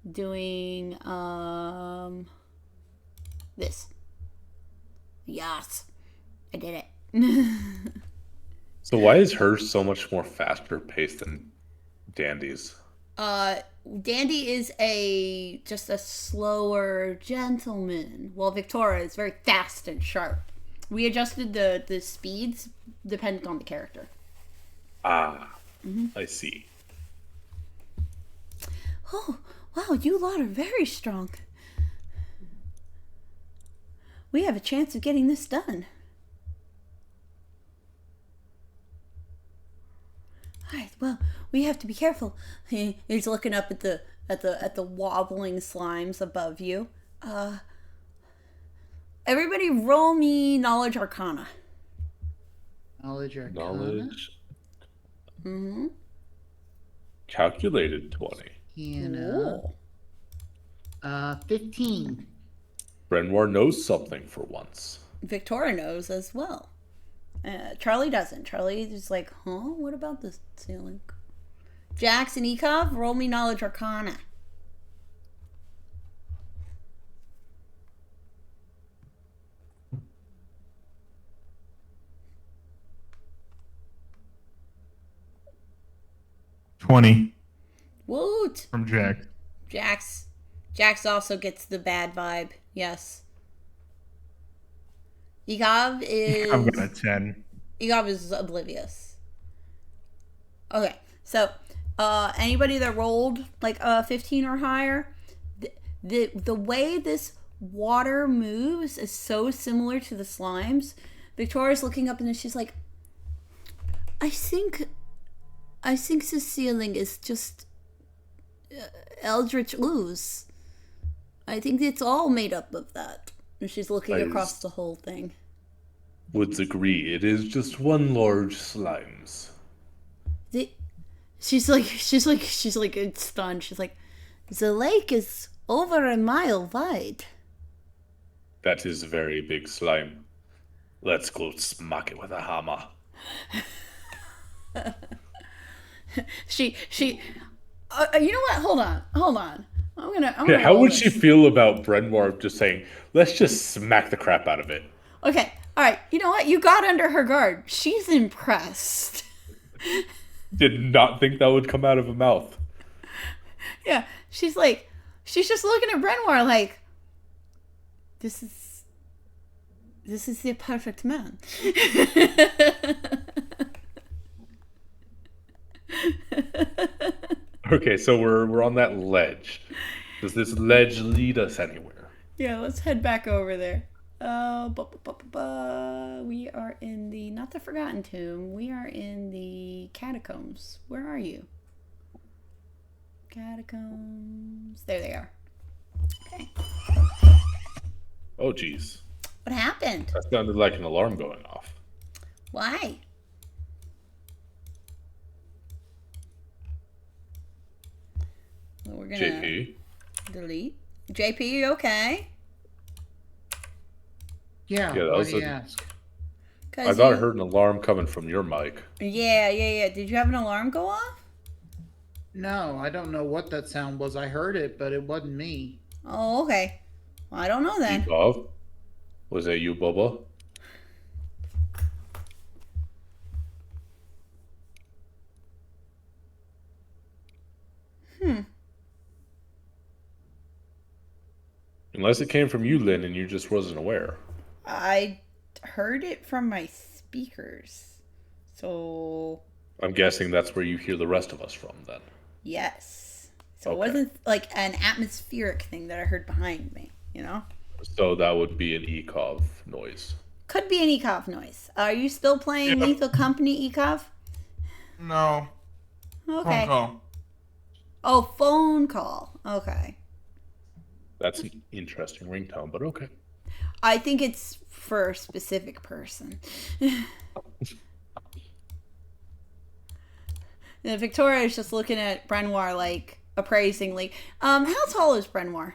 doing this. Yes, I did it. So why is hers so much more faster paced than Dandy's? Dandy is just a slower gentleman, while Victoria is very fast and sharp. We adjusted the speeds dependent on the character. I see. Oh, wow, you lot are very strong. We have a chance of getting this done. All right, well, we have to be careful. He's looking up at the wobbling slimes above you. Everybody roll me Knowledge Arcana. Knowledge Arcana. Knowledge. Mm-hmm. Calculated 20. Piano. 15. Brenwar knows something for once. Victoria knows as well. Charlie doesn't. Charlie is like, huh? What about this ceiling? Jax and Ekov, roll me Knowledge Arcana. Woot! From Jack. Jax also gets the bad vibe. Yes. Ekov is. I've got a 10. Ekov is oblivious. Okay, so anybody that rolled like 15 or higher, the way this water moves is so similar to the slimes. Victoria's looking up and she's like, I think I think the ceiling is just eldritch ooze. I think it's all made up of that. And she's looking across the whole thing. Would agree. It is just one large slimes. She's like stunned. She's like, the lake is over a mile wide. That is a very big slime. Let's go smack it with a hammer. she you know what? Hold on. I'm gonna How roll would this. she feel about Brenwar just saying, let's just smack the crap out of it? Okay, alright, you know what? You got under her guard. She's impressed. Did not think that would come out of a mouth. Yeah, she's just looking at Brenwar like, this is the perfect man. Okay, so we're on that ledge. Does this ledge lead us anywhere? Yeah, let's head back over there. We are in the, not the Forgotten Tomb, we are in the catacombs. Where are you? Catacombs. There they are. Okay. Oh, geez. What happened? That sounded like an alarm going off. Why? Well, we're gonna JP? delete. JP, you okay? Yeah, Yeah, that why was do you a- ask? I thought I heard an alarm coming from your mic. Yeah. Did you have an alarm go off? No, I don't know what that sound was. I heard it, but it wasn't me. Oh, okay. Well, I don't know then. Bob? Was that you, Bubba? Unless it came from you, Lynn, and you just wasn't aware. I heard it from my speakers. So, I'm guessing that's where you hear the rest of us from, then. yes. So Okay. it wasn't like an atmospheric thing that I heard behind me, you know? So that would be an ECOV noise. Could be an ECOV noise. Are you still playing Yep. Lethal Company ECOV? No. Okay. Phone call. Oh, phone call. Okay. That's an interesting ringtone, but okay. I think it's for a specific person. And Victoria is just looking at Brenoir like appraisingly. How tall is Brenoir?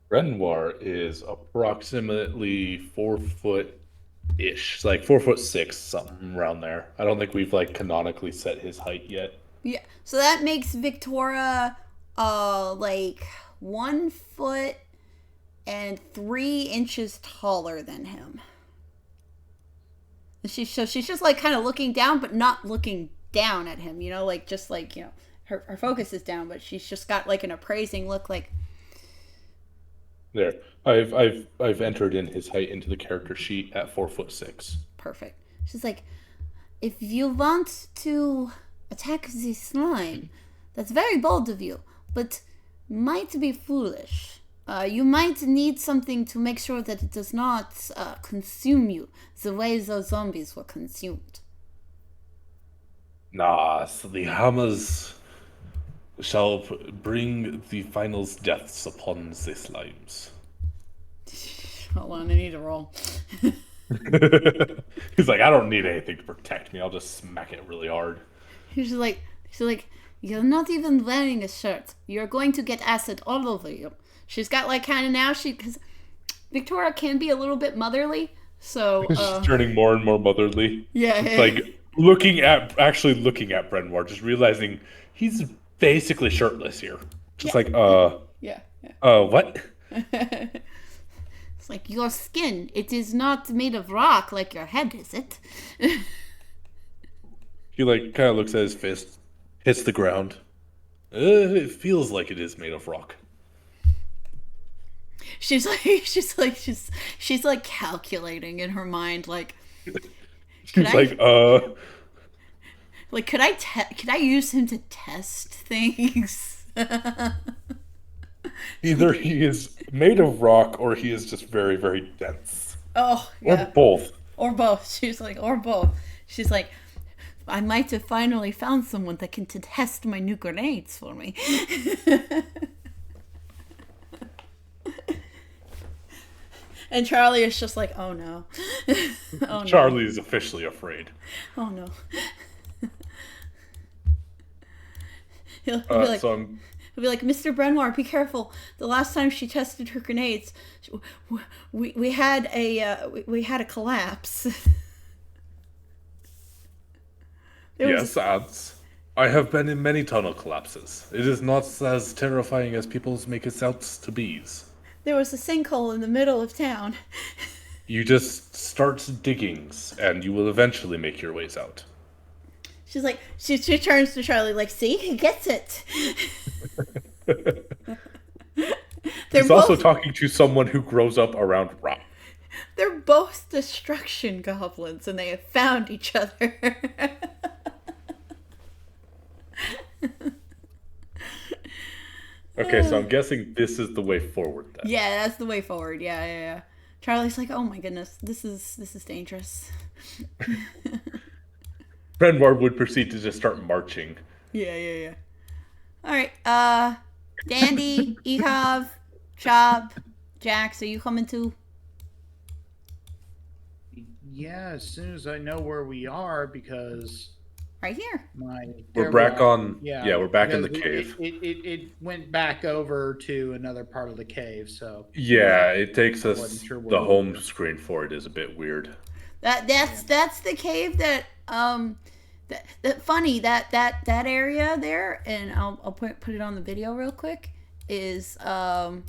Renoir is approximately 4 foot-ish. It's like 4'6", something around there. I don't think we've like canonically set his height yet. Yeah. So that makes Victoria like 1 foot and 3 inches taller than him. And she's just like kind of looking down, but not looking down at him, you know, like just like, you know, her focus is down, but she's just got like an appraising look like, There, I've entered in his height into the character sheet at 4'6". perfect. She's like, if you want to attack the slime, that's very bold of you, but might be foolish. You might need something to make sure that it does not consume you the way those zombies were consumed. Nah, so the hammers shall bring the final deaths upon the slimes. Hold on, I need to roll. He's like, I don't need anything to protect me. I'll just smack it really hard. She's like, you're not even wearing a shirt. You're going to get acid all over you. She's got like kind of now because Victoria can be a little bit motherly, so She's turning more and more motherly. yeah, It's like looking at Brenwar, just realizing he's basically shirtless here. Just like, yeah. what? It's like your skin. It is not made of rock like your head, is it? He like kind of looks at his fist, hits the ground. It feels like it is made of rock. She's like calculating in her mind, like, She's I- could I use him to test things? Either he is made of rock or he is just very, very dense. Oh, Or yeah. both. Or both. She's like, or both. She's like, I might have finally found someone that can test my new grenades for me. And Charlie is just like, oh no. Oh no. Charlie is officially afraid. Oh no. He'll be like, So I'm he'll be like, Mr. Brenoir, be careful. The last time she tested her grenades, we had a collapse. yes, I have been in many tunnel collapses. It is not as terrifying as people make it out to be. There was a sinkhole in the middle of town. You just start digging, and you will eventually make your ways out. She's like, she turns to Charlie like, see, he gets it. He's also talking to someone who grows up around rock. They're both destruction goblins, and they have found each other. Okay, so I'm guessing this is the way forward then. Yeah, that's the way forward. Yeah. Charlie's like, oh my goodness, this is dangerous. Renoir would proceed to just start marching. Yeah. All right, Dandy, Ehov, Chop, Jax, are you coming too? Yeah, as soon as I know where we are, because Right here. We're back on. Yeah, we're back in the because cave. It went back over to another part of the cave, so Yeah, it takes us. Wasn't sure where The we home were. screen for it is a bit weird. That's the cave that that funny that area there, and I'll put it on the video real quick. Is I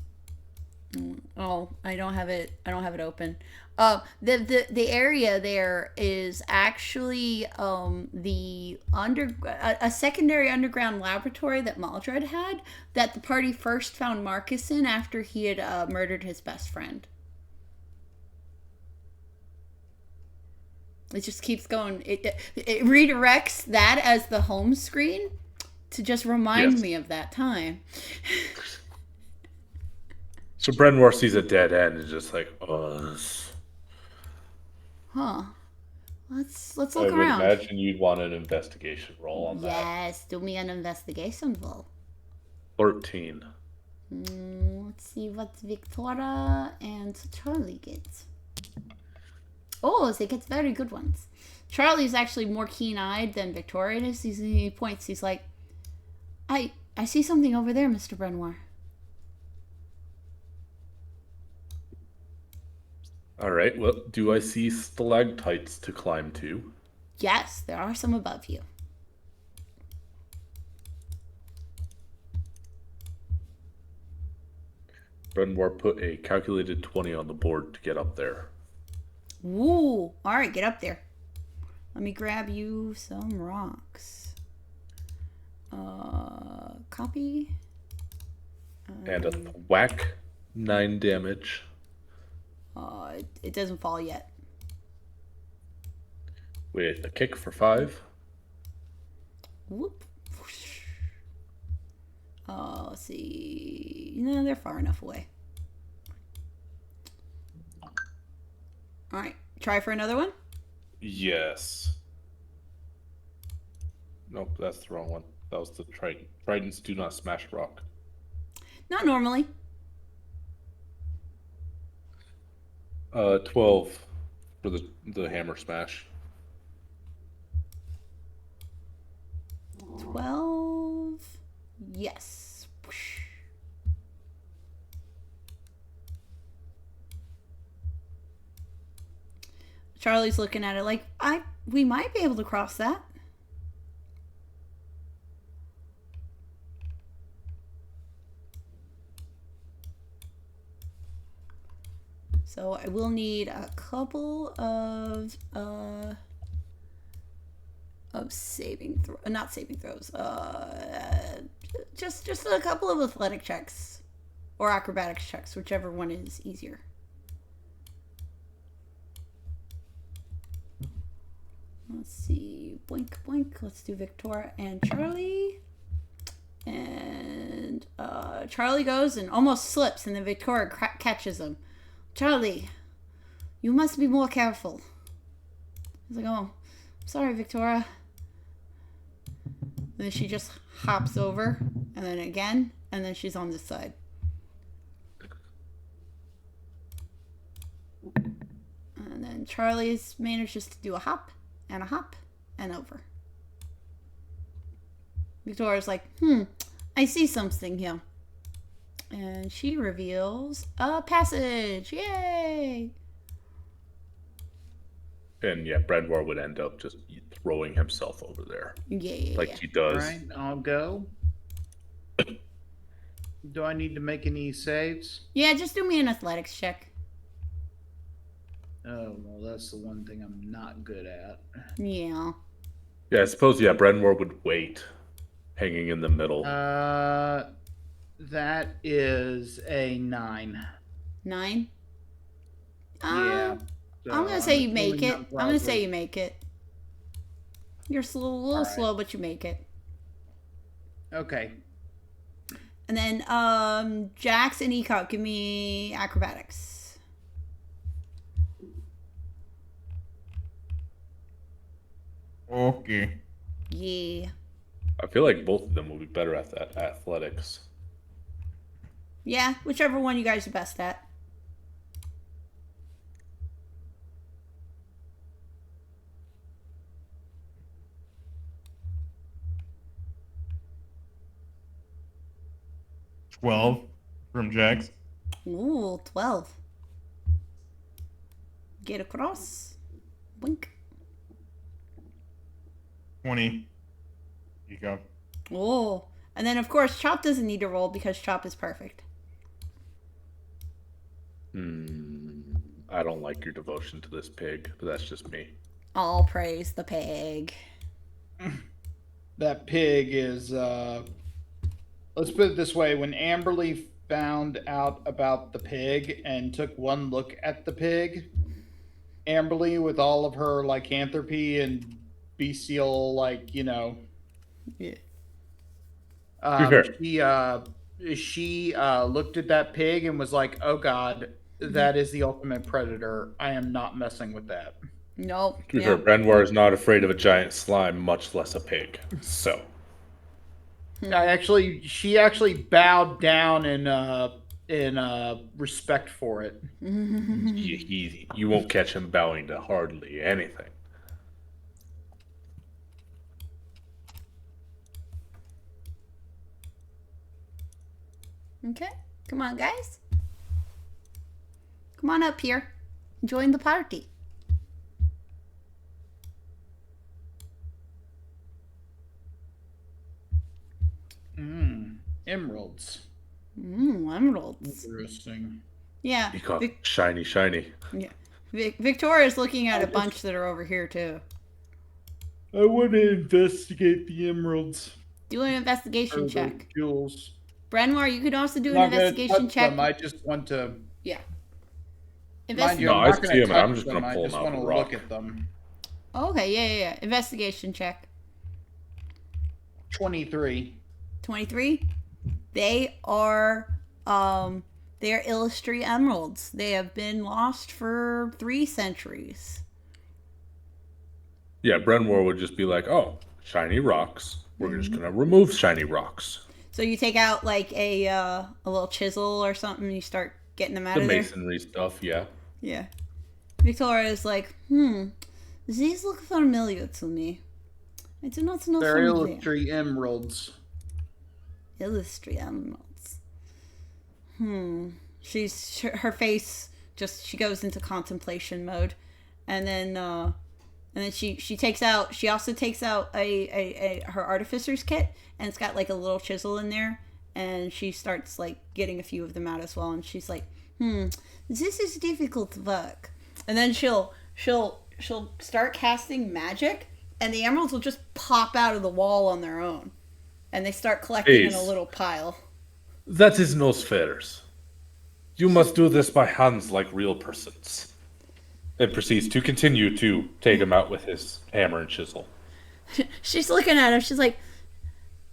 don't have it open. The area there is actually a secondary underground laboratory that Maldred had, that the party first found Marcus in after he had murdered his best friend. It just keeps going. It redirects that as the home screen to just remind me of that time. So Brenwar sees a dead end and is just like, oh. Huh. Let's look I would around. imagine you'd want an investigation roll on that. Yes, do me an investigation roll. 13. Let's see what Victoria and Charlie get. Oh, they get very good ones. Charlie's actually more keen-eyed than Victoria is. He points. He's like, I see something over there, Mr. Brenoir. All right. Well, do I see stalactites to climb to? Yes, there are some above you. Brenwar put a calculated 20 on the board to get up there. Ooh, all right, get up there. Let me grab you some rocks. Copy. And a whack, 9 damage. It doesn't fall yet. With a kick for 5. Whoop. Let's see. No, they're far enough away. All right, try for another one. Yes. Nope, that's the wrong one. That was the trident. Tridents do not smash rock. Not normally. 12 for the hammer smash. 12. Yes. Charlie's looking at it like, we might be able to cross that. So I will need a couple of saving not saving throws. Just a couple of athletic checks or acrobatics checks, whichever one is easier. Let's see. Boink, boink. Let's do Victoria and Charlie. And Charlie goes and almost slips, and then Victoria catches him. Charlie, you must be more careful. He's like, oh, sorry, Victoria. And then she just hops over, and then again, and then she's on this side. And then Charlie's manages to do a hop and over. Victoria's like, I see something here. And she reveals a passage. Yay! And yeah, Brenwar would end up just throwing himself over there. Yeah. Like he does. Alright, I'll go. Do I need to make any saves? Yeah, just do me an athletics check. Oh, well, that's the one thing I'm not good at. Yeah. Yeah, I suppose, Brenwar would wait, hanging in the middle. That is a 9. 9? Yeah. So I'm gonna say you make assuming it. I'm I'm gonna say probably- you make it. You're a little Alright. slow, but you make it. Okay. And then, Jax and Ecop, give me acrobatics. Okay. Yeah. I feel like both of them will be better at that athletics. Yeah, whichever one you guys are best at. $12 from Jax. Ooh, 12. Get across. Wink. 20. You go. Oh. And then, of course, Chop doesn't need to roll because Chop is perfect. I don't like your devotion to this pig, but that's just me. All praise the pig. That pig is, let's put it this way. When Amberly found out about the pig and took one look at the pig, Amberly, with all of her lycanthropy and bestial, Yeah. she looked at that pig and was like, "Oh God, that is the ultimate predator. I am not messing with that." Nope. To be fair, Brenwar is not afraid of a giant slime, much less a pig. So, She actually bowed down in respect for it. you won't catch him bowing to hardly anything. Okay. Come on, guys. Come on up here. Join the party. Emeralds. Emeralds. Interesting. Yeah. He caught shiny, shiny. Yeah. Victoria's looking at a bunch that are over here, too. I want to investigate the emeralds. Do an investigation Or the check. jewels. Brenwar, you could also do an Not gonna investigation touch check. them, I just want to. Yeah. Mind you, No, I'm I not see gonna them, and I'm touch just them, gonna pull I just them out want the to rock. look at them. Okay, yeah. Investigation check. 23. 23. They are illustrious emeralds. They have been lost for 3 centuries. Yeah, Brenwar would just be like, "Oh, shiny rocks. We're just gonna remove shiny rocks." So you take out like a little chisel or something and you start getting them out The of there. masonry stuff, yeah. Yeah. Victoria is like, these look familiar to me. I do not know They're from where. illustrious emeralds. Illustrious emeralds. Her face just, she goes into contemplation mode, and then she also takes out her artificer's kit, and it's got like a little chisel in there, and she starts like getting a few of them out as well, and she's like, this is difficult work, and then she'll start casting magic, and the emeralds will just pop out of the wall on their own, and they start collecting in a Ace. little pile. That is no spheres. You must do this by hands like real persons. And proceeds to continue to take him out with his hammer and chisel. She's looking at him. She's like,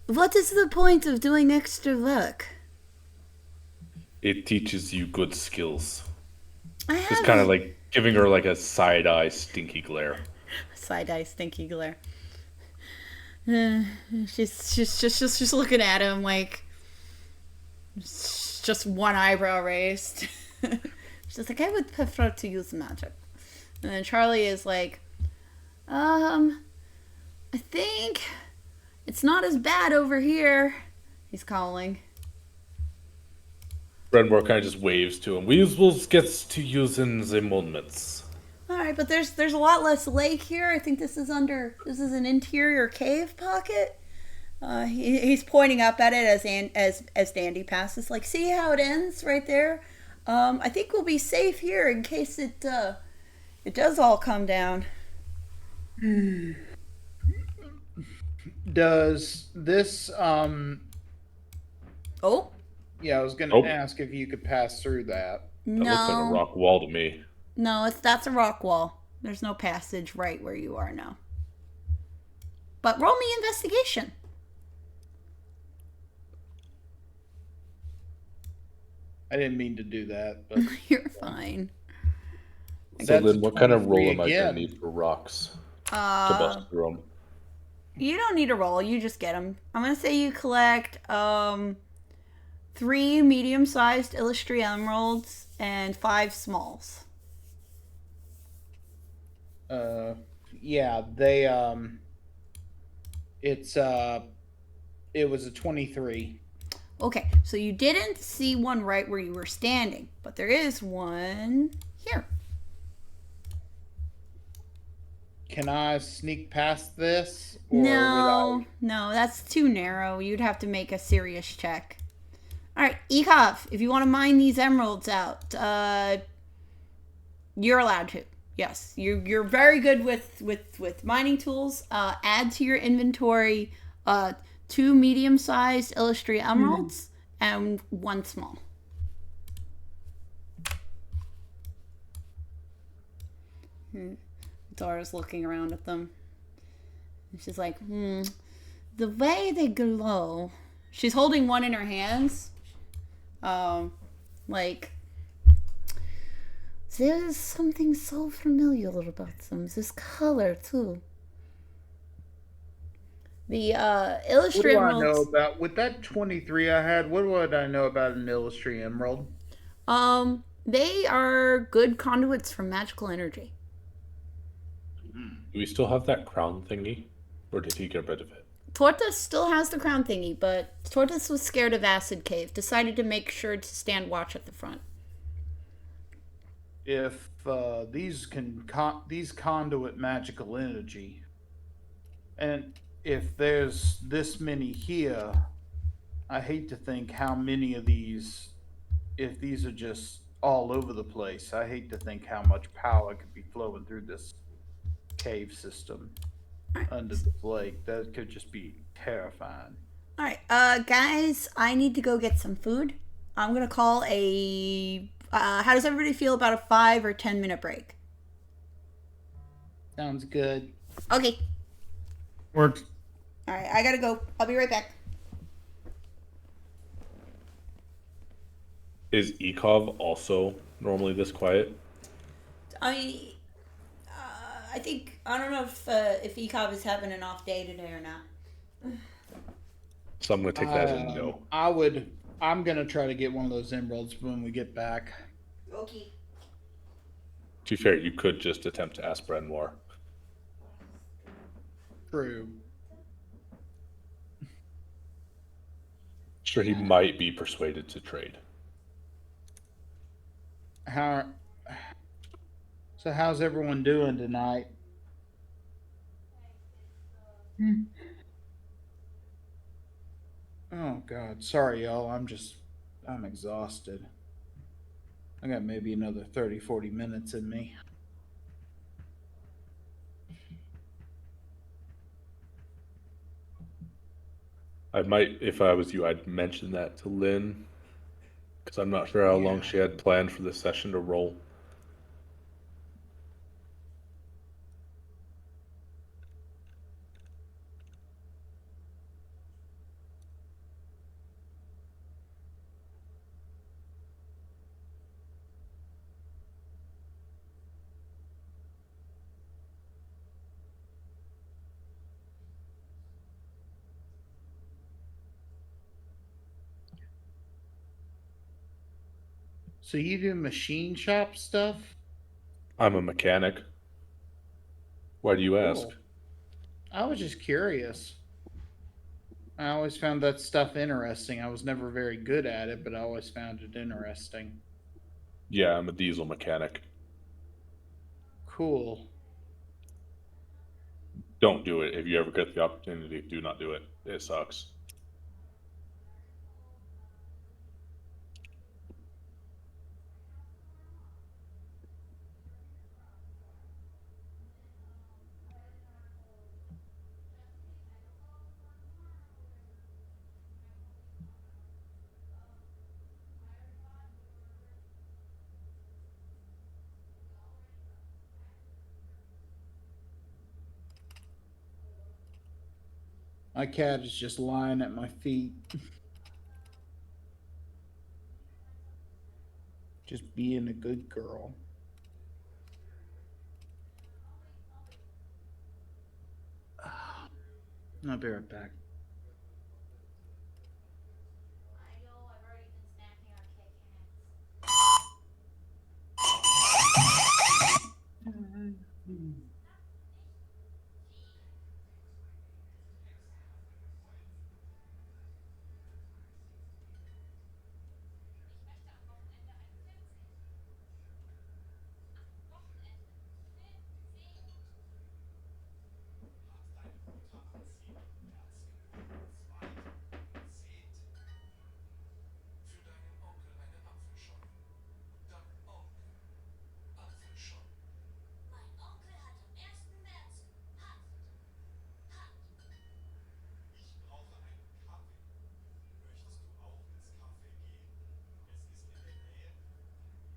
what is the point of doing extra work? It teaches you good skills. I Just have kind of like giving her like a side-eye stinky glare. side-eye stinky glare. She's looking at him like just one eyebrow raised. She's like, I would prefer to use magic. And then Charlie is like, I think it's not as bad over here. He's calling. Brenmore kind of just waves to him. We will get to using the moments. All right, but there's a lot less lake here. I think this is an interior cave pocket. He's pointing up at it as Dandy passes. Like, see how it ends right there? I think we'll be safe here in case it does all come down. Does this Oh yeah, I was gonna Nope. ask if you could pass through that. That looks like a no, rock wall to me. no, that's a rock wall. There's no passage right where you are now. But roll me investigation. I didn't mean to do that, but You're fine. So That's then what kind of 23 roll am I going to again. need for rocks to Uh, bust through them? you don't need a roll. You just get them. I'm gonna say you collect 3 medium-sized illustrious emeralds and 5 smalls. yeah, they it was a 23. Okay, so you didn't see one right where you were standing, but there is one here. Can I sneak past this? Or No, no, that's too narrow. You'd have to make a serious check. All right, Ekov, if you want to mine these emeralds out, you're allowed to. Yes, you're very good with mining tools. Add to your inventory 2 medium-sized illustrious emeralds and 1 small. Dora's looking around at them. And she's like, the way they glow. She's holding one in her hands. Like, there's something so familiar about them. This color, too. The what illustrated do I know emeralds. about with that 23 I had? What would I know about an illustrious emerald? They are good conduits for magical energy. Do we still have that crown thingy? Or did he get rid of it? Tortoise still has the crown thingy, but Tortoise was scared of Acid Cave. Decided to make sure to stand watch at the front. If these conduit magical energy, and if there's this many here, I hate to think how many of these, if these are just all over the place, I hate to think how much power could be flowing through this cave system under the lake. That could just be terrifying. All right, guys, I need to go get some food. I'm gonna call a. How does everybody feel about a 5 or 10 minute break? Sounds good. Okay. Works. All right, I gotta go. I'll be right back. Is Ekov also normally this quiet? I think I don't know if Ekov is having an off day today or not. So I'm going to take that as a no. I'm gonna try to get one of those emeralds when we get back. Okay. To be fair, you could just attempt to ask Brenmore. True. Sure, he might be persuaded to trade. So how's everyone doing tonight? Oh God, sorry y'all. I'm exhausted. I got maybe another 30, 40 minutes in me. I might, if I was you, I'd mention that to Lynn. Because I'm not sure how long she had planned for this session to roll. So you do machine shop stuff? I'm a mechanic. Why do you ask? Cool. I was just curious. I always found that stuff interesting. I was never very good at it, but I always found it interesting. Yeah, I'm a diesel mechanic. Cool. Don't do it if you ever get the opportunity. Do not do it. It sucks. My cat is just lying at my feet. Just being a good girl. I'll be right back. I know, I've already been smacking our Kit Kats. Ich möchte am Wochenende einen Film sehen. Am Wochenende. Film sehen. Mein Onkel hat am 1. März Hand.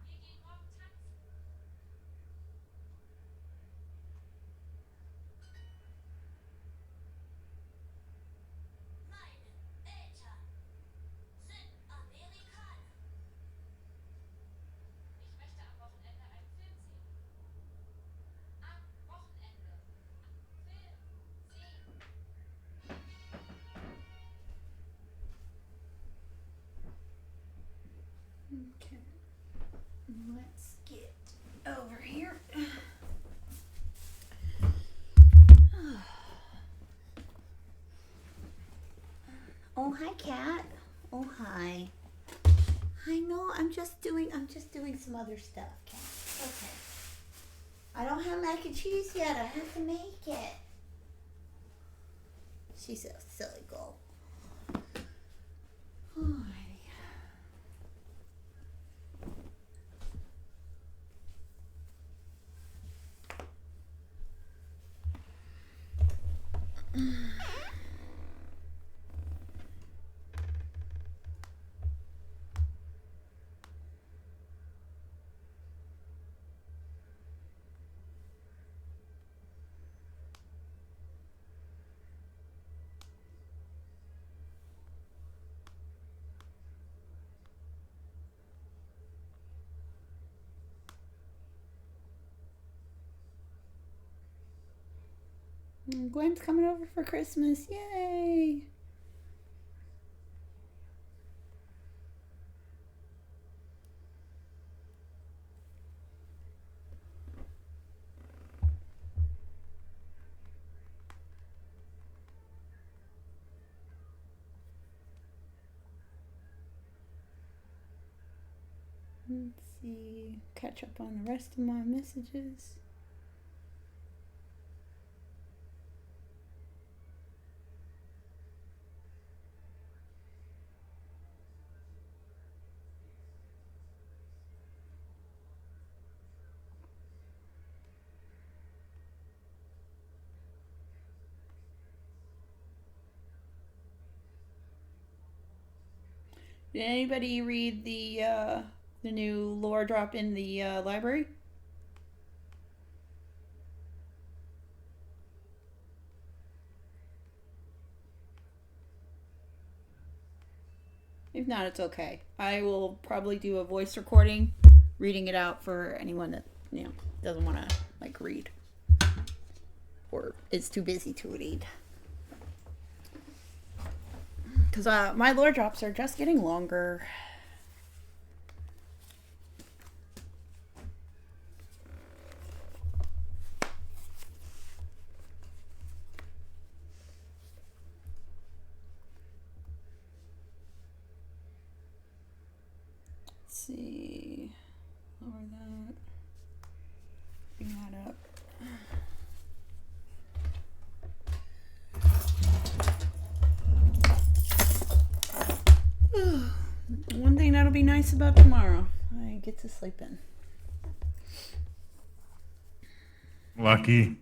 Wir gehen morgen tanzen. Meine Eltern sind Amerikaner. Ich möchte am Wochenende einen Film sehen. Am Wochenende. Film sehen. Okay. Let's get over here. Oh, hi, cat. Oh, hi. I know. I'm just doing some other stuff, cat. Okay. I don't have mac and cheese yet. I have to make it. She's a silly girl. Alrighty. Gwen's coming over for Christmas. Yay! Let's see. Catch up on the rest of my messages. Did anybody read the new lore drop in the library? If not, it's okay. I will probably do a voice recording, reading it out for anyone that doesn't want to read or is too busy to read. Because my lore drops are just getting longer. see. Lower that. Bring that up. One thing that'll be nice about tomorrow, I get to sleep in. Lucky.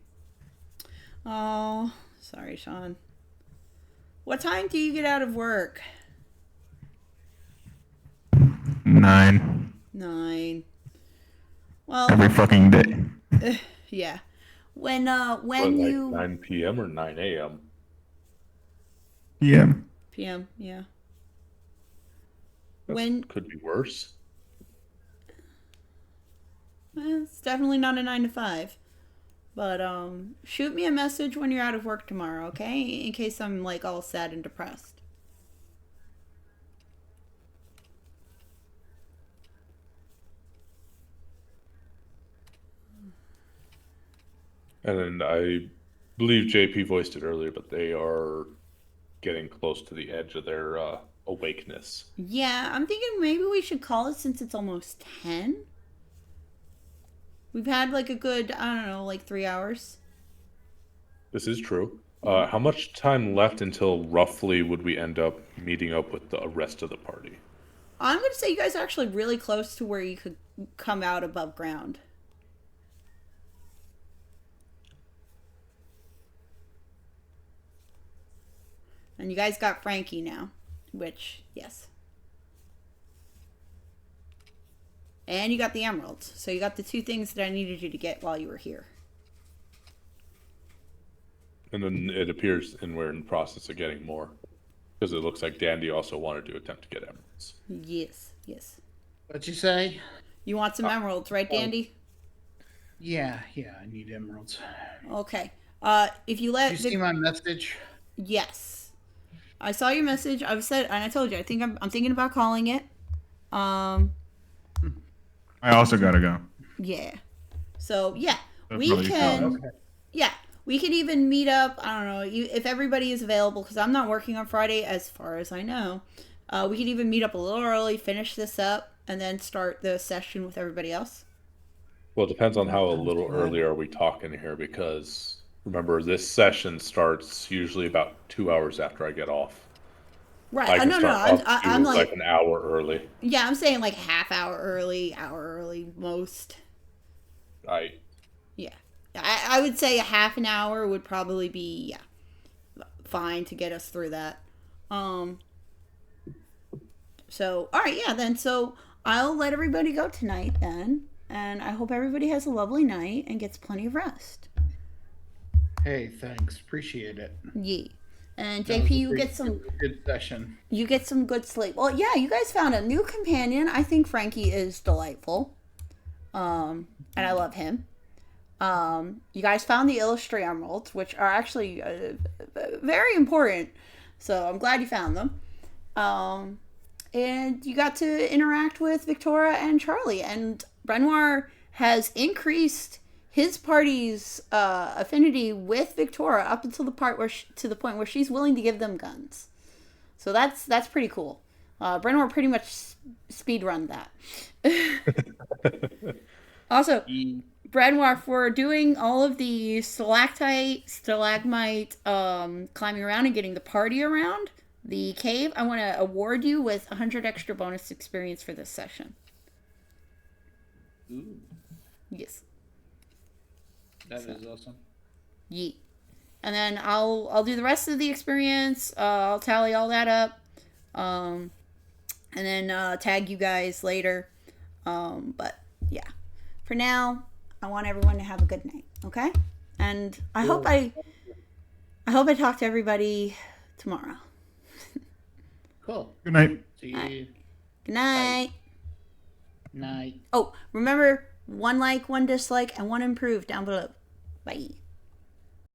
Oh, sorry, Sean. What time do you get out of work? 9 9. Well, every fucking day. yeah. When What, like 9 p.m. or 9 a.m.? Yeah. PM, yeah. That When could be worse. it's definitely not a 9 to 5. But shoot me a message when you're out of work tomorrow, okay? In case I'm like all sad and depressed. And then I believe JP voiced it earlier, but they are getting close to the edge of their awakeness. Yeah, I'm thinking maybe we should call it since it's almost 10. We've had like a good, I don't know, like 3 hours. This is true. How much time left until roughly would we end up meeting up with the rest of the party? I'm going to say you guys are actually really close to where you could come out above ground. And you guys got Frankie now, which, yes. And you got the emeralds. So you got the 2 things that I needed you to get while you were here. And then it appears, and we're in the process of getting more. Because it looks like Dandy also wanted to attempt to get emeralds. Yes, yes. What'd you say? You want some emeralds, right, Dandy? Yeah, I need emeralds. Okay. If you let Did you see my message? Yes. I saw your message. I've said, and I told you, I'm thinking about calling it. I also gotta go. Yeah. So yeah, That's we really can. Okay. Yeah, we can even meet up. I don't know if everybody is available because I'm not working on Friday, as far as I know. We could even meet up a little early, finish this up, and then start the session with everybody else. Well, it depends on how a little early are we talking here, because remember, this session starts usually about 2 hours after I get off. Right. I can No. start up I'm to like an hour early. yeah. I'm saying like half hour early, most. Yeah. I would say a half an hour would probably be fine to get us through that. So all right, yeah. Then so I'll let everybody go tonight then, and I hope everybody has a lovely night and gets plenty of rest. Hey, thanks. Appreciate it. Yeah. And That was JP, a you pretty get some good session. you get some good sleep. Well, yeah, you guys found a new companion. I think Frankie is delightful. And I love him. You guys found the Illustrate Emeralds, which are actually very important. So I'm glad you found them. And you got to interact with Victoria and Charlie. And Brenoir has increased his party's affinity with Victoria up until the point where she's willing to give them guns. So that's pretty cool. Brenoir pretty much speedrun that. Also, Brenoir, for doing all of the stalagmite climbing around and getting the party around the cave, I want to award you with 100 extra bonus experience for this session. Ooh, Yes. that is awesome. Yeet. And then I'll do the rest of the experience. I'll tally all that up. And then tag you guys later. But yeah. For now, I want everyone to have a good night, okay? And I hope I talk to everybody tomorrow. Cool. Good night. See you. Alright. Good night. Night. Oh, remember, 1 like, 1 dislike, and 1 improve down below. Bye.